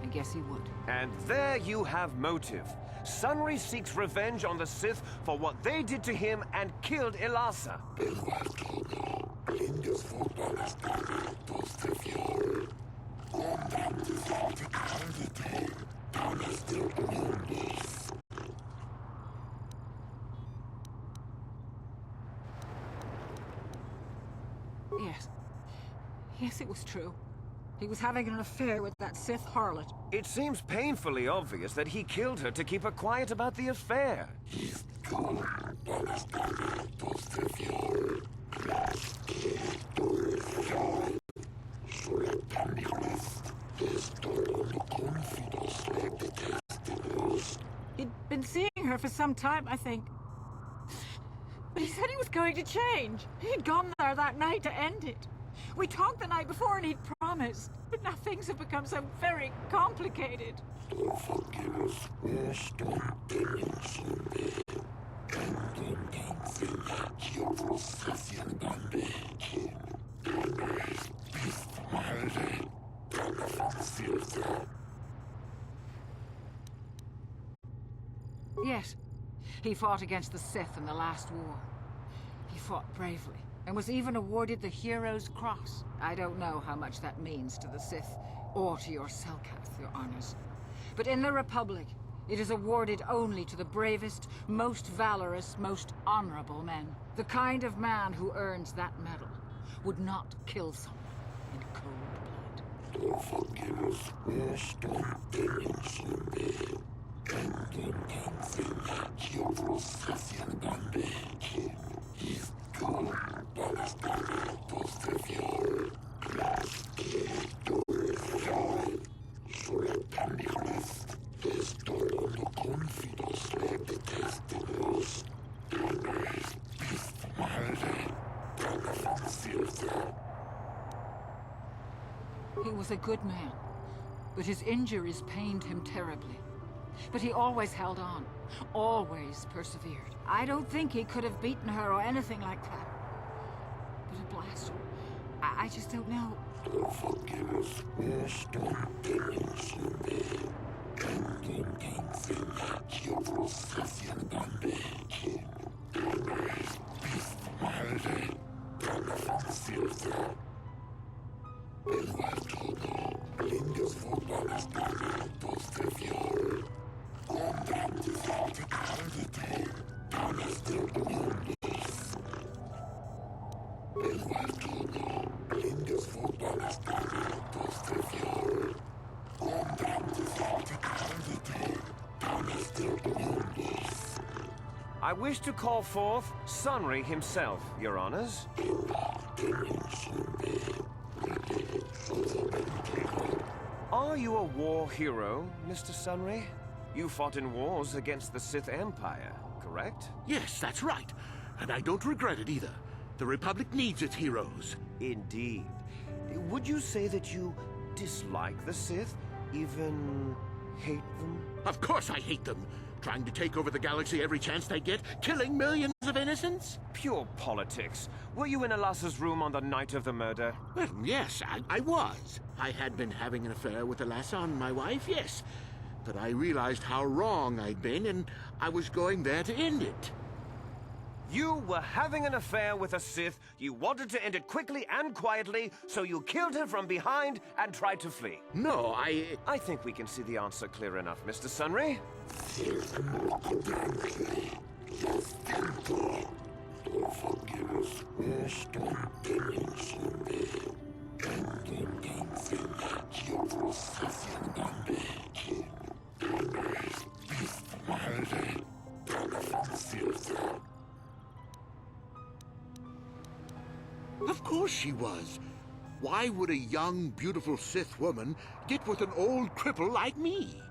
I guess he would. And there you have motive. Sunri seeks revenge on the Sith for what they did to him and killed Elassa. Yes. Yes, it was true. He was having an affair with that Sith harlot. It seems painfully obvious that he killed her to keep her quiet about the affair. He'd been seeing her for some time, I think. But he said he was going to change. He'd gone there that night to end it. We talked the night before and he'd promised. But now things have become so very complicated. Yes, he fought against the Sith in the last war. He fought bravely, and was even awarded the Hero's Cross. I don't know how much that means to the Sith, or to your Selkath, your honors. But in the Republic, It is awarded only to the bravest, most valorous, most honorable men. The kind of man who earns that medal would not kill someone in cold He was a good man, but his injuries pained him terribly. But he always held on, always persevered. I don't think he could have beaten her or anything like that. But a blaster, I just don't know. I wish to call forth Sunry himself, Your Honors. Are you a war hero, Mr. Sunry? You fought in wars against the Sith Empire, correct? Yes, that's right. And I don't regret it either. The Republic needs its heroes. Indeed. Would you say that you dislike the Sith? Even hate them? Of course I hate them. Trying to take over the galaxy every chance they get, killing millions of innocents? Pure politics. Were you in Alassa's room on the night of the murder? Well, yes, I was. I had been having an affair with Alassa and my wife, yes. But I realized how wrong I'd been, and I was going there to end it. You were having an affair with a Sith. You wanted to end it quickly and quietly, so you killed her from behind and tried to flee. No, I think we can see the answer clear enough, Mr. Sunry. Of course she was. Why would a young, beautiful Sith woman get with an old cripple like me?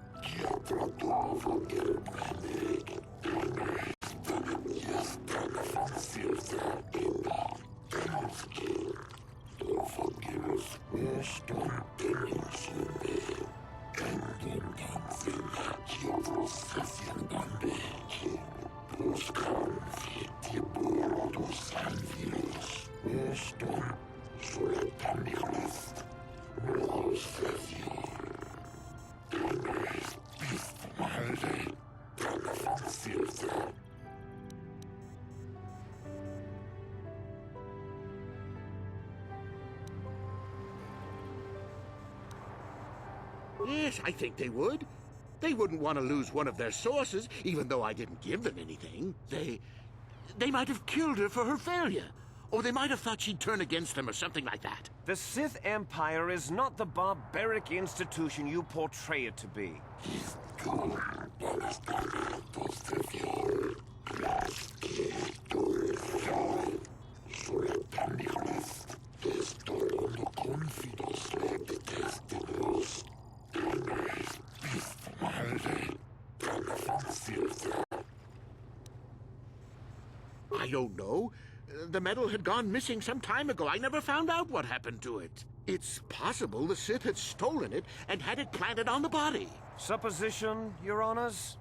Yes, I think they would. They wouldn't want to lose one of their sources, even though I didn't give them anything. They might have killed her for her failure. Or they might have thought she'd turn against them or something like that. The Sith Empire is not the barbaric institution you portray it to be. I don't know. The medal had gone missing some time ago. I never found out what happened to it. It's possible the Sith had stolen it and had it planted on the body. Supposition, Your Honors?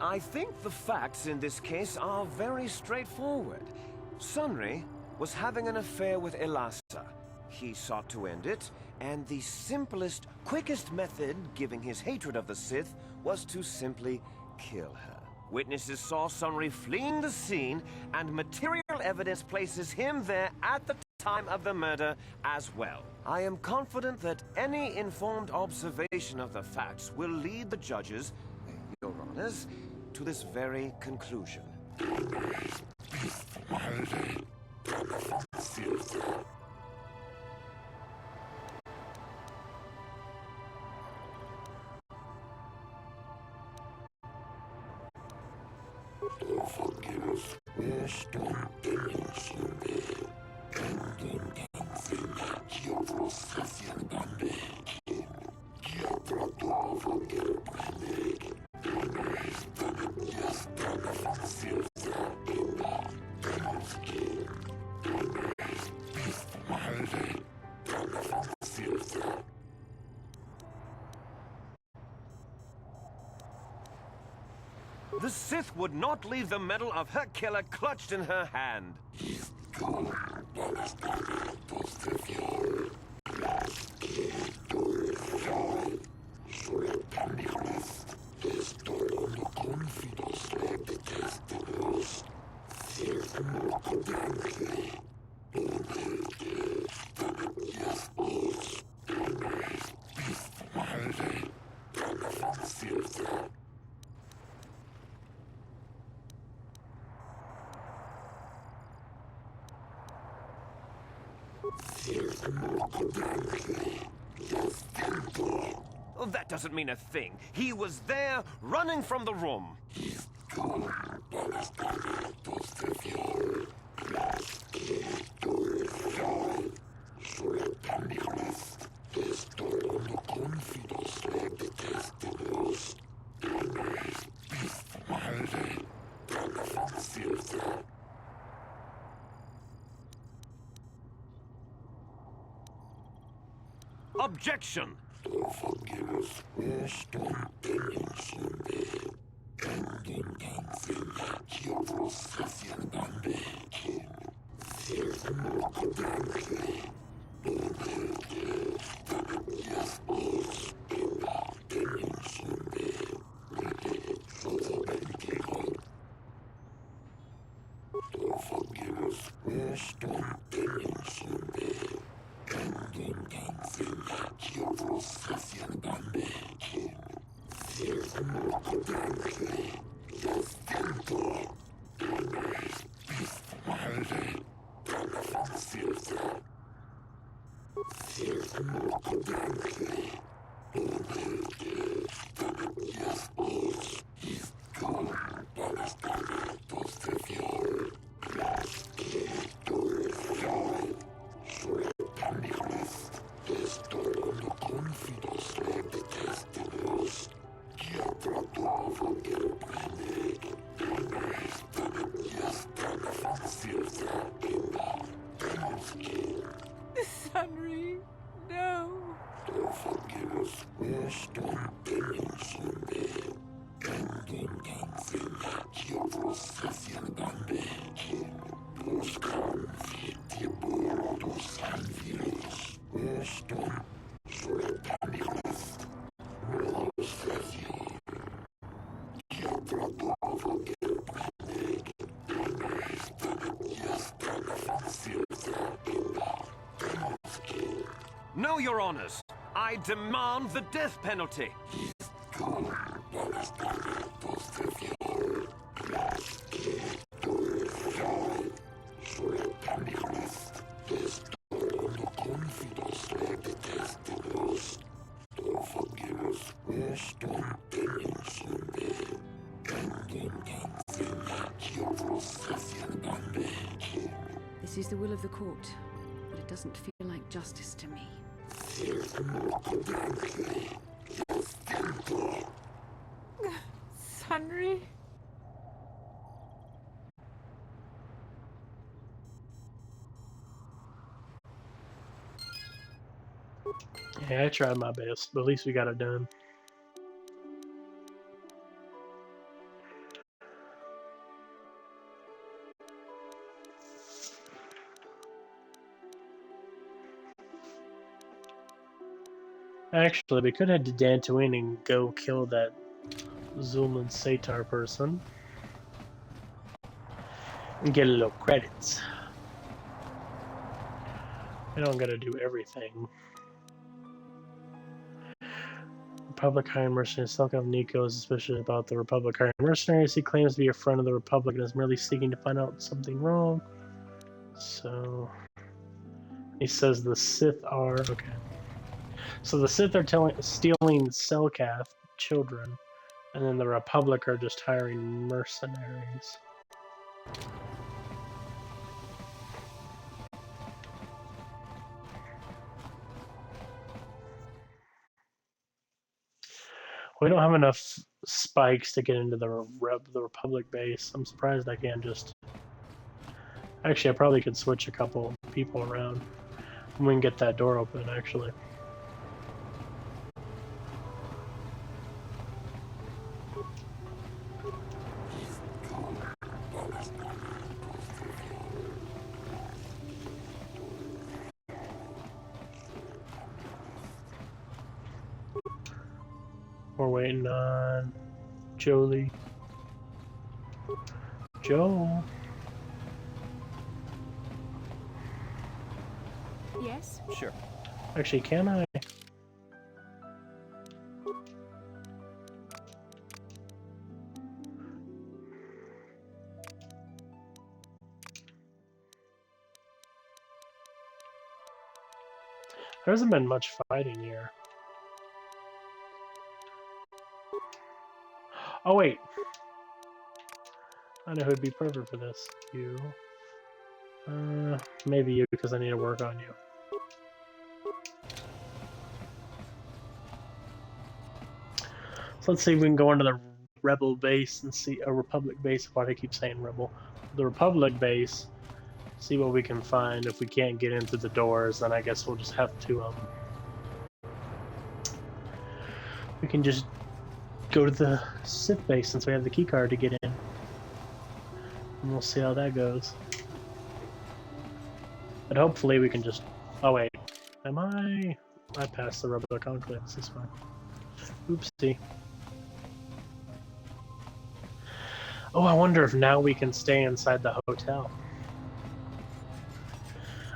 I think the facts in this case are very straightforward. Sunry was having an affair with Elasa. He sought to end it, and the simplest, quickest method, given his hatred of the Sith, was to simply kill her. Witnesses saw Sunry fleeing the scene, and material evidence places him there at the time of the murder as well. I am confident that any informed observation of the facts will lead the judges, Your Honors, to this very conclusion. The Sith would not leave the medal of her killer clutched in her hand. Oh, that doesn't mean a thing. He was there, running from the room. Objection! Sunry, no. No, Your Honors. I demand the death penalty. This is the will of the court, but it doesn't feel like justice to me. Sunry? Yeah, I tried my best, but at least we got it done. Actually, we could head to Dantooine and go kill that Zulun Satar person. And get a little credits. I don't gotta do everything. Republic hired mercenary Selkath Nico is suspicious about the Republic hired mercenaries. He claims to be a friend of the Republic and is merely seeking to find out something wrong. So he says the Sith are okay. So the Sith are stealing Selkath children, and then the Republic are just hiring mercenaries. We don't have enough spikes to get into the Republic base. I'm surprised I can't just... Actually, I probably could switch a couple people around. And we can get that door open, actually. We're waiting on Jolie. Joe. Yes? Sure. Actually, can I? There hasn't been much fighting here. Oh wait. I know who'd be perfect for this. You. Maybe you, because I need to work on you. So let's see if we can go into the Rebel base and see a Republic base. Why do I keep saying Rebel? The Republic base. See what we can find. If we can't get into the doors, then I guess we'll just have to we can just go to the Sith base since we have the key card to get in. And we'll see how that goes. But hopefully we can just... Oh wait. Am I... I passed the Rebel Conclave. This is fine. Oopsie. Oh, I wonder if now we can stay inside the hotel.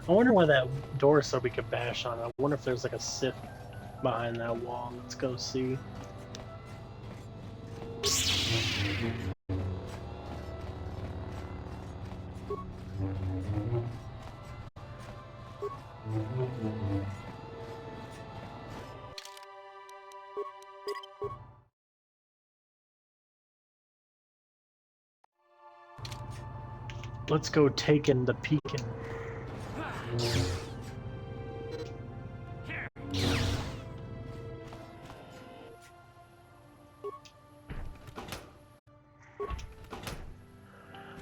I wonder why that door so we could bash on it. I wonder if there's like a Sith behind that wall. Let's go see. Let's go taking the peeking.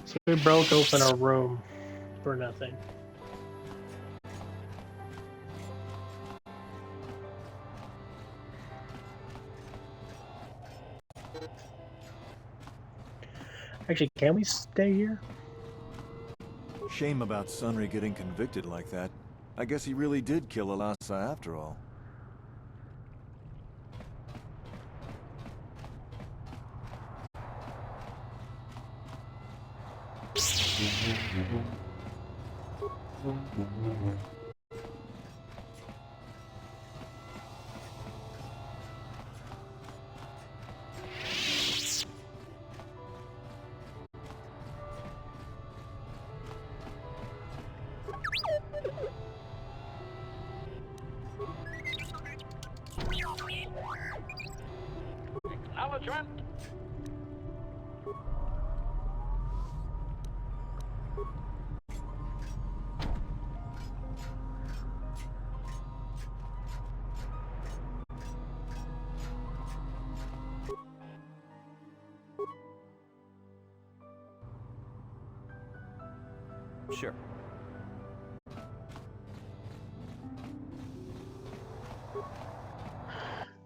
So we broke open a room for nothing. Actually, can we stay here? Shame about Sunry getting convicted like that. I guess he really did kill Alasa after all. Acknowledgement. Sure.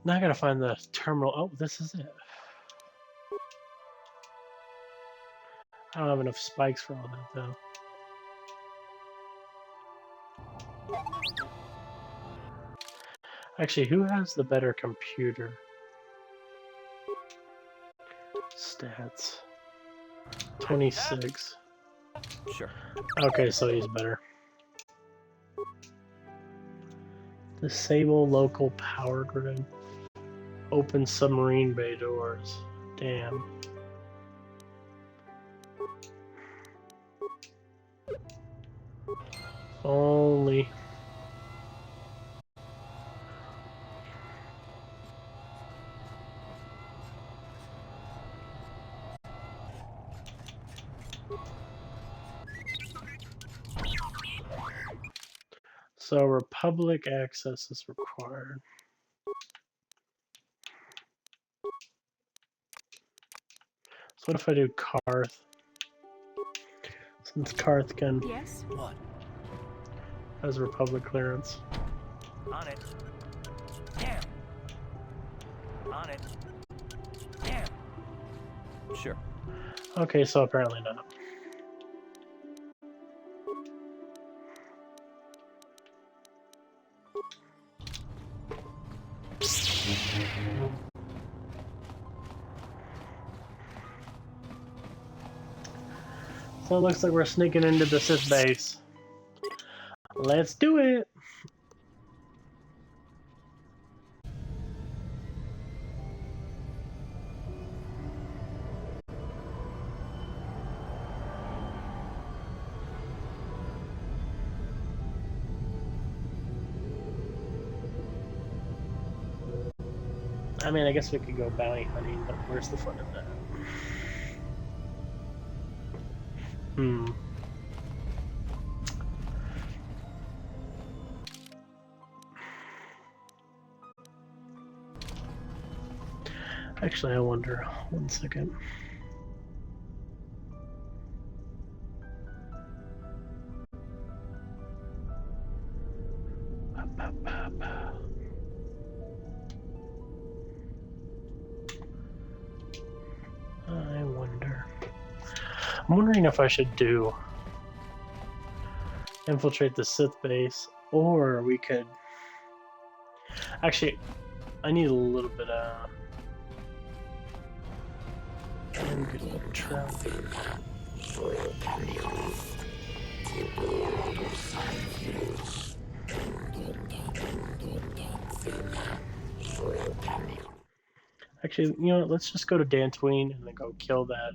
Now I gotta find the terminal. Oh, this is it. I don't have enough spikes for all that, though. Actually, who has the better computer? Stats. 26. Sure. Okay, so he's better. Disable local power grid. Open submarine bay doors. Damn. Only. So Republic access is required. So what if I do Karth? Since Karth can What? has Republic clearance. On it. Damn. On it. Damn. Sure. Okay, so apparently not. So it looks like we're sneaking into the Sith base. Let's do it! I mean, I guess we could go bounty hunting, but where's the fun in that? Actually, I wonder. 1 second. I wonder. I'm wondering if I should do infiltrate the Sith base, or we could. Actually, I need a little bit of. Actually, you know what? Let's just go to Dantooine and then go kill that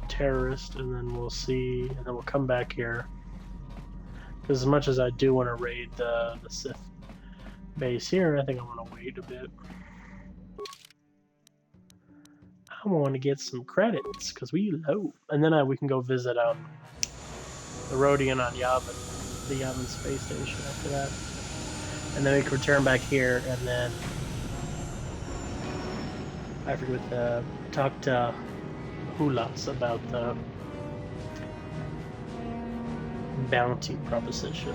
terrorist, and then we'll see, and then we'll come back here. Because as much as I do want to raid the Sith base here, I think I want to wait a bit. I want to get some credits because we low, and then we can go visit the Rodian on Yavin, the Yavin space station after that, and then we can return back here, and then I forget talk to Hulas about the bounty proposition.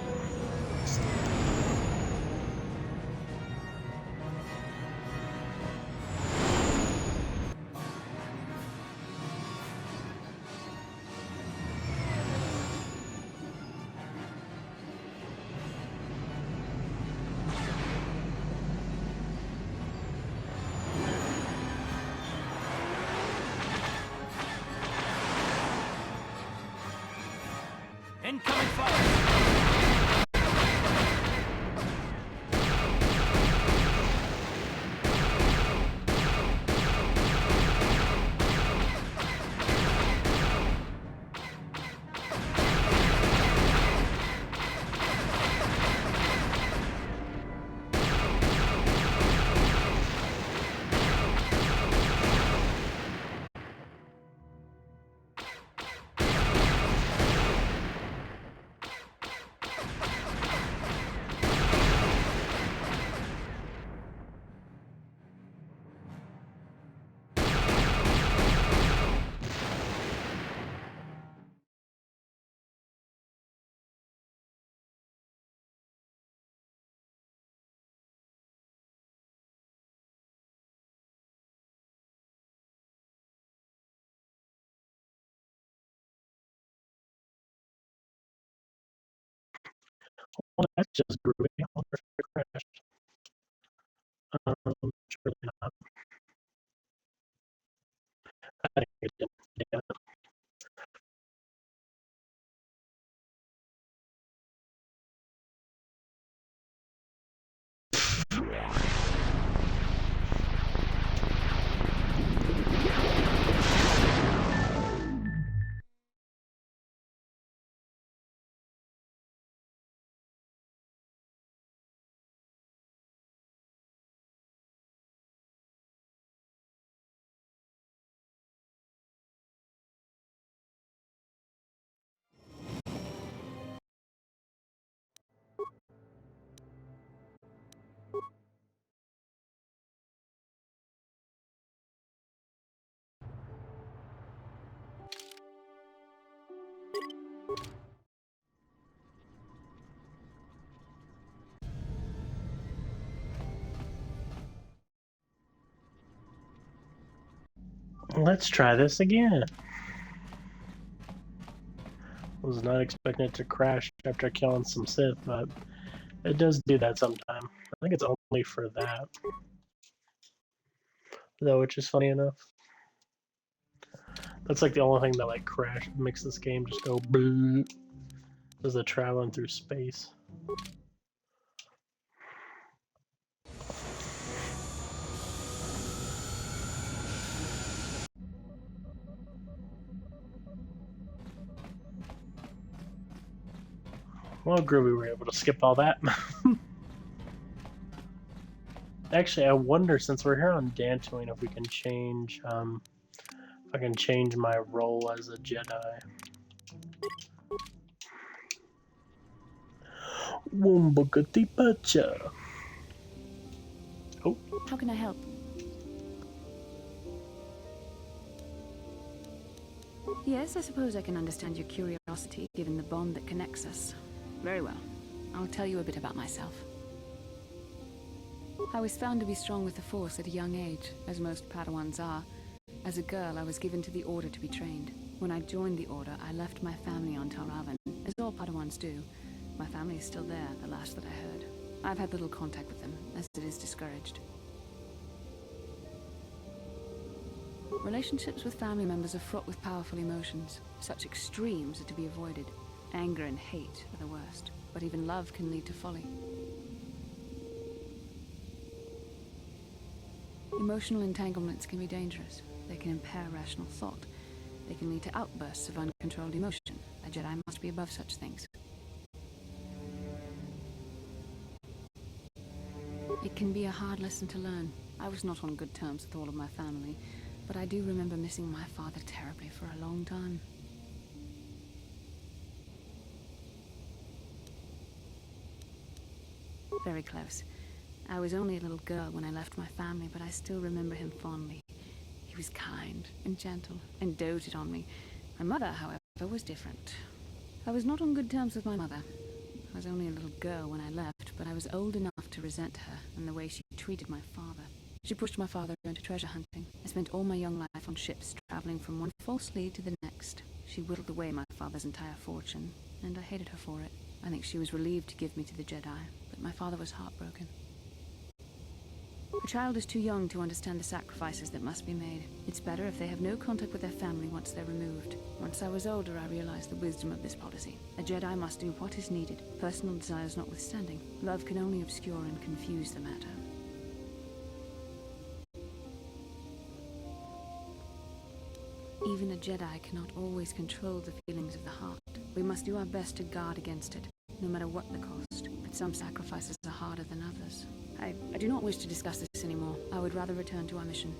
Incoming fire! Well, that's just groovy. I wonder if it crashed. It's really not. I think it did. Yeah. Let's try this again. Was not expecting it to crash after killing some Sith, but it does do that sometime. I think it's only for that, though, which is funny enough. That's like the only thing that like makes this game just go blue. Is the traveling through space. Well, good we were able to skip all that. Actually, I wonder, since we're here on Dantooine, if we can change, if I can change my role as a Jedi. Wombakatipacha. Oh. How can I help? Yes, I suppose I can understand your curiosity, given the bond that connects us. Very well. I'll tell you a bit about myself. I was found to be strong with the Force at a young age, as most Padawans are. As a girl, I was given to the Order to be trained. When I joined the Order, I left my family on Taravan, as all Padawans do. My family is still there, the last that I heard. I've had little contact with them, as it is discouraged. Relationships with family members are fraught with powerful emotions. Such extremes are to be avoided. Anger and hate are the worst, but even love can lead to folly. Emotional entanglements can be dangerous. They can impair rational thought. They can lead to outbursts of uncontrolled emotion. A Jedi must be above such things. It can be a hard lesson to learn. I was not on good terms with all of my family, but I do remember missing my father terribly for a long time. Very close. I was only a little girl when I left my family, but I still remember him fondly. He was kind and gentle and doted on me. My mother, however, was different. I was not on good terms with my mother. I was only a little girl when I left, but I was old enough to resent her and the way she treated my father. She pushed my father into treasure hunting. I spent all my young life on ships, traveling from one false lead to the next. She whittled away my father's entire fortune, and I hated her for it. I think she was relieved to give me to the Jedi, but my father was heartbroken. A child is too young to understand the sacrifices that must be made. It's better if they have no contact with their family once they're removed. Once I was older, I realized the wisdom of this policy. A Jedi must do what is needed, personal desires notwithstanding. Love can only obscure and confuse the matter. Even a Jedi cannot always control the feelings of the heart. We must do our best to guard against it, no matter what the cost. But some sacrifices are harder than others. I do not wish to discuss this anymore. I would rather return to our mission.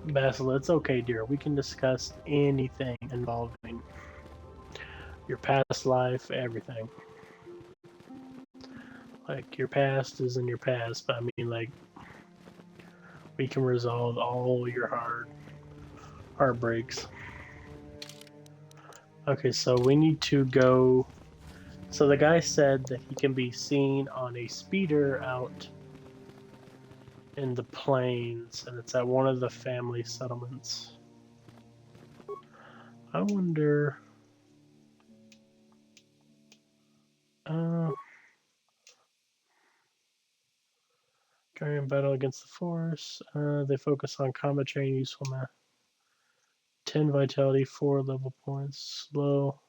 Basil, it's okay, dear. We can discuss anything involving your past life, everything. Like, your past is in your past, but I mean, like, we can resolve all your heartbreaks. Okay, so we need to go. So the guy said that he can be seen on a speeder out in the plains, and it's at one of the family settlements. I wonder. During battle against the force, they focus on combat training, useful math. 10 vitality, 4 level points. Slow.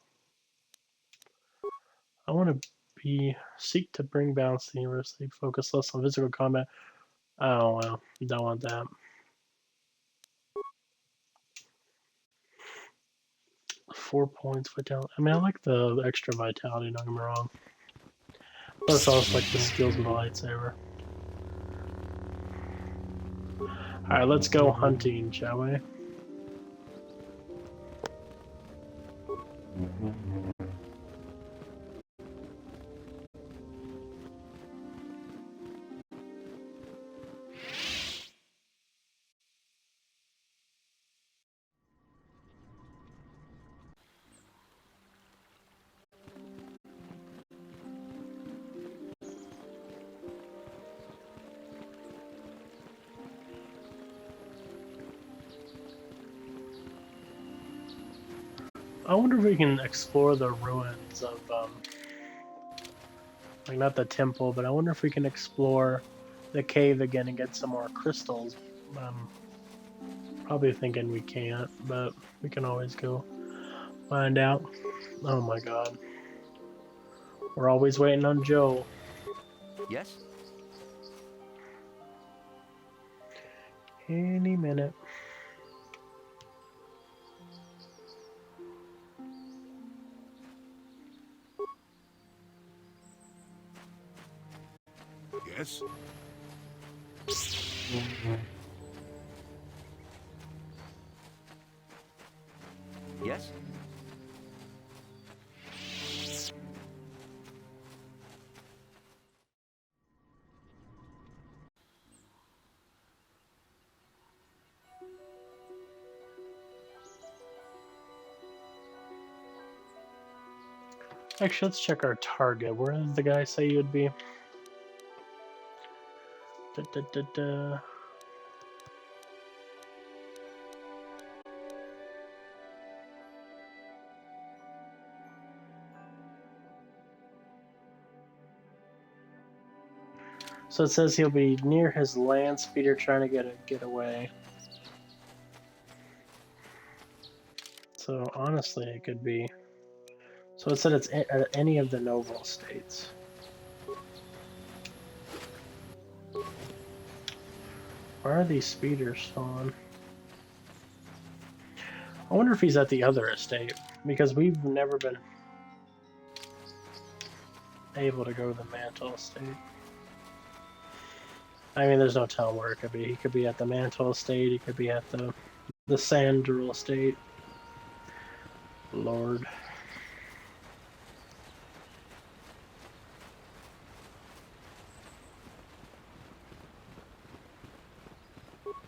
I want to seek to bring balance to the universe. They focus less on physical combat. Oh well, don't want that. 4 points vitality. I mean, I like the extra vitality. Don't get me wrong. Plus, I also like the skills with the lightsaber. All right, let's go hunting, shall we? I wonder if we can explore the ruins of, like not the temple, but I wonder if we can explore the cave again and get some more crystals. Probably thinking we can't, but we can always go find out. Oh my god. We're always waiting on Joe. Yes? Any minute. Yes? Yes? Actually, let's check our target. Where did the guy say you would be? Da. So it says he'll be near his land speeder trying to get away. So honestly, it could be. So it said it's at any of the noble states. Where are these speeders on? I wonder if he's at the other estate, because we've never been able to go to the Mantle estate. I mean, there's no telling where it could be. He could be at the Mantle estate, he could be at the Sandrel estate. Lord.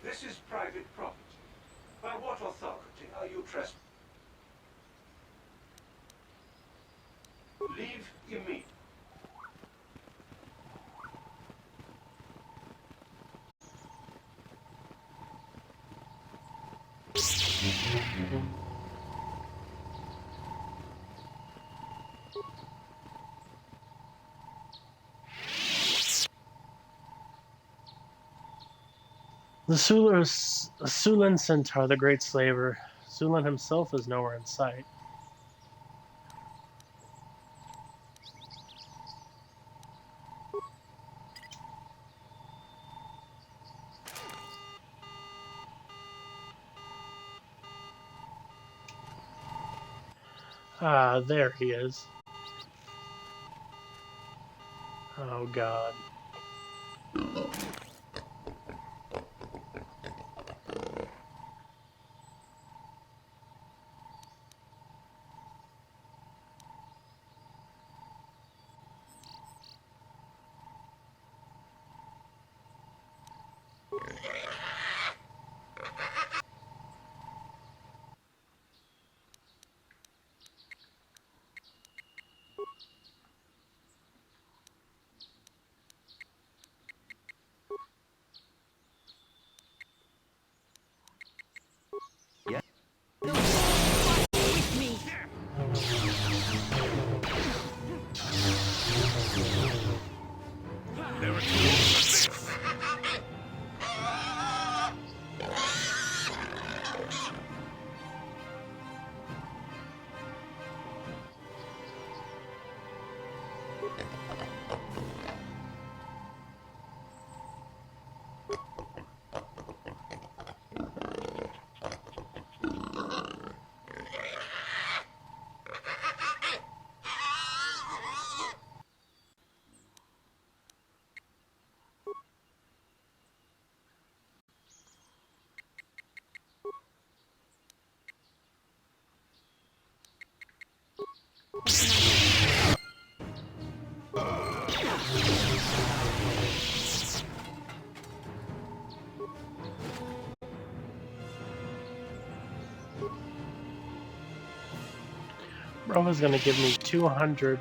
This is private property. By what authority are you trespassing? Leave immediately. The Sulan Centaur, the great slaver. Sulan himself is nowhere in sight. Ah, there he is. Oh god. Yeah. There are tools for this. focusing Bro is gonna give me 200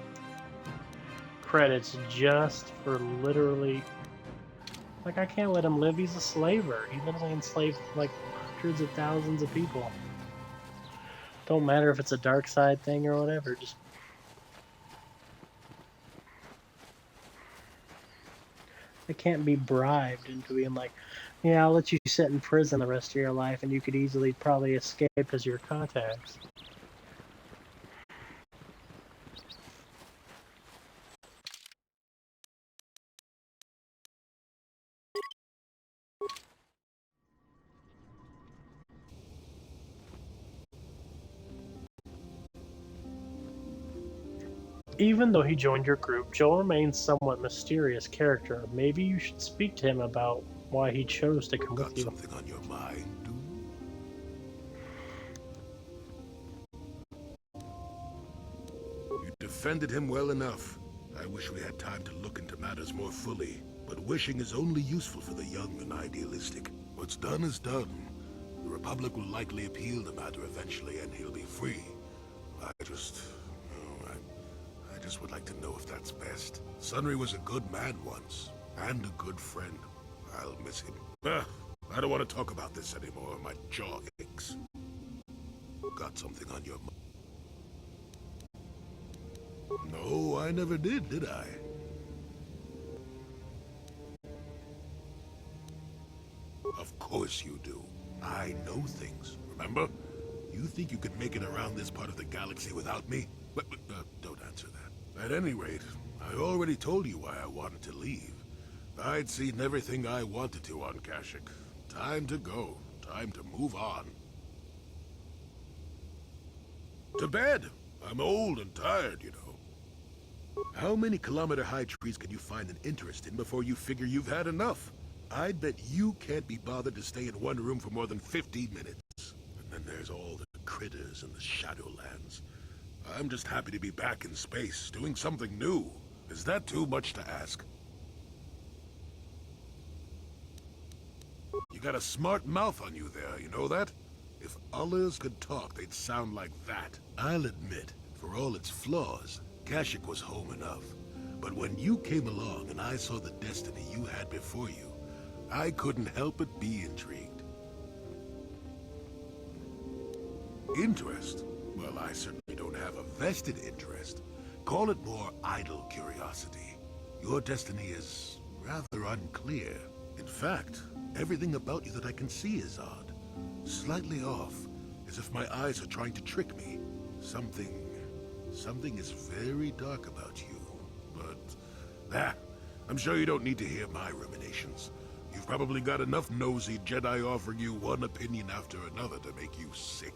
credits just for literally... Like, I can't let him live. He's a slaver. He literally enslaved, like, hundreds of thousands of people. Don't matter if it's a dark side thing or whatever. Just... I can't be bribed into being like, yeah, I'll let you sit in prison the rest of your life and you could easily probably escape because your contacts. Even though he joined your group, Joel remains somewhat mysterious character. Maybe you should speak to him about why he chose to come with you. Got something on your mind, You defended him well enough. I wish we had time to look into matters more fully, but wishing is only useful for the young and idealistic. What's done is done. The Republic will likely appeal the matter eventually, and he'll be free. I just would like to know if that's best. Sunry was a good man once, and a good friend. I'll miss him. I don't want to talk about this anymore. My jaw aches. Got something on your mind? No, I never did I? Of course you do. I know things, remember? You think you could make it around this part of the galaxy without me? Don't answer that. At any rate, I already told you why I wanted to leave. I'd seen everything I wanted to on Kashyyyk. Time to go. Time to move on. To bed! I'm old and tired, you know. How many kilometer-high trees can you find an interest in before you figure you've had enough? I'd bet you can't be bothered to stay in one room for more than 15 minutes. And then there's all the critters in the Shadowlands. I'm just happy to be back in space, doing something new. Is that too much to ask? You got a smart mouth on you there, you know that? If others could talk, they'd sound like that. I'll admit, for all its flaws, Kashyyyk was home enough. But when you came along and I saw the destiny you had before you, I couldn't help but be intrigued. Interest? Well, I certainly don't have a vested interest. Call it more idle curiosity. Your destiny is rather unclear. In fact, everything about you that I can see is odd. Slightly off, as if my eyes are trying to trick me. Something is very dark about you. But, I'm sure you don't need to hear my ruminations. You've probably got enough nosy Jedi offering you one opinion after another to make you sick.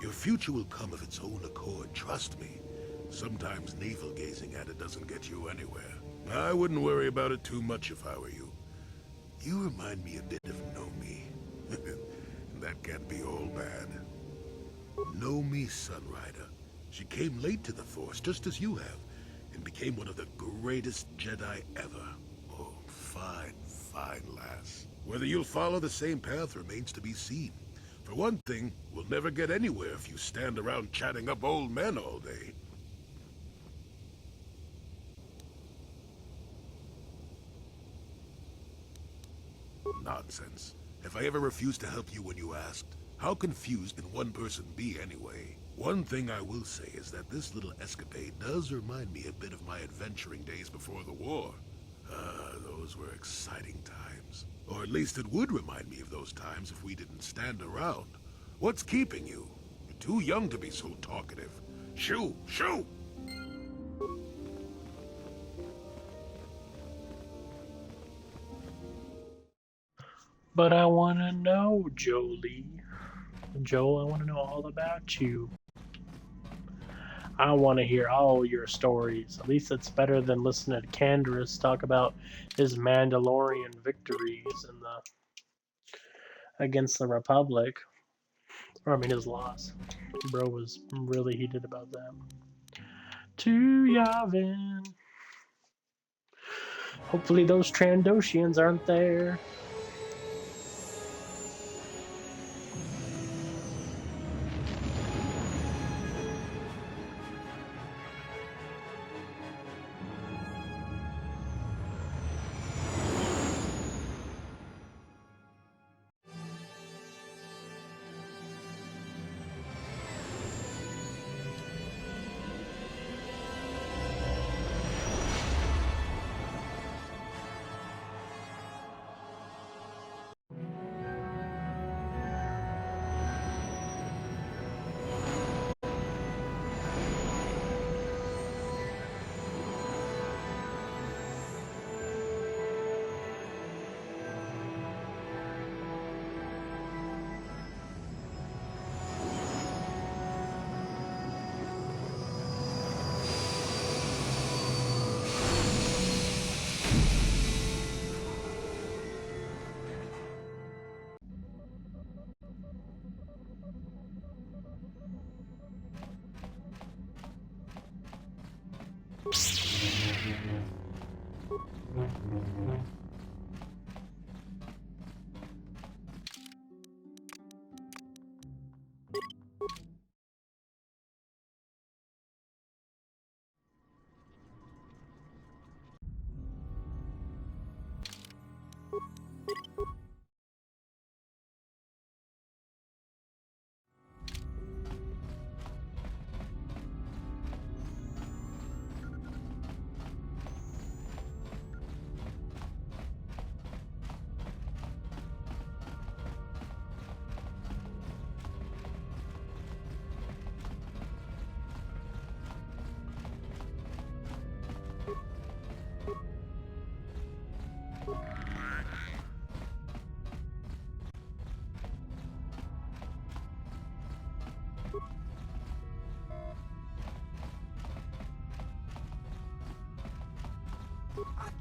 Your future will come of its own accord, trust me. Sometimes navel-gazing at it doesn't get you anywhere. I wouldn't worry about it too much if I were you. You remind me a bit of Nomi. That can't be all bad. Nomi Sunrider. She came late to the Force, just as you have, and became one of the greatest Jedi ever. Oh, fine, fine lass. Whether you'll follow the same path remains to be seen. For one thing, we'll never get anywhere if you stand around chatting up old men all day. Nonsense. If I ever refused to help you when you asked, how confused can one person be anyway? One thing I will say is that this little escapade does remind me a bit of my adventuring days before the war. Those were exciting times. Or at least it would remind me of those times if we didn't stand around. What's keeping you? You're too young to be so talkative. Shoo! Shoo! But I want to know, Jolie. Joel, I want to know all about you. I want to hear all your stories. At least it's better than listening to Canderous talk about his Mandalorian victories in against the Republic. Or I mean his loss. Bro was really heated about that. To Yavin. Hopefully those Trandoshians aren't there.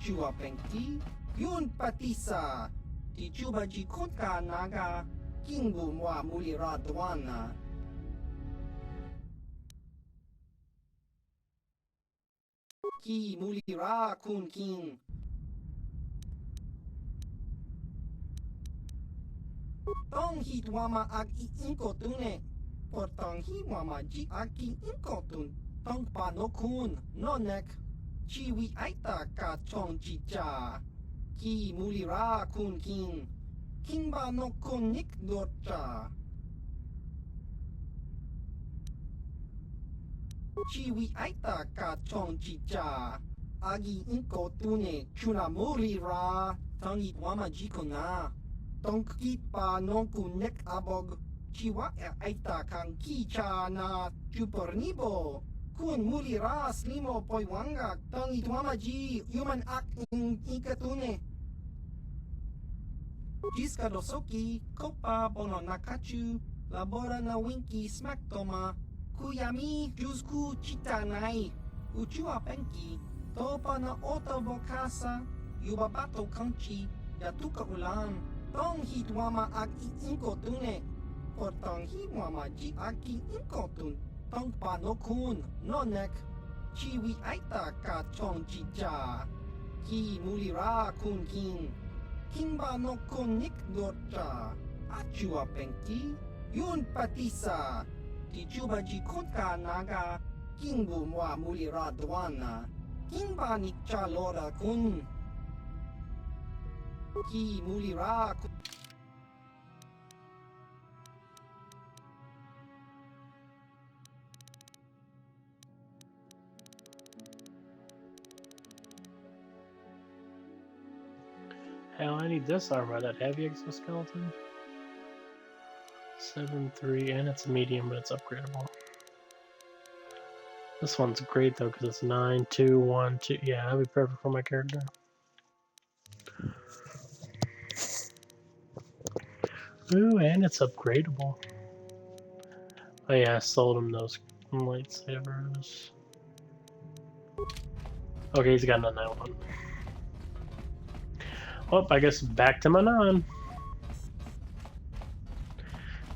Chua Pengki, Yun Patisa, Tichuba Jikotka Naga, Kingu Mwa Mulira Dwana. Ki Mulira Kun King. Tong Hit Wama Ag Inko Tune, Portong Hi Wama Ji Aki Inko Tun, Tong Panokun, Nonek. Chiwi aita ka chong chicha. Ki mulira kun king. Kimba no konik dorcha. Chiwi aita ka chong chicha. Agi inko tune chuna mulira. Tangit wama jikona. Tonkit pa no kunek abog. Chiwa aita kang kicha na chupornibo. Kun mulira slimo poiwanga tang itwamaji human act in ikatune. Jiska dosoki kopa bono nakachu labora na winki smack toma kuyami jusku chitanai uchua penki topa na otobokasa yubabato kanchi yatuka ulan tong hitwama ak inkotune portang hiwama ji aki inkotun Tong Panokun, Nonek, Chiwi Aita Ka Chong Chicha, Ki Mulira Kun King, Kimba no Konik Dorcha, Achua Penki, Yun Patisa, Tichuba Jikotka Naga, Kingu Mwa Mulira Dwana, Kimba Nikcha Lora Kun, Ki Mulira Kun. Hell, I need this armor, that heavy exoskeleton. 7-3, and it's medium, but it's upgradable. This one's great though, because it's 9-2-1-2. Yeah, that'd be perfect for my character. Ooh, and it's upgradable. Oh yeah, I sold him those lightsabers. Okay, he's got none that one. Oh, I guess back to Manaan.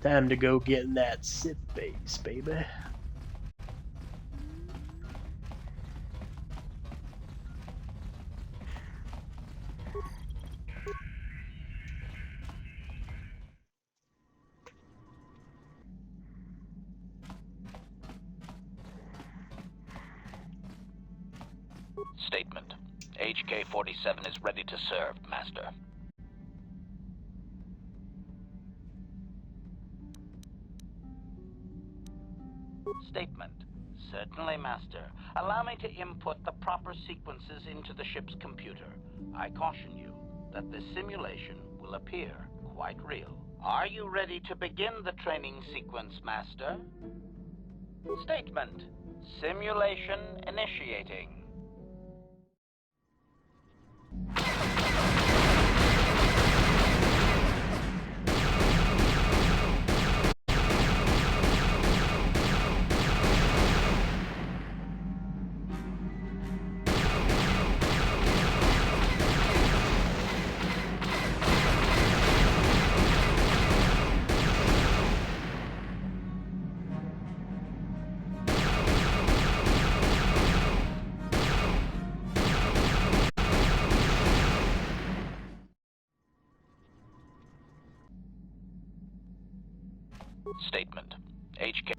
Time to go get in that Sith base, baby. Statement. HK-47 is ready to serve, Master. Statement. Certainly, Master. Allow me to input the proper sequences into the ship's computer. I caution you that this simulation will appear quite real. Are you ready to begin the training sequence, Master? Statement. Simulation initiating. Statement. HK.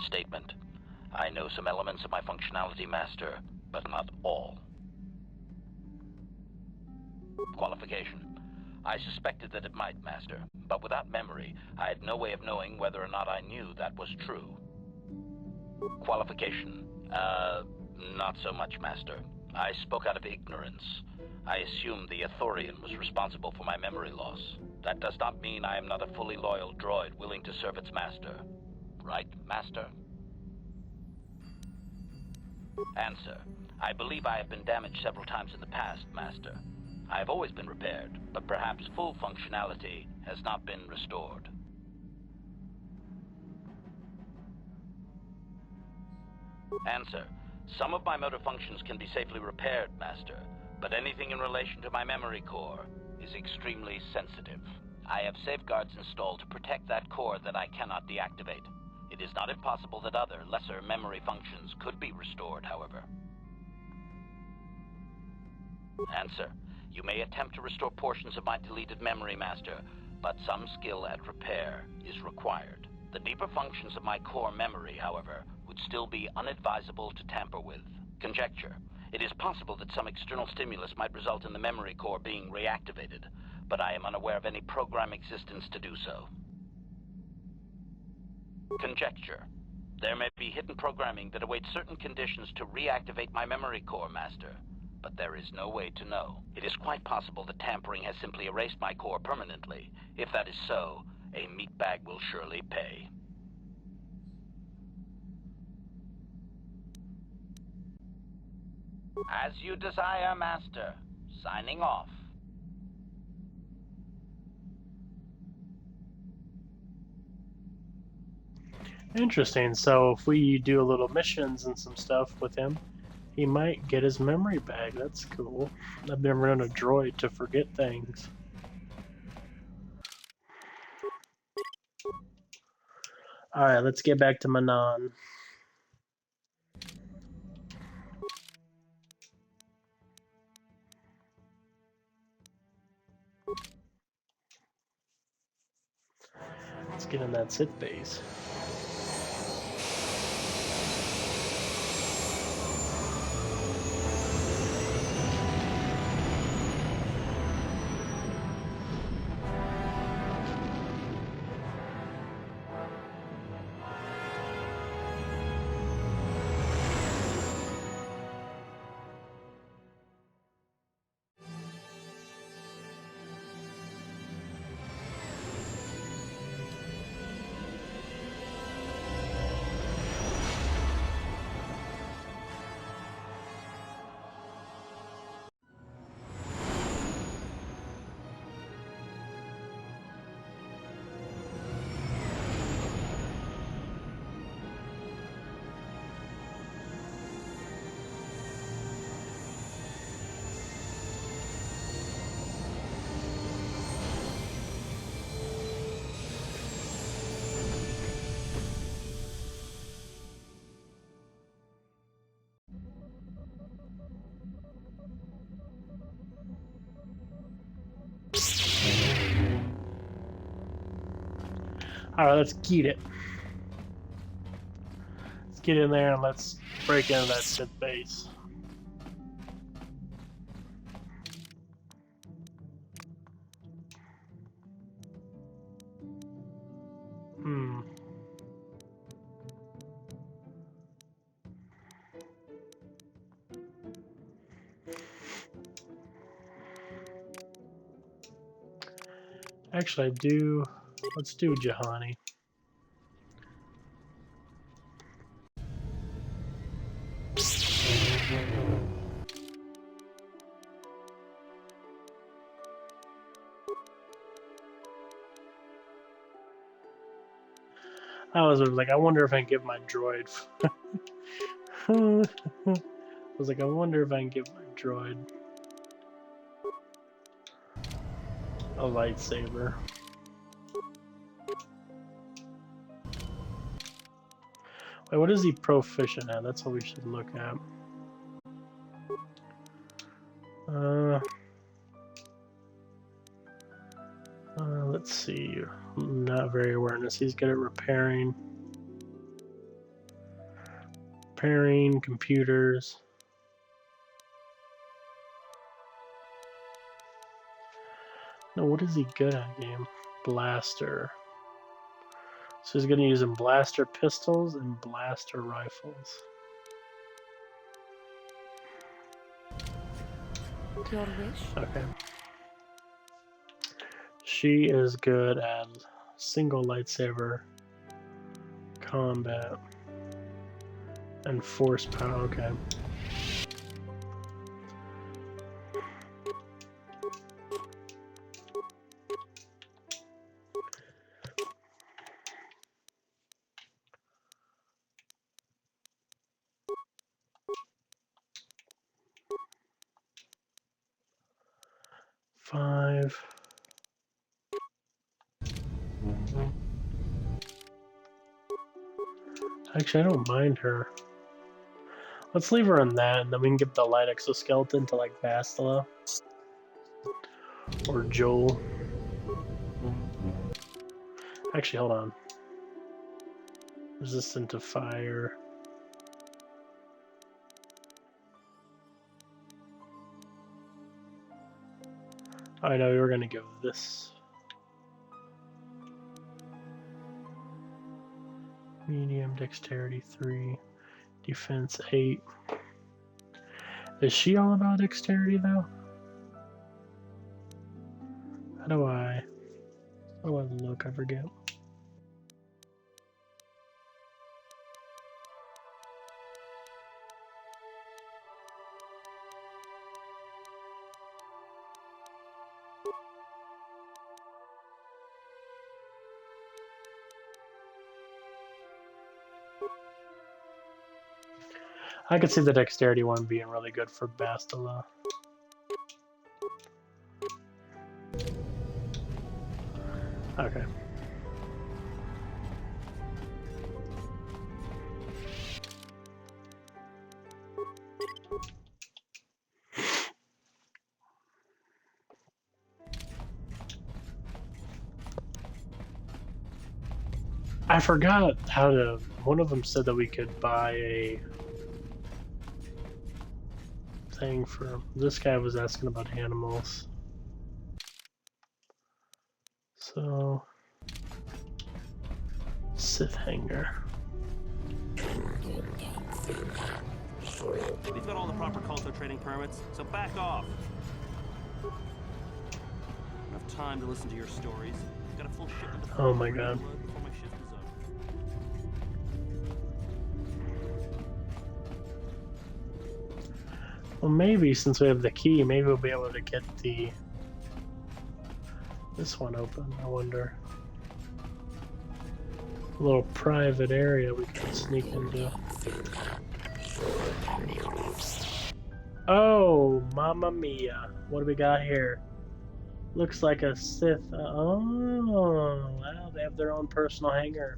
Statement. I know some elements of my functionality, Master, but not all. Qualification. I suspected that it might, Master, but without memory, I had no way of knowing whether or not I knew that was true. Qualification. Not so much, Master. I spoke out of ignorance. I assumed the Athorian was responsible for my memory loss. That does not mean I am not a fully loyal droid willing to serve its master. Right, Master? Answer. I believe I have been damaged several times in the past, Master. I have always been repaired, but perhaps full functionality has not been restored. Answer. Some of my motor functions can be safely repaired, Master, but anything in relation to my memory core is extremely sensitive. I have safeguards installed to protect that core that I cannot deactivate. It is not impossible that other, lesser memory functions could be restored, however. Answer. You may attempt to restore portions of my deleted memory, Master, but some skill at repair is required. The deeper functions of my core memory, however, would still be unadvisable to tamper with. Conjecture. It is possible that some external stimulus might result in the memory core being reactivated, but I am unaware of any program existence to do so. Conjecture. There may be hidden programming that awaits certain conditions to reactivate my memory core, Master, but there is no way to know. It is quite possible that tampering has simply erased my core permanently. If that is so, a meatbag will surely pay. As you desire, Master. Signing off. Interesting. So if we do a little missions and some stuff with him, he might get his memory back. That's cool. I've never known a droid to forget things. Alright, let's get back to Manaan. Let's get in that Sith base. Alright, let's get it. Let's get in there and let's break into that Sith base. Actually, I do. Let's do Jahani. I was like, I wonder if I can give my droid. I was like, I wonder if I can give my droid a lightsaber. Wait, what is he proficient at? That's what we should look at. Let's see. Not very awareness. He's good at repairing. Repairing computers. No, what is he good at, game? Blaster. So he's going to use them blaster pistols and blaster rifles. Your wish? Okay. She is good at single lightsaber combat and force power. Okay. Five. Actually, I don't mind her. Let's leave her on that, and then we can give the light exoskeleton to, like, Bastila. Or Joel. Actually, hold on. Resistant to fire. I know we were going to give this. Medium, dexterity 3, defense 8. Is she all about dexterity though? How do I look? I forget. I could see the dexterity one being really good for Bastila. Okay. I forgot how to. One of them said that we could buy a thing for. This guy was asking about animals. So. Sith hanger. We've got all the proper culto trading permits, so back off. I don't have time to listen to your stories. Got a full shipment of Oh my god. before my shift is up. Well, maybe since we have the key, maybe we'll be able to get this one open. I wonder. A little private area we can sneak into. Oh, mamma mia! What do we got here? Looks like a Sith. Oh, wow! They have their own personal hangar.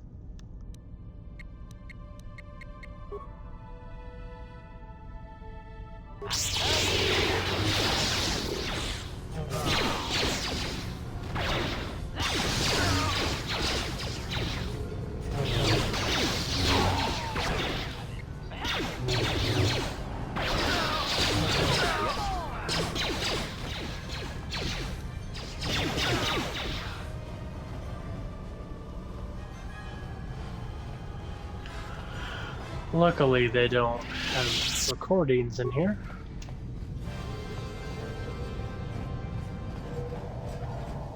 Luckily, they don't have recordings in here.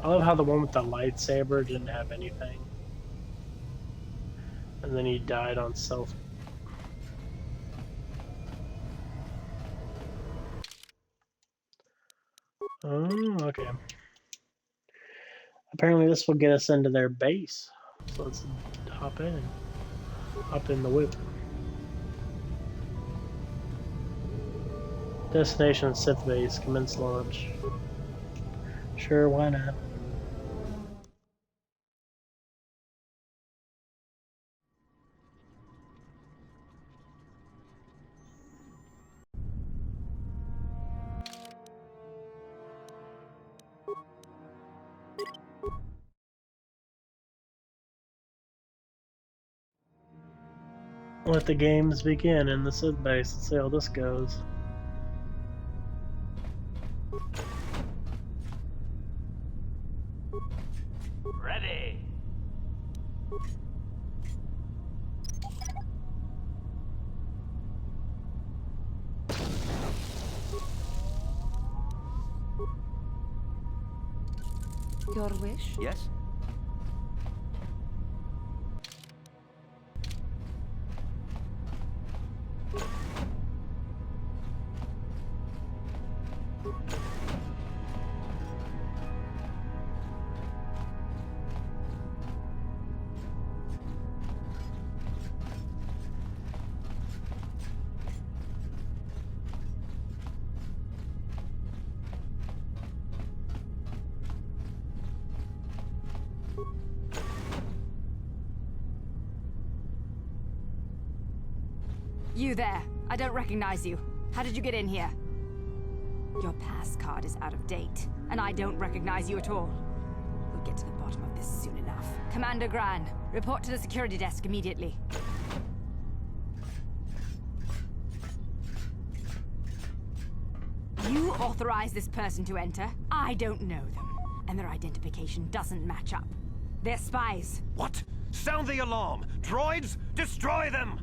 I love how the one with the lightsaber didn't have anything. And then he died on self. Oh, okay. Apparently this will get us into their base. So let's hop in. Hop in the whip. Destination Sith base. Commence launch. Sure, why not? Let the games begin in the Sith base. Let's see how this goes. Ready. Your wish? Yes? You there. I don't recognize you. How did you get in here? Your pass card is out of date, and I don't recognize you at all. We'll get to the bottom of this soon enough. Commander Gran, report to the security desk immediately. You authorized this person to enter. I don't know them, and their identification doesn't match up. They're spies. What? Sound the alarm! Droids, destroy them!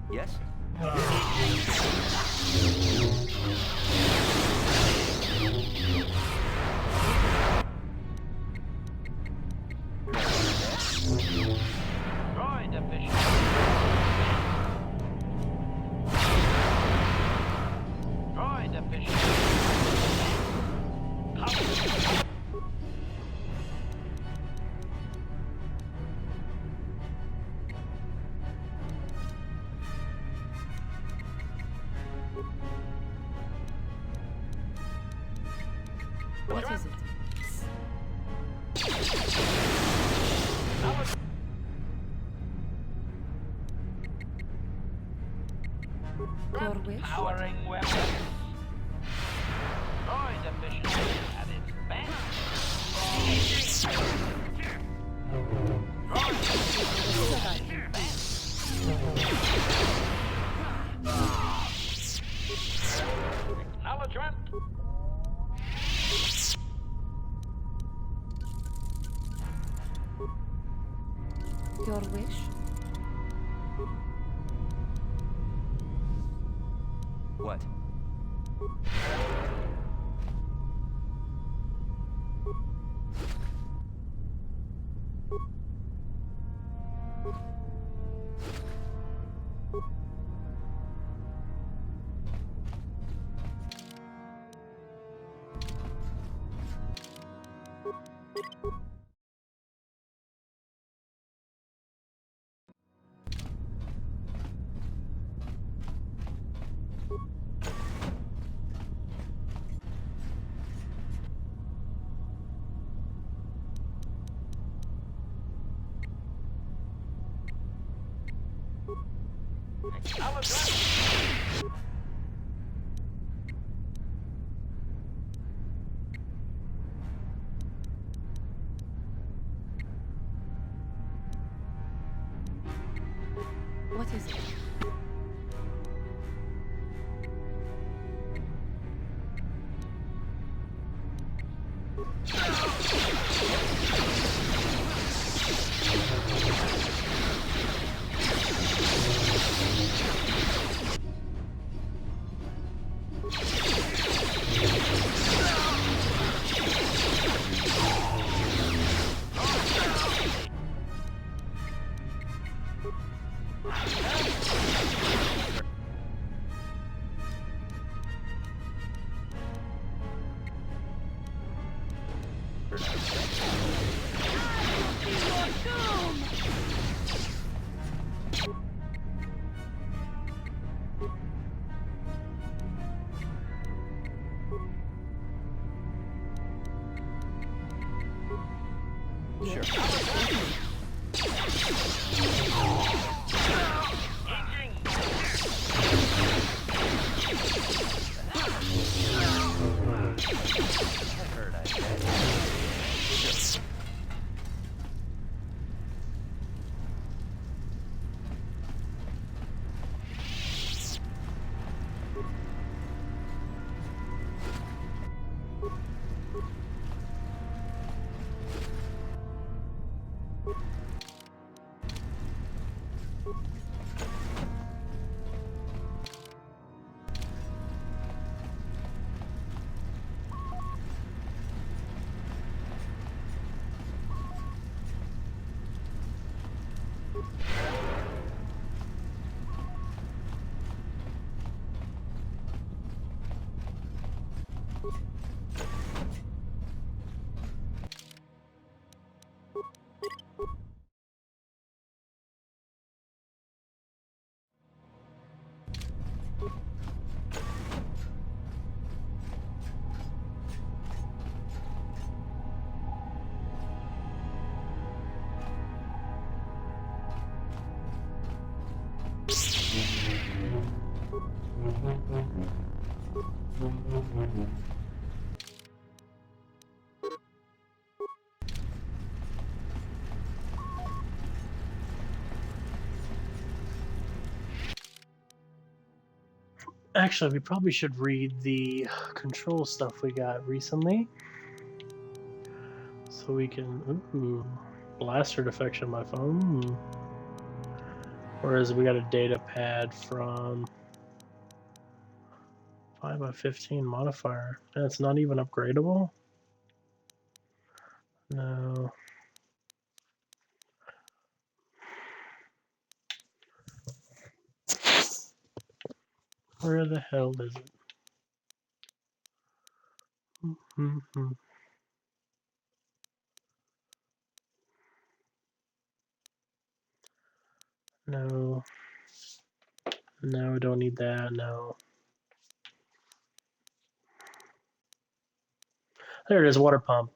Yes? Droid official. Droid official. Your wish? Powering weapons. Droid efficiency at its best. Acknowledgement. Your wish? What? What is it? Actually, we probably should read the control stuff we got recently. So we can... Ooh, blaster defection on my phone. Whereas we got a data pad from 5x15 modifier. And it's not even upgradable? No. Where the hell is it? No. No, we don't need that. No. There it is, water pump.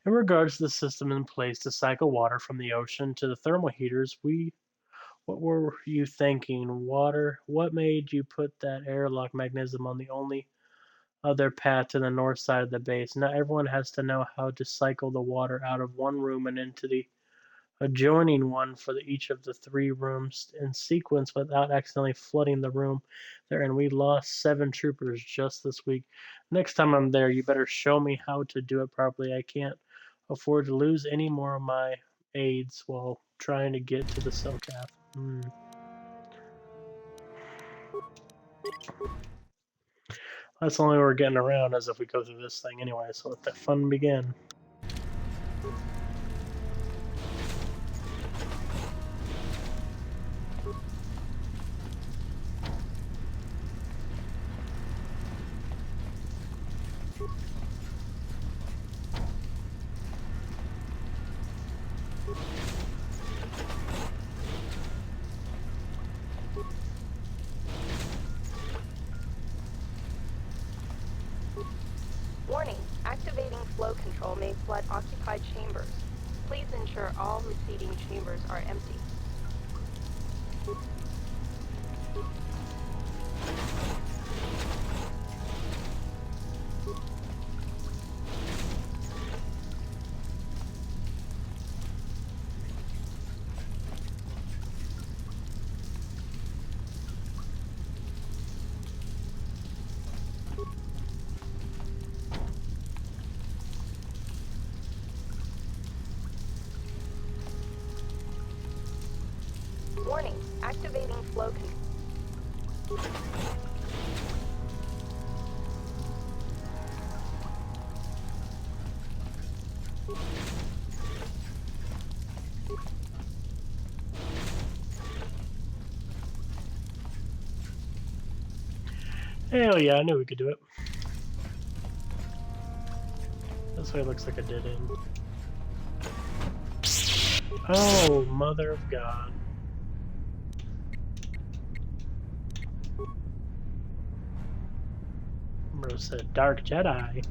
In regards to the system in place to cycle water from the ocean to the thermal heaters, what were you thinking? Water? What made you put that airlock mechanism on the only other path to the north side of the base? Not everyone has to know how to cycle the water out of one room and into the adjoining one for each of the three rooms in sequence without accidentally flooding the room there. And we lost 7 troopers just this week. Next time I'm there, you better show me how to do it properly. I can't afford to lose any more of my aides while trying to get to the Selkath. That's the only way we're getting around, as if we go through this thing anyway, so let the fun begin. Warning, activating flow control may flood occupied chambers. Please ensure all receding chambers are empty. Warning, activating flow control. Hell yeah, I knew we could do it. This way looks like a dead end. Oh, mother of God. Bro said Dark Jedi.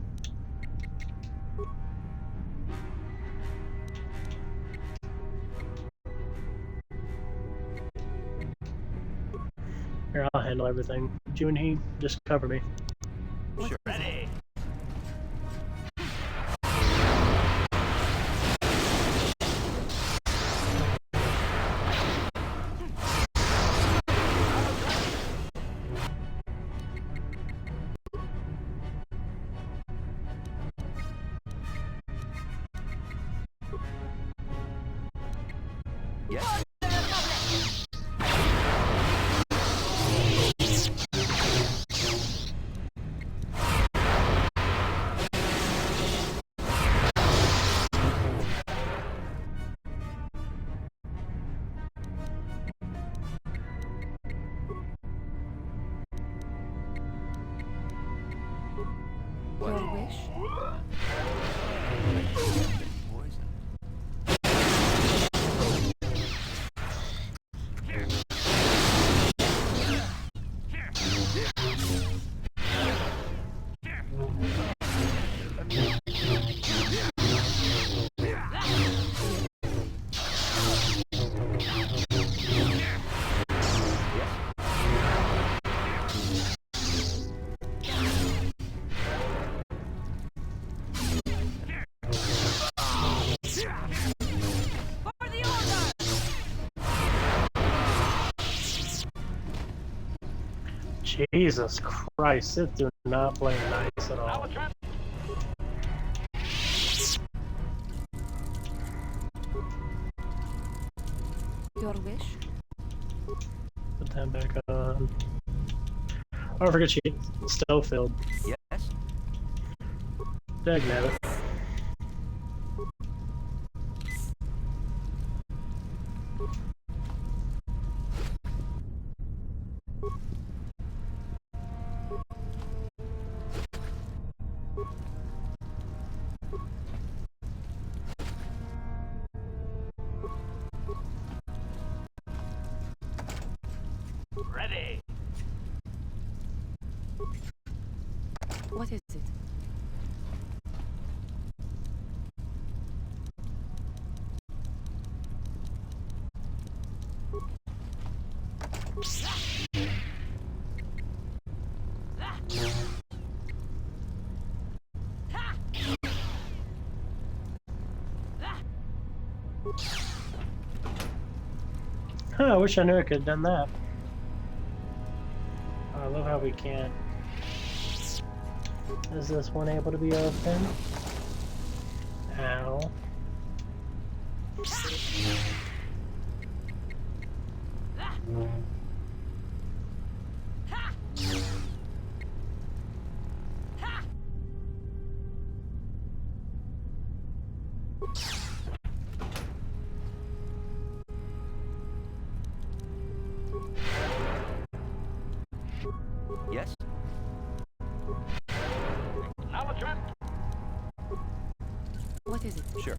Here, I'll handle everything. Junhee, just cover me. Sure. Ready. Yes? Your wish? Jesus Christ, it do not play nice at all. Your wish? Put that back on. Oh, I forget she still filled. Yes? Dagnabbit. Ready. What is it? Huh, I wish I knew I could have done that. Oh, I love how we can't. Is this one able to be open? Ow. Yes? What is it? Sure.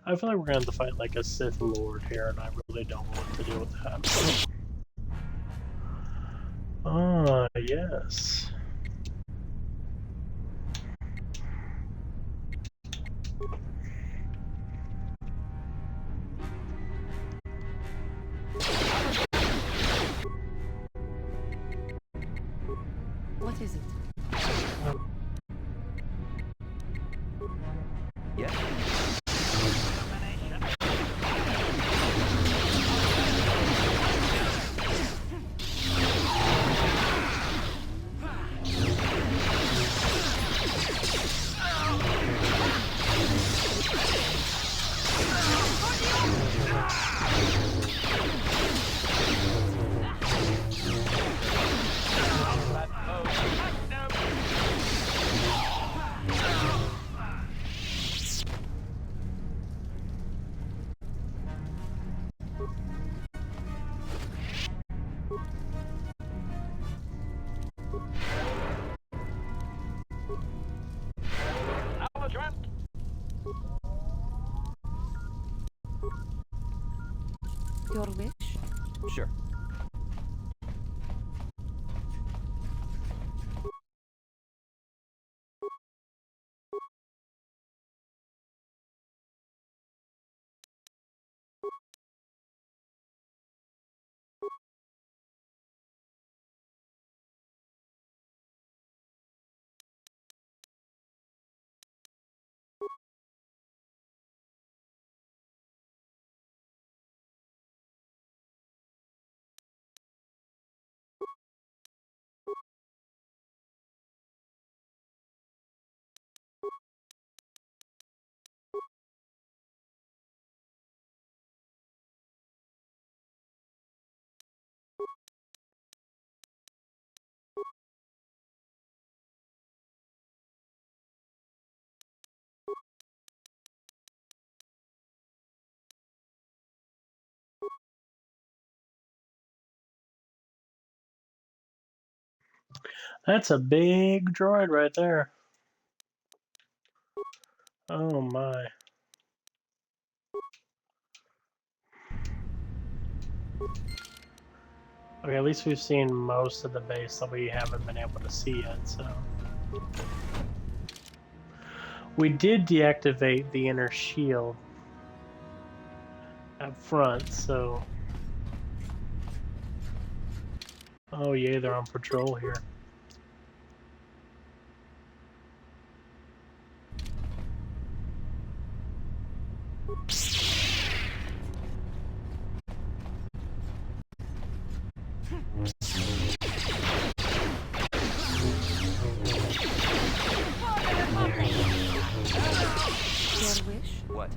I feel like we're gonna have to fight like a Sith Lord here, and I really don't want to deal with that. Ah, yes. What is it? Yes? Your wish? Sure. That's a big droid right there. Oh my. Okay, at least we've seen most of the base that we haven't been able to see yet, so. We did deactivate the inner shield up front, so. Oh yay, they're on patrol here. Your wish? What?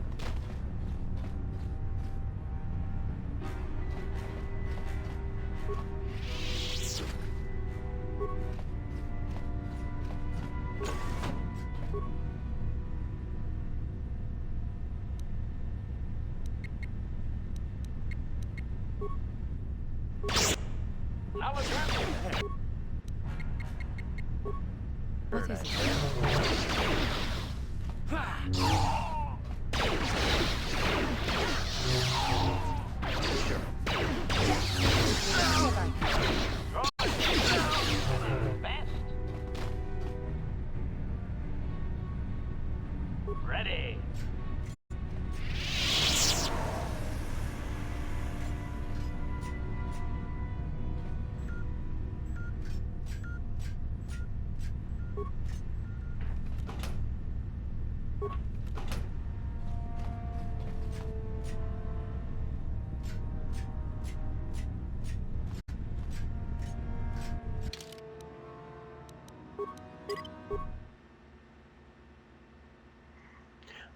heard, is I it? Best. Ready.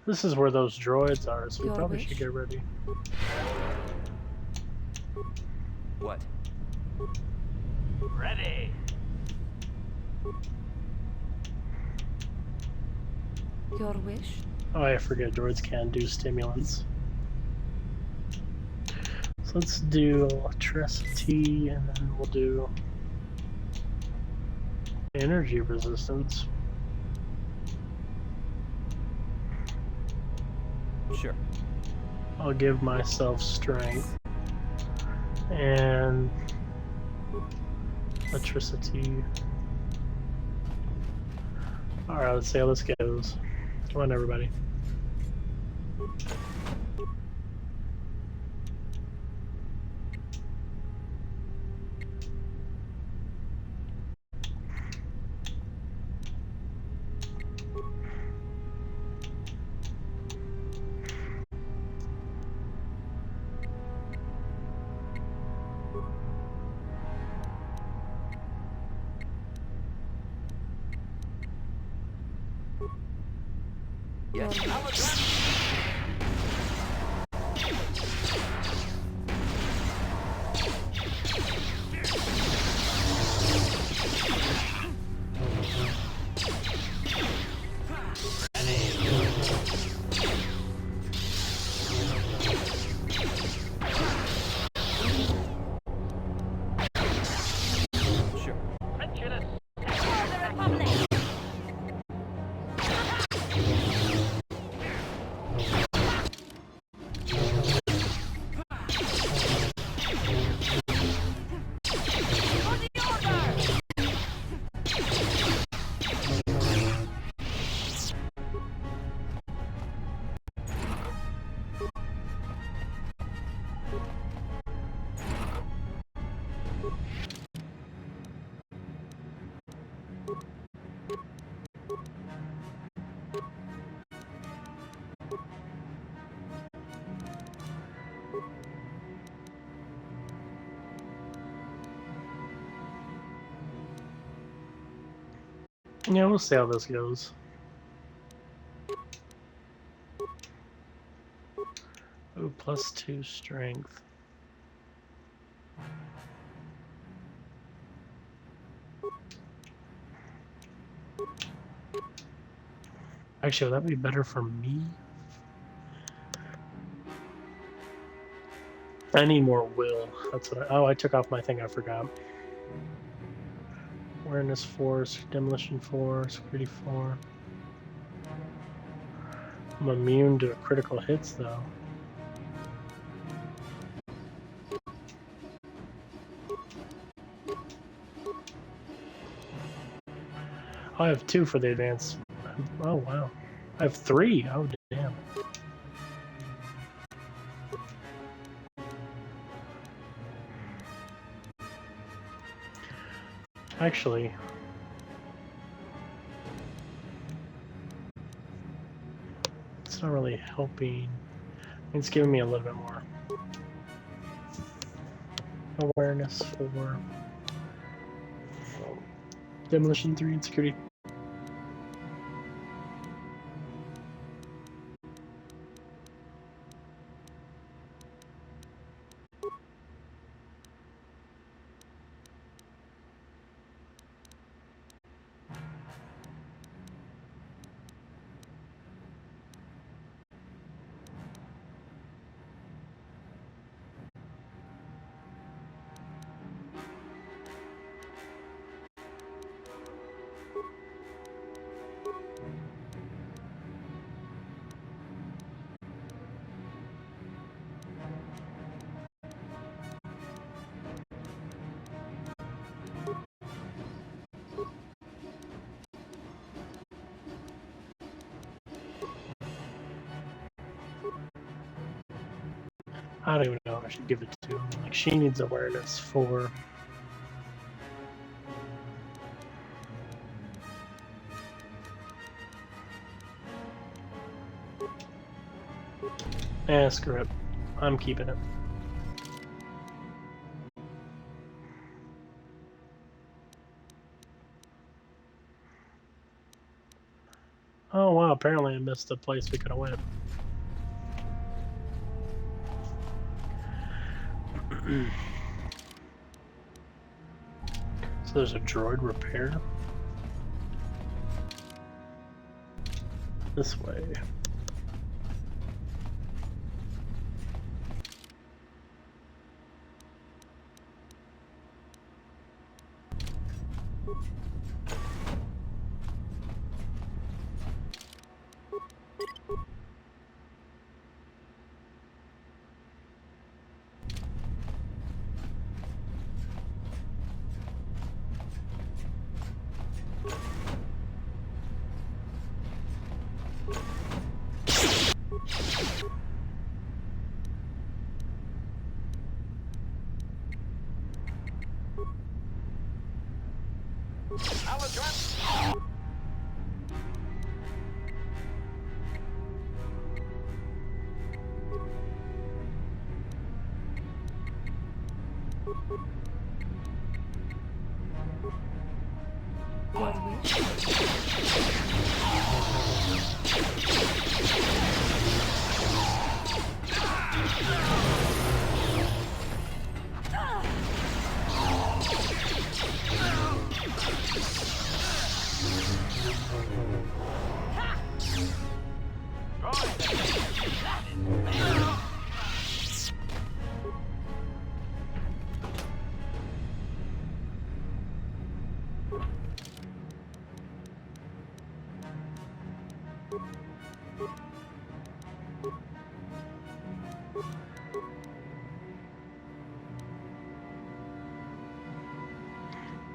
This is where those droids are, so we Your probably wish? should get ready. What? Ready. Your wish? Oh, I forget droids can do stimulants. So let's do electricity, and then we'll do energy resistance. Sure. I'll give myself strength and electricity. Alright, let's see how this goes. Come on, everybody. Yes. Sure. Yeah, we'll see how this goes. Ooh, +2 strength. Actually, would that be better for me? I need more will. That's what I took off my thing, I forgot. Awareness 4, demolition 4, security 4. I'm immune to critical hits, though. Oh, I have 2 for the advance. Oh, wow. I have 3. Oh, damn. Actually, it's not really helping. It's giving me a little bit more. Awareness 4. Demolition 3 and security. I don't even know if I should give it to. Like, she needs awareness for. Screw it. I'm keeping it. Oh wow, apparently I missed the place we could have went. So there's a droid repair. This way.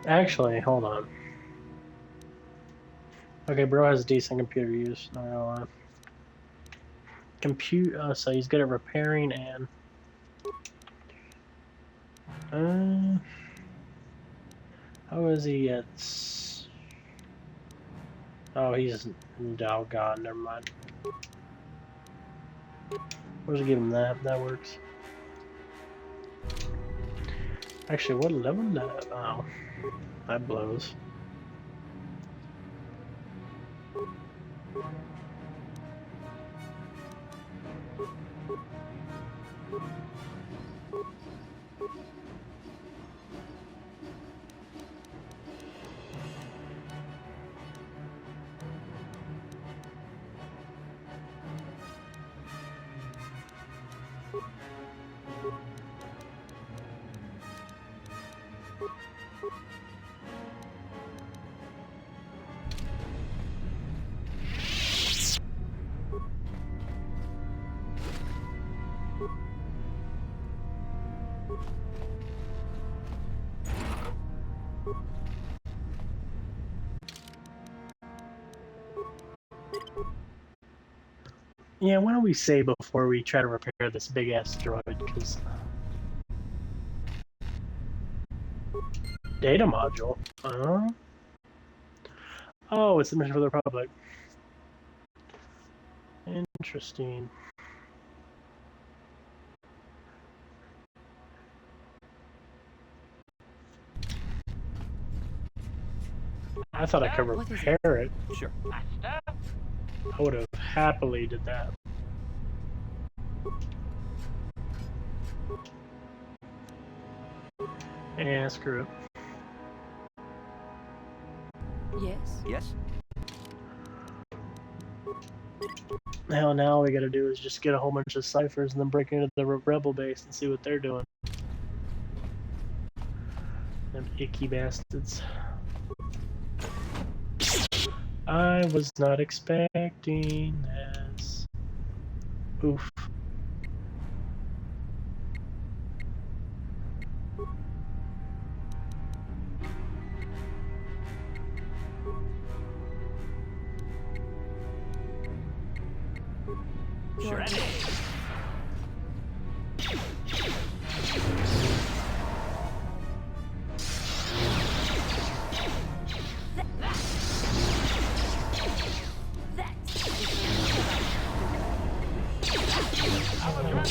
Actually, hold on. Okay, bro has decent computer use. Not gonna lie. So he's good at repairing and. How is he at? Oh, he's. Oh god, never mind. We'll just give him that. That works. Actually, what level is that? Oh, that blows. Yeah, why don't we save before we try to repair this big ass droid? Because data module. Oh, it's the mission for the Republic. Interesting. I thought I could repair it. Sure. I would have happily did that. Yeah, screw it. Yes? Yes? Hell, now all we gotta do is just get a whole bunch of ciphers and then break into the rebel base and see what they're doing. Them icky bastards. I was not expecting this. Oof. Sure. Ready.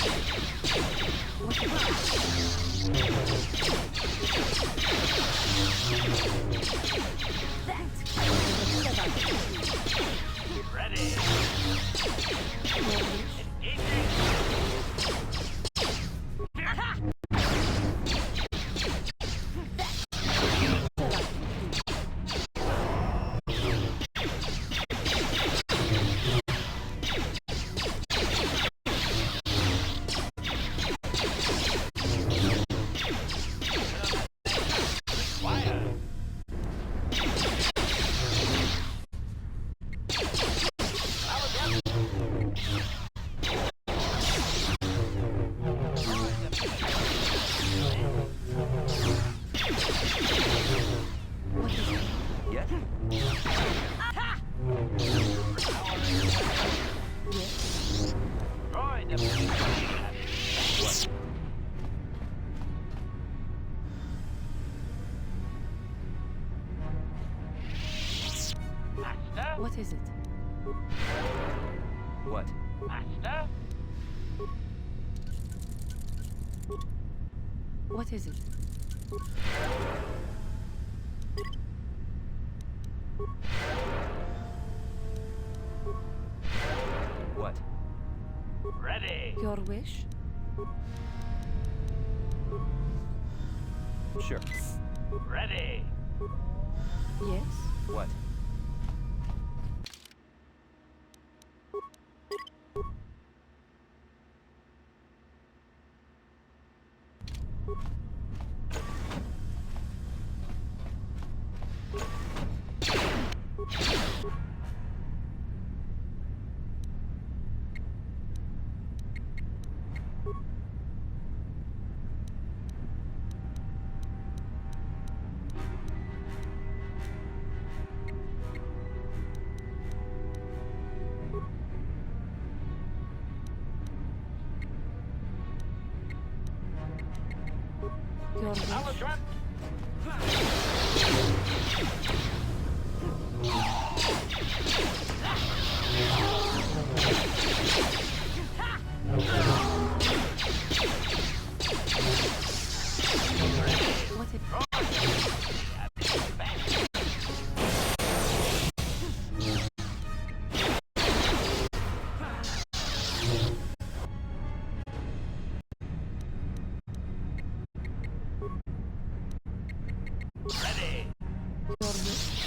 What is it? What? Master? What is it? What? Ready. Your wish? Sure. Ready. Yes? What? Your wish? What is Ready. your wish?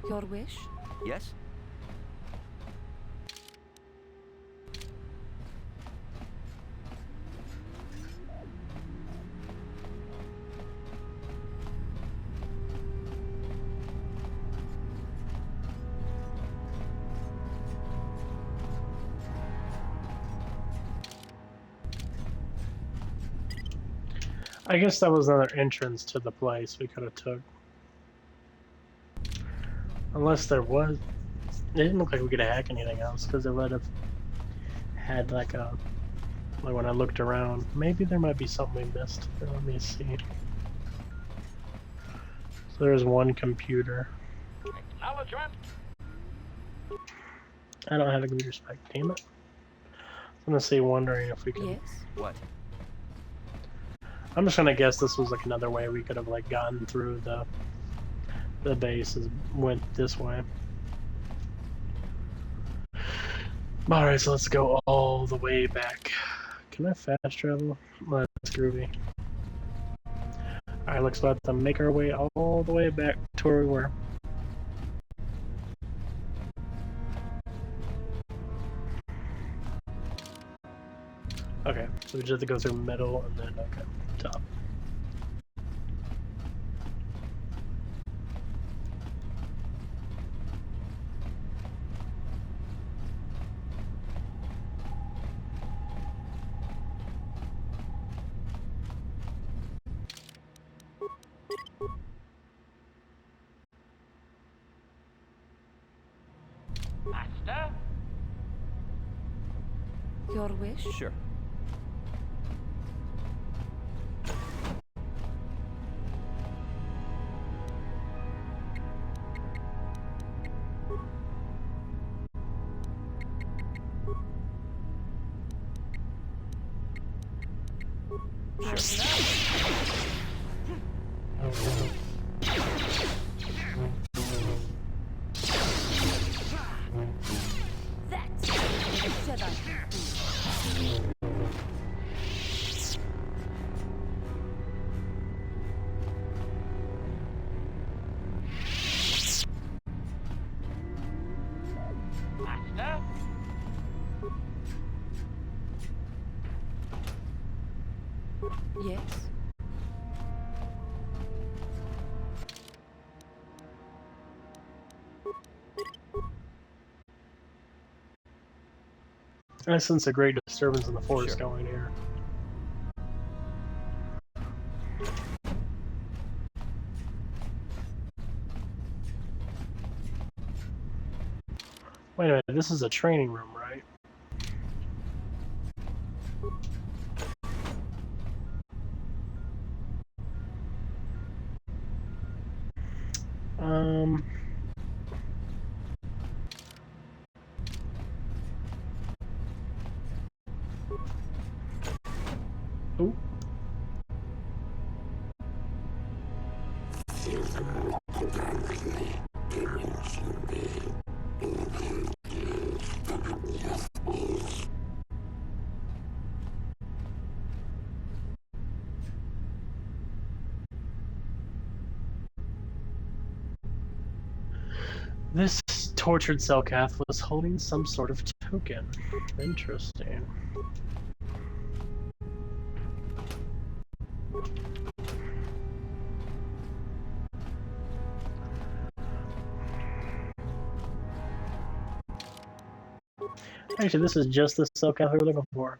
Your wish? Yes? I guess that was another entrance to the place we could have took. Unless there was... It didn't look like we could hack anything else, because it would have had like a... Like when I looked around. Maybe there might be something we missed. Let me see. So there's one computer. Acknowledgement. I don't have a computer spec, damn it. I'm gonna say wondering if we can... Yes? What? I'm just gonna guess this was like another way we could have like gotten through the base went this way. Alright, so let's go all the way back. Can I fast travel? Well, that's groovy. Alright, looks like to make our way all the way back to where we were. Okay, so we just have to go through middle and then, okay, top. Master? Your wish? Sure. Yes? I sense a great disturbance in the forest going here. Wait a minute, this is a training room, right? Ooh. This tortured Selkath was holding some sort of token. Interesting. Actually, this is just the Selkath we were looking for.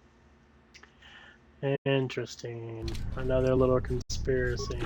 Interesting. Another little conspiracy.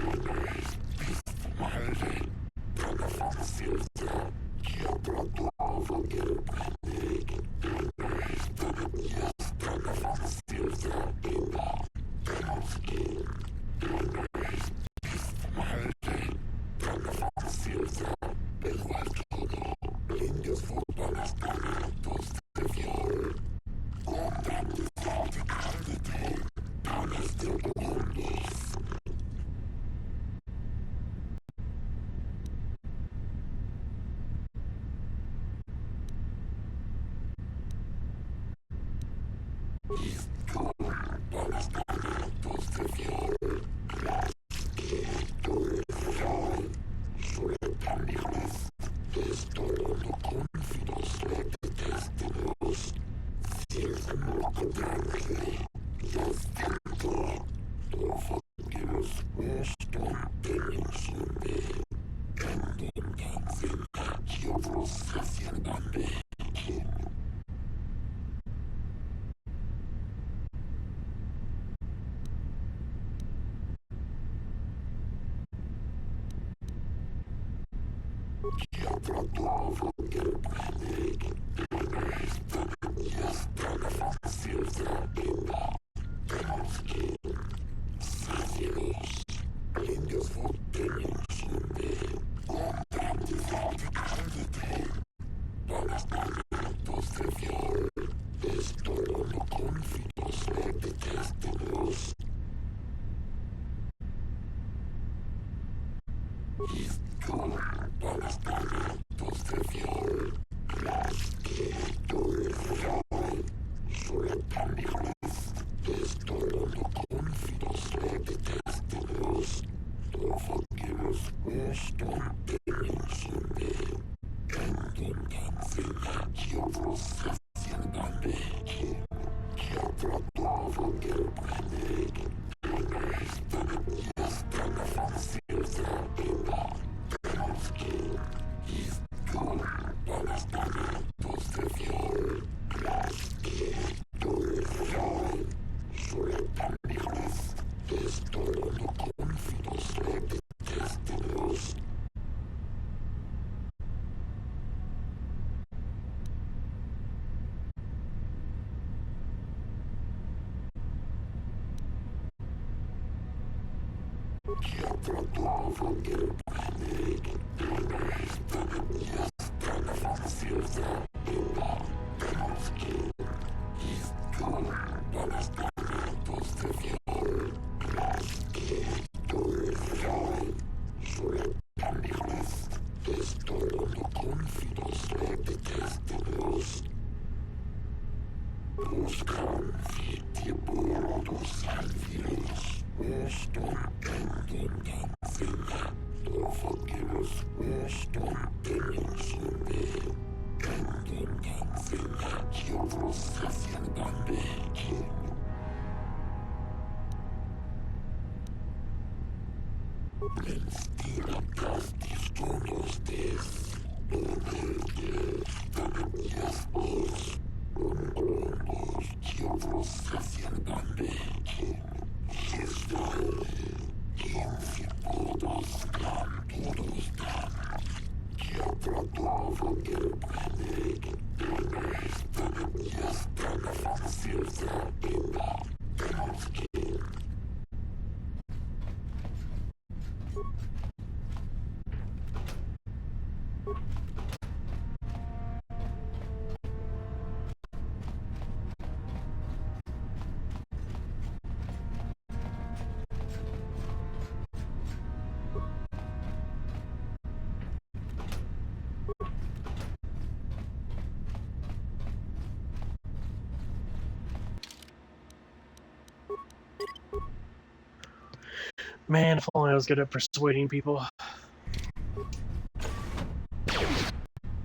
Man, if only I was good at persuading people.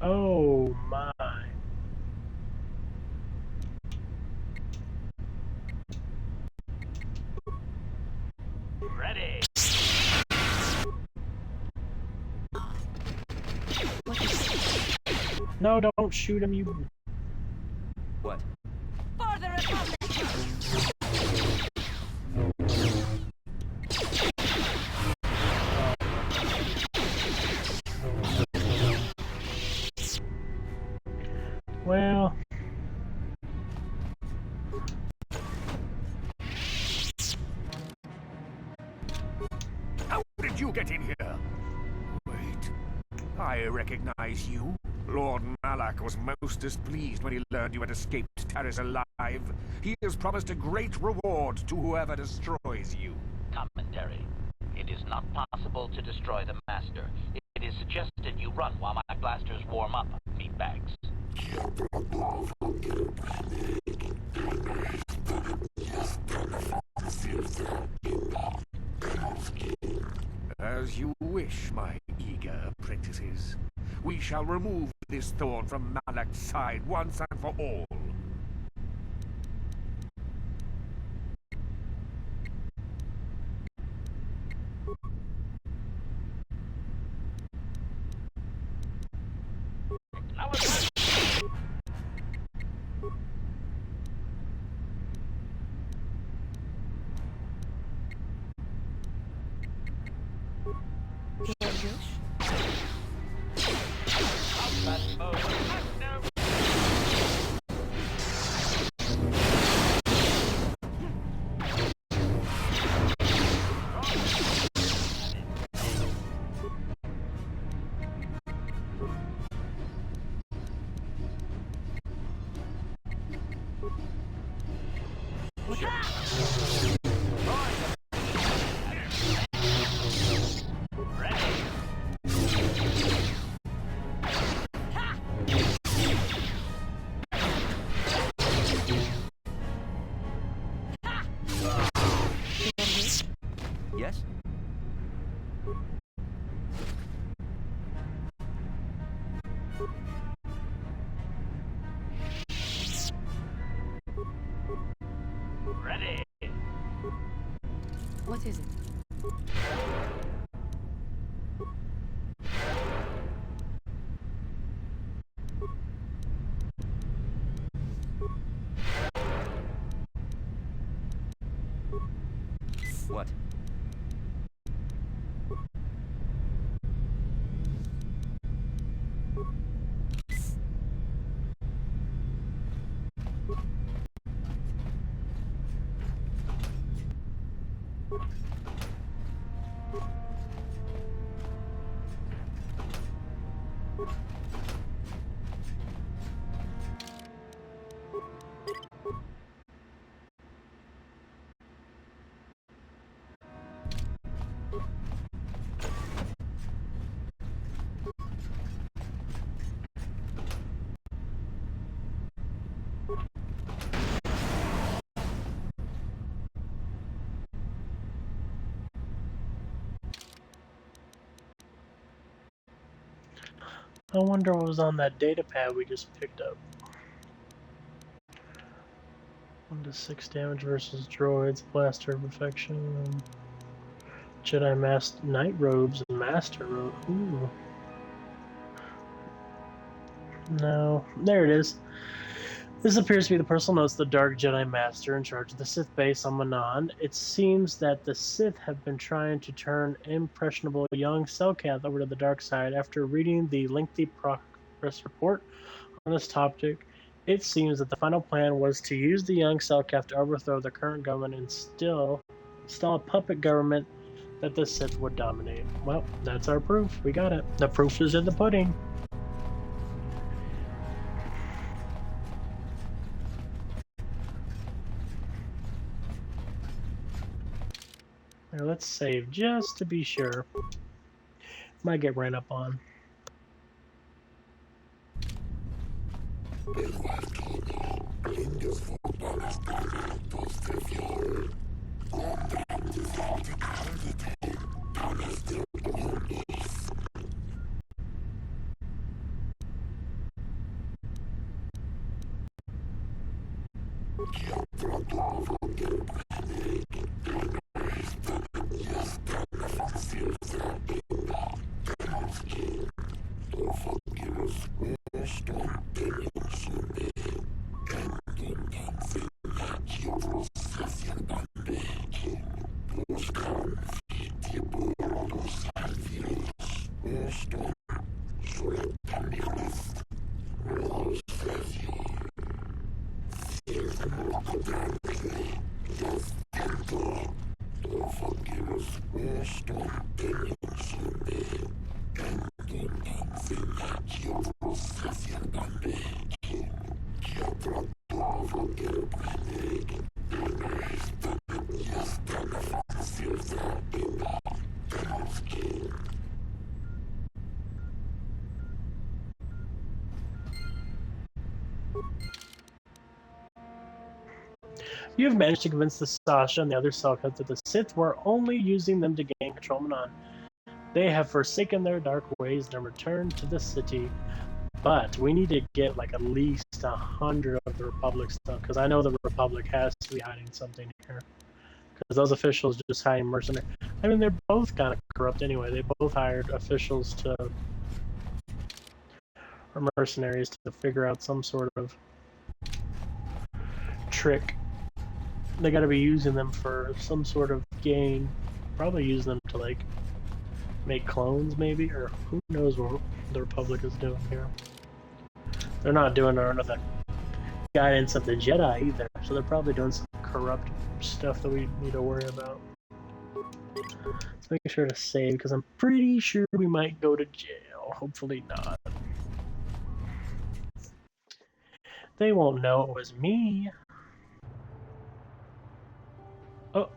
Oh my. Ready. No, don't shoot him, you. What? For the Republic! Well. How did you get in here? Wait. I recognize you. Lord Malak was most displeased when he learned you had escaped Terrace alive. He has promised a great reward to whoever destroys you. Commentary. It is not possible to destroy the Master. It is suggested you run while my blasters warm up, meatbags. As you wish, my eager apprentices. we shall remove this thorn from Malak's side once and for all. Yes? Ready. What is it? What? I wonder what was on that data pad we just picked up. 1 to 6 damage versus droids, blaster perfection, Jedi mask night robes, and master robe. Ooh. No, there it is. This appears to be the personal notes of the Dark Jedi Master in charge of the Sith base on Manaan. It seems that the Sith have been trying to turn impressionable young Selkath over to the dark side. After reading the lengthy progress report on this topic, it seems that the final plan was to use the young Selkath to overthrow the current government and still install a puppet government that the Sith would dominate. Well, that's our proof. We got it. The proof is in the pudding. Now let's save just to be sure. Might get ran up on. You have managed to convince the Sasha and the other Selkath that the Sith were only using them to gain control of Manaan. They have forsaken their dark ways and returned to the city. But we need to get like at least 100 of the Republic stuff, because I know the Republic has to be hiding something here. Because those officials just hiding mercenaries. I mean, they're both kind of corrupt anyway. They both hired officials to, or mercenaries to figure out some sort of trick. They got to be using them for some sort of gain. Probably use them to like make clones, maybe, or who knows what the Republic is doing here. They're not doing it under the guidance of the Jedi either, so they're probably doing some corrupt stuff that we need to worry about. Let's make sure to save, because I'm pretty sure we might go to jail. Hopefully not. They won't know it was me. Oh.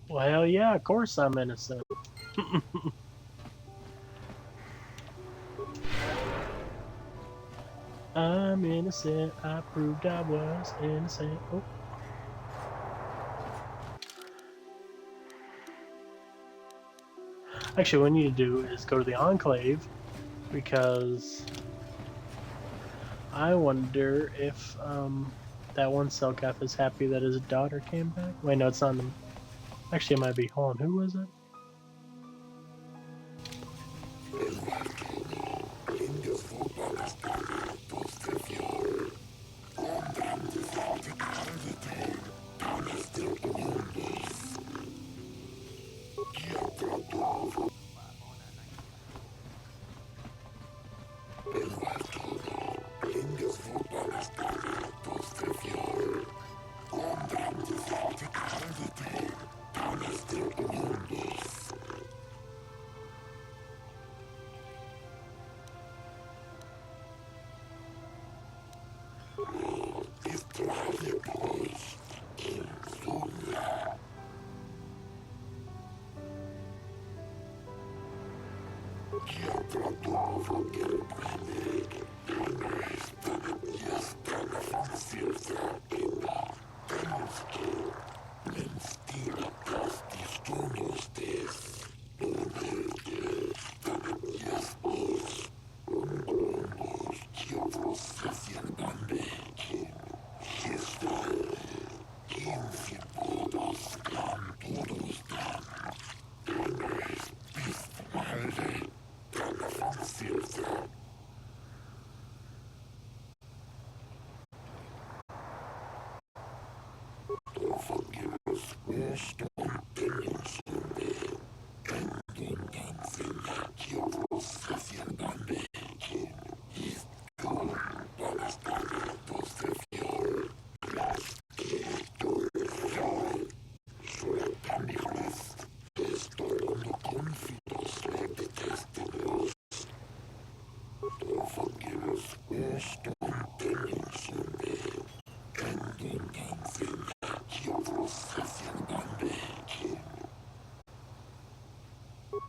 Well, yeah, of course I'm innocent. I'm innocent. I proved I was innocent. Oh. Actually, what we need to do is go to the Enclave, because I wonder if that one Selkath is happy that his daughter came back. Wait, no, it's not him. Actually, it might be. Hold on, who was it?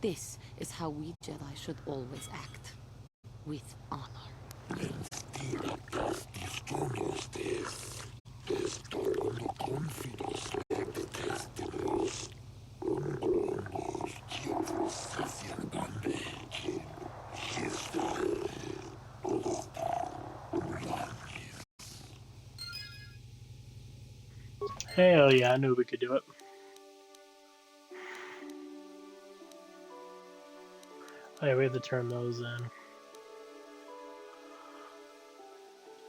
This is how we Jedi should always act. With honor. Hell yeah, I knew we could do it. Oh, yeah, we have to turn those in.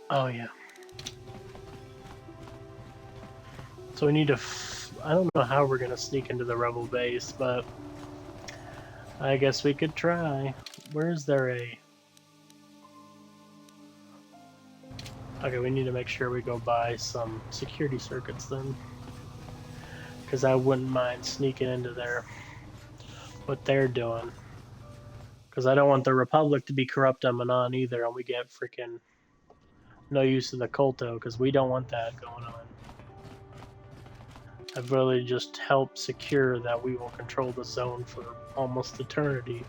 Oh yeah. So we need to... I don't know how we're gonna sneak into the rebel base, but... I guess we could try. Where's there a... Okay, we need to make sure we go buy some security circuits then. Because I wouldn't mind sneaking into there. What they're doing. Because I don't want the Republic to be corrupt on Manaan either, and we get freaking no use of the Kolto, because we don't want that going on. I've really just helped secure that we will control the zone for almost eternity.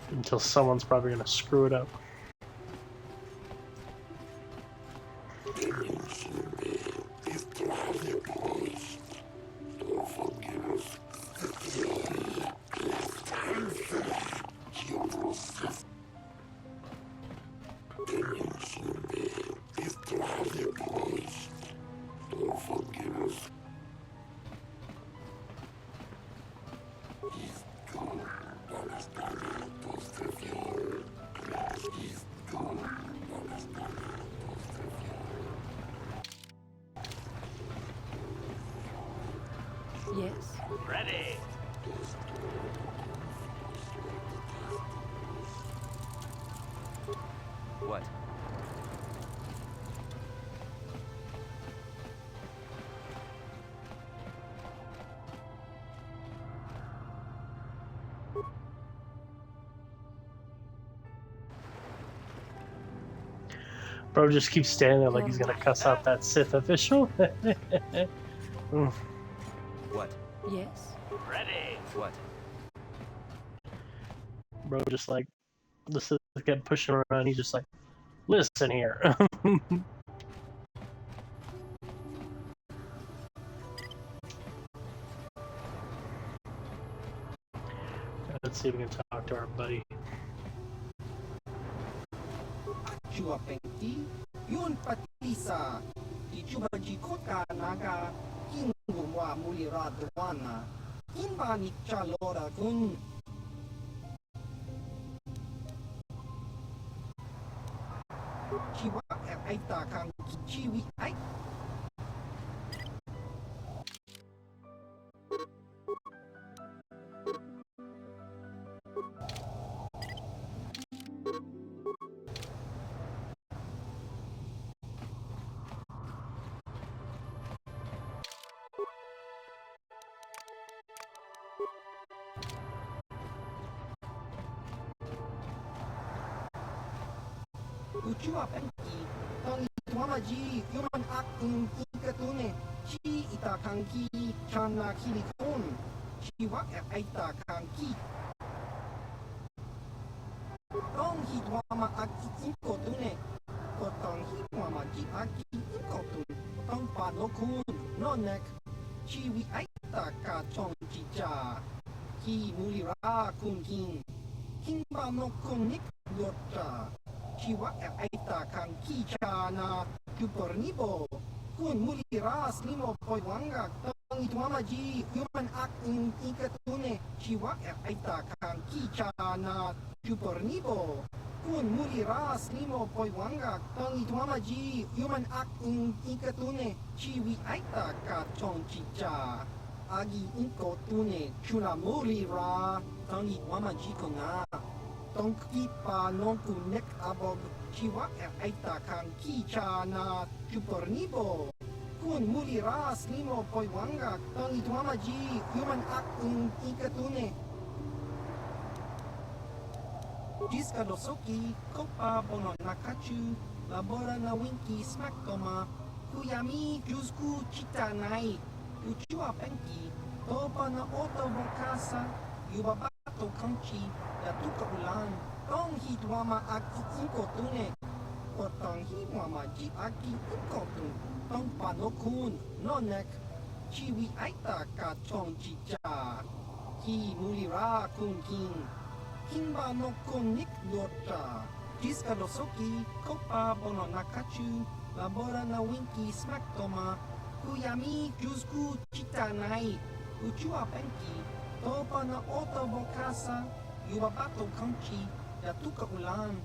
Until someone's probably going to screw it up. Yes? Ready! What? Bro just keeps standing there like he's gonna cuss out that Sith official. What? Yes? Ready! What? Bro just like, the Sith kept pushing him around, he's just like, listen here. Let's see if we can talk to our buddy. Chua Pengti, Yun Patisa, Ichuba Jikota Naga, Kingwa Mulira Dwana, Kimbani Chalora Kun. Chiwa Aita Kang Chiwi Ai. Chua Pengti, Tong Wamaji, Human Act in Ikatune, Chi Itakanki, Chana Kilikon, Chiwa Aita Kanki. Tong Hitwama Aki Inkotune, Tong Hitwamaji Aki Inkotun, Tong Padokun, Nonek, Chiwi Aita Ka Chong Chicha, Ki Mulira Kun King, Kimba no Kunik Yota. Chiwa Aita Kang Kichana, Kupornibo, Kun Muliras Limo Poiwanga, Tong Itwamaji, Human Act in Ikatune, Chiwa Aita Kang Kichana, Kupornibo, Kun muliras limo poiwanga tangi tuamaji human act in ikatune chiwi aita ka chonchicha. Agi inko tune chuna mulira tangi tuamaji kona. Tonki pa nonku nek abog chiwa aita kan kicha na chupornibo. Kun muliras limo poiwanga tangi tuamaji human act in ikatune. Jiska dosoki, kopa bono nakachu, labora na winki smack toma, kuyami jusku chita nai, uchua penki, topa na oto bokasa, yubabato kanchi, yatuka ulan, tong hitwama aki inko tune, potong hitwama ji aki inko tun, tong panokun, nonek, chiwi aita ka chong chicha, ki mulira kun king. Kimba no konik dota. Jiska dosoki, kopa bono nakachu, labora na winki smack toma, kuyami jusku chita nai, uchua penki, topa na oto bokasa, yubabato kanchi, yatuka ulan.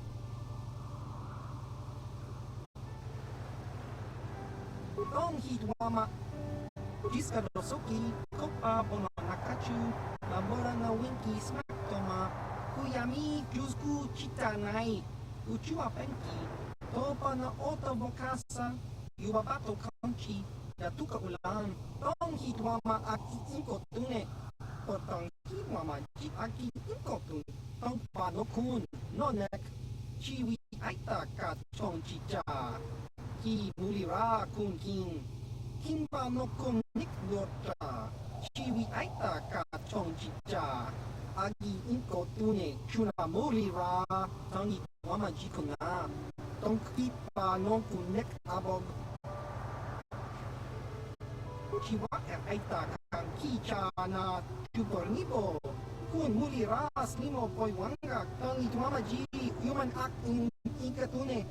Tong hitwama. Jiska dosoki, kopa bono nakachu, labora na winki smack toma, kuyami jusku chita nai, uchua penki, topa na oto bokasa, yubabato kanchi, yatuka ulan, tong hitwama aki inko tune, potong hitwama ji aki inko tun, tong panokun, nonek, chiwi aita ka chong chicha, ki mulira kun king, kimba no konik dota, chiwi aita ka chong chicha, agi inko tune chuna mulira tangi wama jikuna tongki pa nonku nek abog chiwa aita kan kicha na chupornibo kun mulira slimo poiwanga tangi wama ji human act in ikatune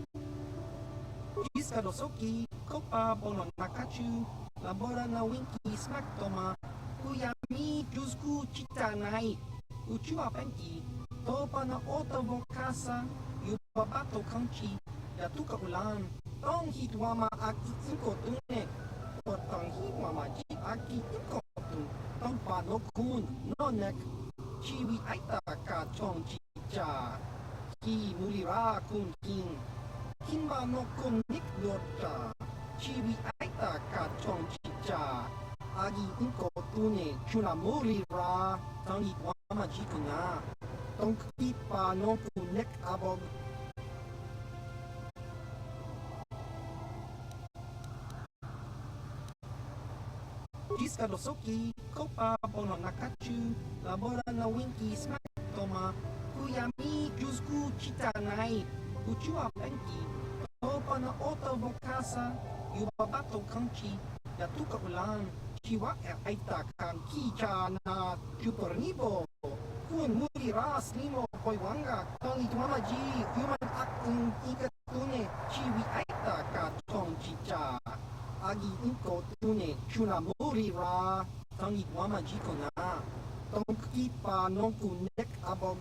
jiska dosoki kopa bono nakachu labora na winki smack toma kuyami jusku chita nai uchua penki, topa na oto bokasa, yubabato kanchi, yatuka ulan, tong hitwama aki inko tune, potong hitwama ji aki inko tun, tong panokun, nonek, chiwi aita ka chong chicha, ki mulira kun king, kimba no konik dota, chiwi aita ka chong chicha, agi inko tune chuna mulira, tangi wama jikuna, tongki pa nonku nek abog. Jiska dosoki, kopa bono nakachu, labora na winki smack toma, kuyami jusku chita nai, uchua penki, topa na oto bokasa, yubabato kanchi, yatuka ulan, chiwa aita kan kicha na chupornibo, kun muliras limo poiwanga, tangi tuamaji human act in ikatune, chiwi aita ka chong chicha, agi inko tune chuna mulira, tangi tuamaji kona, tongki pa nonku nek abog,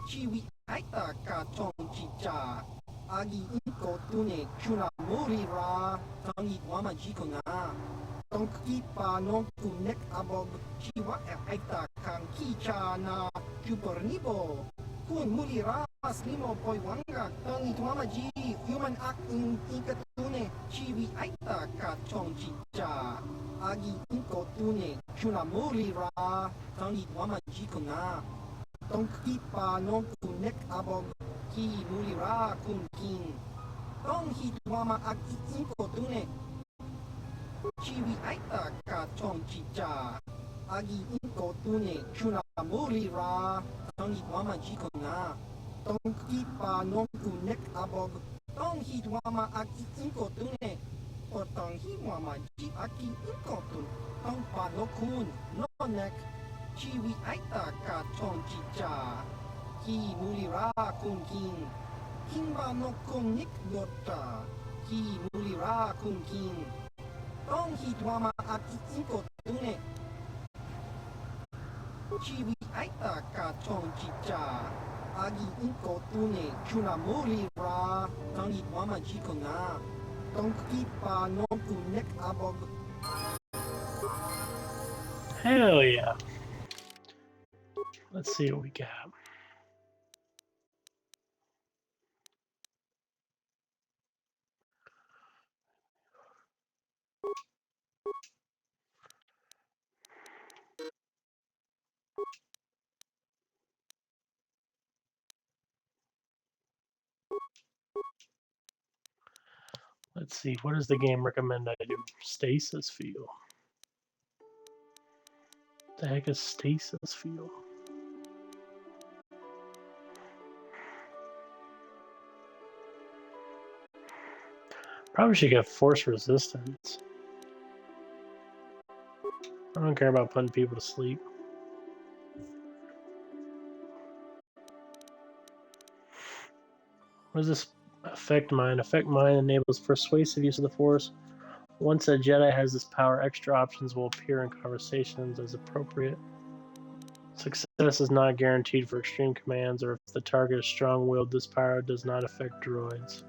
chiwi aita ka chong chicha, agi inko tune chuna mulira, tangi tuamaji kona, tongki pa nonku nek abog, chiwa aita kan kicha na chupornibo, kun muliras limo poiwanga, tangi tuamaji human act in ikatune, chiwi aita ka chong chicha, agi inko tune chuna mulira, tangi tuamaji kona, tongki pa nonku nek abog, ki mulira kun king, tong hitwama aki inko tune, chiwi aita ka chong chicha, agi inko tune chuna mulira, tangi wama jikona, tongki pa nonku nek abog, tong hitwama aki inko tune, potong hitwama ji aki inko tun, tong pa nokun, nonek, chiwi aita ka chong chicha, ki mulira kun king, kimba no konik dota, ki mulira kun king, tong hitwama aki inko tune, chiwi aita ka chong chicha, agi inko tune chuna muri ra tangi wama jiko na donki pa nonku nek abog. Hell yeah. Let's see what we got. Let's see, what does the game recommend I do? Stasis field. The heck is stasis field? Probably should get force resistance. I don't care about putting people to sleep. What does this affect mind? Affect mind enables persuasive use of the force. Once a Jedi has this power, extra options will appear in conversations as appropriate. Success is not guaranteed for extreme commands, or if the target is strong-willed, this power does not affect droids.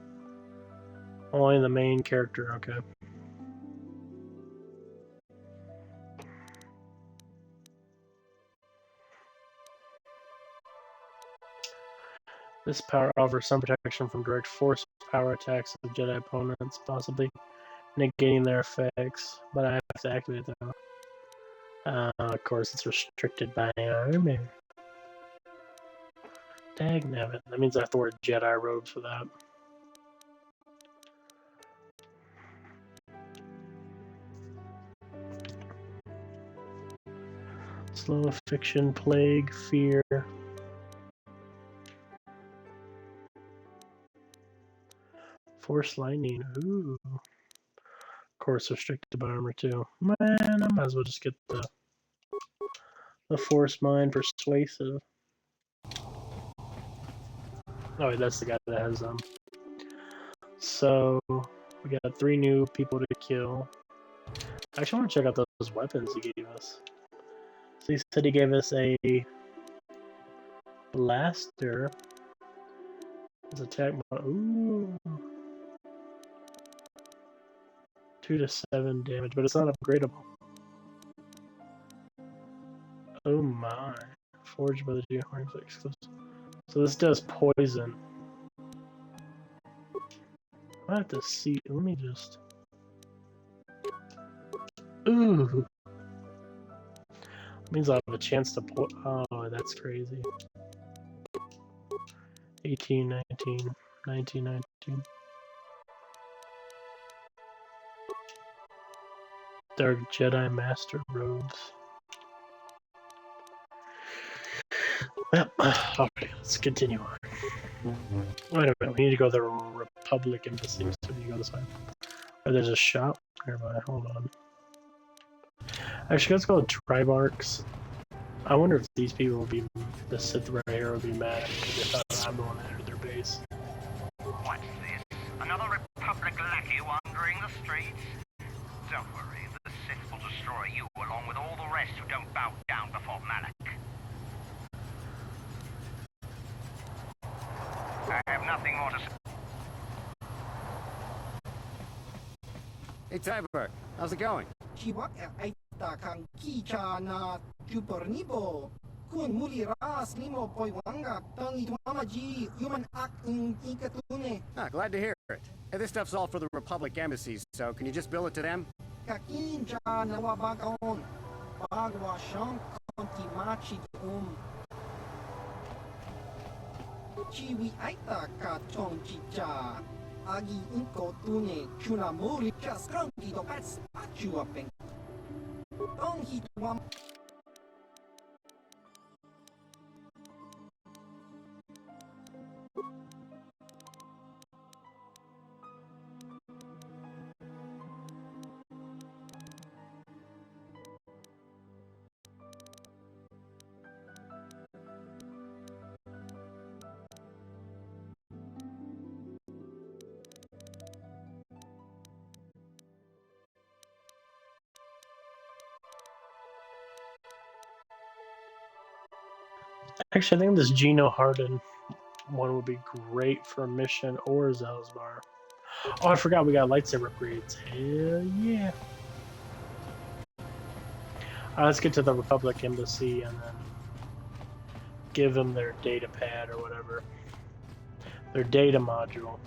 Only the main character, okay. This power offers some protection from direct force power attacks of Jedi opponents, possibly negating their effects, but I have to activate it though. Of course, it's restricted by armor. Dagnabbit. That means I have to wear Jedi robes for that. Slow fiction, plague, fear. Force lightning. Ooh. Of course, restricted by armor too. Man, I might as well just get the force mind persuasive. Oh wait, that's the guy that has them. So we got 3 new people to kill. I actually want to check out those weapons he gave us. So he said he gave us a blaster. His attack mod. Ooh. 2 to 7 damage, but it's not upgradable. Oh my. Forged by the Geohorns exclusive. So this does poison. I have to see. Let me just. Ooh. Means I'll have a chance to oh, that's crazy. 18, 19, 19, 19. Dark Jedi Master robes. Well, okay, let's continue on. Wait a minute, we need to go to the Republic Embassy, so we need to go this way. Oh, there's a shop nearby, hold on. Actually, let's go to Tribarchs. I wonder if these people will be, the Sith right here will be mad at me because they thought I'm the one that entered their base. What's this? Another Republic lackey wandering the streets? Don't worry, the Sith will destroy you along with all the rest who don't bow down before Malak. I have nothing more to say. Hey, Tyber, how's it going? Chiwak aita kang kicha na chupornibo. Kun muli ras limo poi wanga tangi tuamaji human ak ikatune. Ah, glad to hear it. Hey, this stuff's all for the Republic embassies, so can you just bill it to them? Kakincha nawa bagon. Bagwa shang konti machi Chiwi aita ka chong chicha. Agi inko tune chuna muri just cranky to pets you up in. Don't hit one. Actually, I think this is Gino Hardin. one would be great for a mission or Zelzbar. Oh, I forgot we got lightsaber upgrades. Hell yeah. Alright, let's get to the Republic Embassy and then give them their data pad or whatever. Their data module.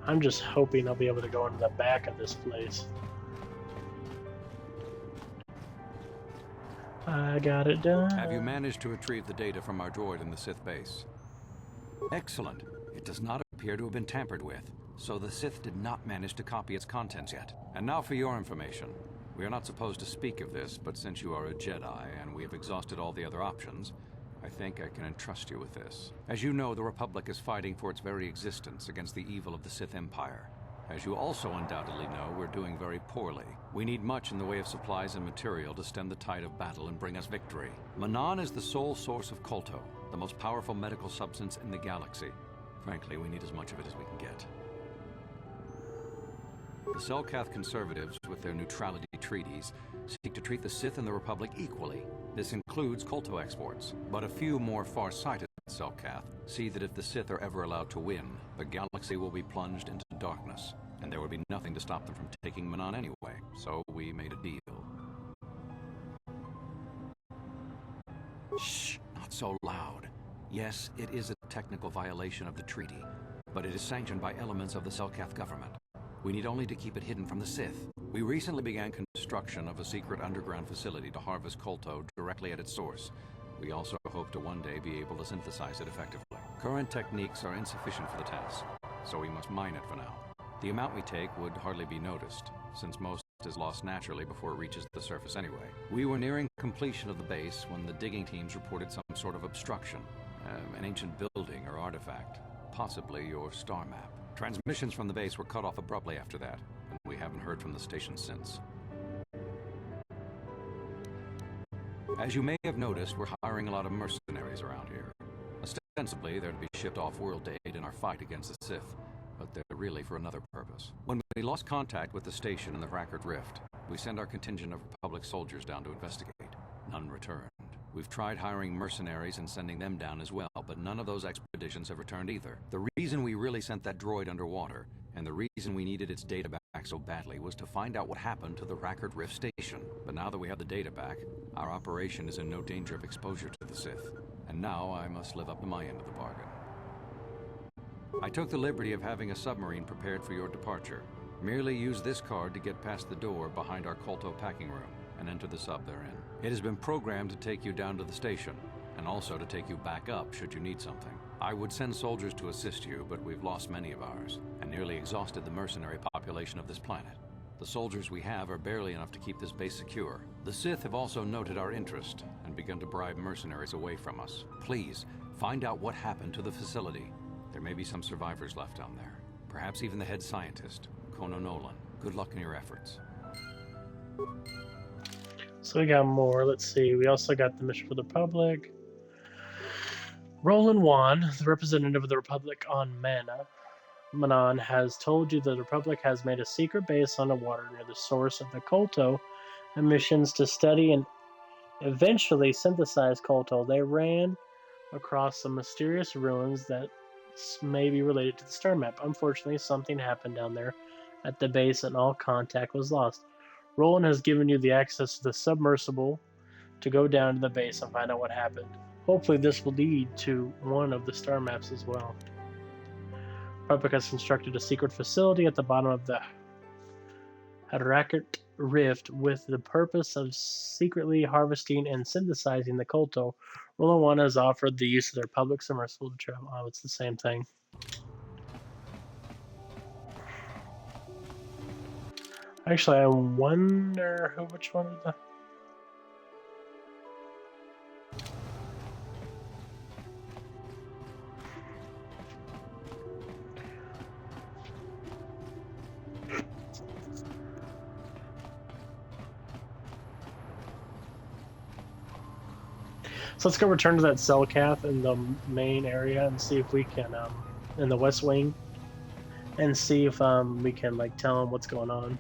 I'm just hoping I'll be able to go into the back of this place. I got it done. Have you managed to retrieve the data from our droid in the Sith base? Excellent. It does not appear to have been tampered with, so the Sith did not manage to copy its contents yet. And now for your information. We are not supposed to speak of this, but since you are a Jedi and we have exhausted all the other options, I think I can entrust you with this. As you know, the Republic is fighting for its very existence against the evil of the Sith Empire. As you also undoubtedly know, we're doing very poorly. We need much in the way of supplies and material to stem the tide of battle and bring us victory. Manaan is the sole source of Kolto, the most powerful medical substance in the galaxy. Frankly, we need as much of it as we can get. The Selkath conservatives, with their neutrality treaties, seek to treat the Sith and the Republic equally. This includes Kolto exports, but a few more far-sighted Selkath see that if the Sith are ever allowed to win, the galaxy will be plunged into darkness, and there would be nothing to stop them from taking Manaan anyway. So we made a deal. Shh, not so loud. Yes, it is a technical violation of the treaty, but it is sanctioned by elements of the Selkath government. We need only to keep it hidden from the Sith. We recently began construction of a secret underground facility to harvest Kolto directly at its source. We also hope to one day be able to synthesize it effectively. Current techniques are insufficient for the task, so we must mine it for now. The amount we take would hardly be noticed, since most is lost naturally before it reaches the surface anyway. We were nearing completion of the base when the digging teams reported some sort of obstruction. An ancient building or artifact, possibly your star map. Transmissions from the base were cut off abruptly after that, and we haven't heard from the station since. As you may have noticed, we're hiring a lot of mercenaries around here. Ostensibly, they're to be shipped off-world to aid in our fight against the Sith, but they're really for another purpose. When we lost contact with the station in the Rackard Rift, we sent our contingent of Republic soldiers down to investigate. None returned. We've tried hiring mercenaries and sending them down as well, but none of those expeditions have returned either. The reason we really sent that droid underwater, and the reason we needed its data back so badly, was to find out what happened to the Rackard Rift station. But now that we have the data back, our operation is in no danger of exposure to the Sith. And now I must live up to my end of the bargain. I took the liberty of having a submarine prepared for your departure. Merely use this card to get past the door behind our Kolto packing room and enter the sub therein. It has been programmed to take you down to the station, and also to take you back up should you need something. I would send soldiers to assist you, but we've lost many of ours, and nearly exhausted the mercenary population of this planet. The soldiers we have are barely enough to keep this base secure. The Sith have also noted our interest, and begun to bribe mercenaries away from us. Please, find out what happened to the facility. There may be some survivors left down there. Perhaps even the head scientist, Kono Nolan. Good luck in your efforts. So we got more. Let's see. We also got the mission for the Republic. Roland Wan, the representative of the Republic on Manaan, has told you that the Republic has made a secret base on the water near the source of the Kolto emissions to study and eventually synthesize Kolto. They ran across some mysterious ruins that may be related to the star map. Unfortunately, something happened down there at the base and all contact was lost. Roland has given you the access to the submersible to go down to the base and find out what happened. Hopefully this will lead to one of the star maps as well. Republic has constructed a secret facility at the bottom of the Rackard Rift with the purpose of secretly harvesting and synthesizing the Kolto. Roland 1 has offered the use of their public submersible to travel. Oh, it's the same thing. Actually, I wonder which one of the... So let's go return to that Selkath in the main area and see if we can, in the West Wing, and see if we can like tell them what's going on.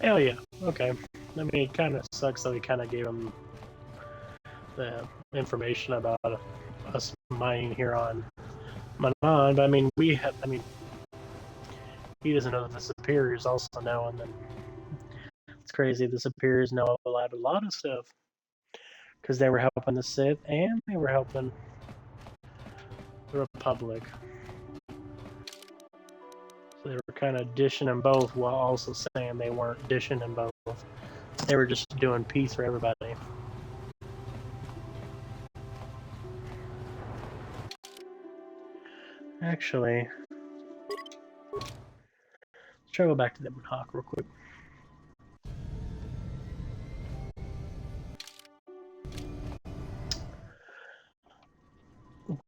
Hell yeah. Okay. I mean, it kind of sucks that we kind of gave him the information about us mining here on Manaan, but I mean, he doesn't know that the superiors also know, and then it's crazy. The superiors know about a lot of stuff because they were helping the Sith and they were helping the Republic. So they were kind of dishing them both while also saying they weren't dishing them both. They were just doing peace for everybody. Actually, let's try to go back to the Hawk real quick.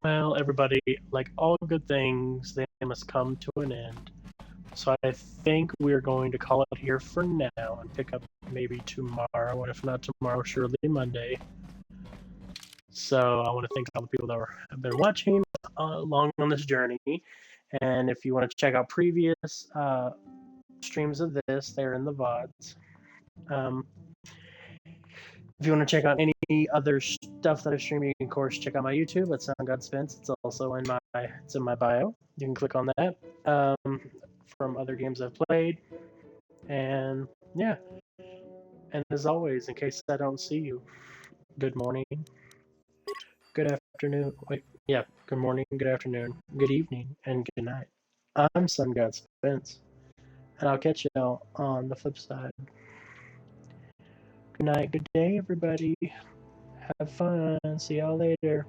Well, everybody, like all good things, they must come to an end. So I think we're going to call it here for now and pick up maybe tomorrow, and if not tomorrow, surely Monday. So I want to thank all the people that have been watching along on this journey. And if you want to check out previous streams of this, they're in the VODs. If you want to check out any other stuff that I stream, you can of course check out my YouTube at Sound God Spence. It's also in my bio. You can click on that from other games I've played. And yeah. And as always, in case I don't see you, good morning, good afternoon. Good morning, good afternoon, good evening, and good night. I'm Sun God Spence, and I'll catch y'all on the flip side. Good night, good day, everybody. Have fun. See y'all later.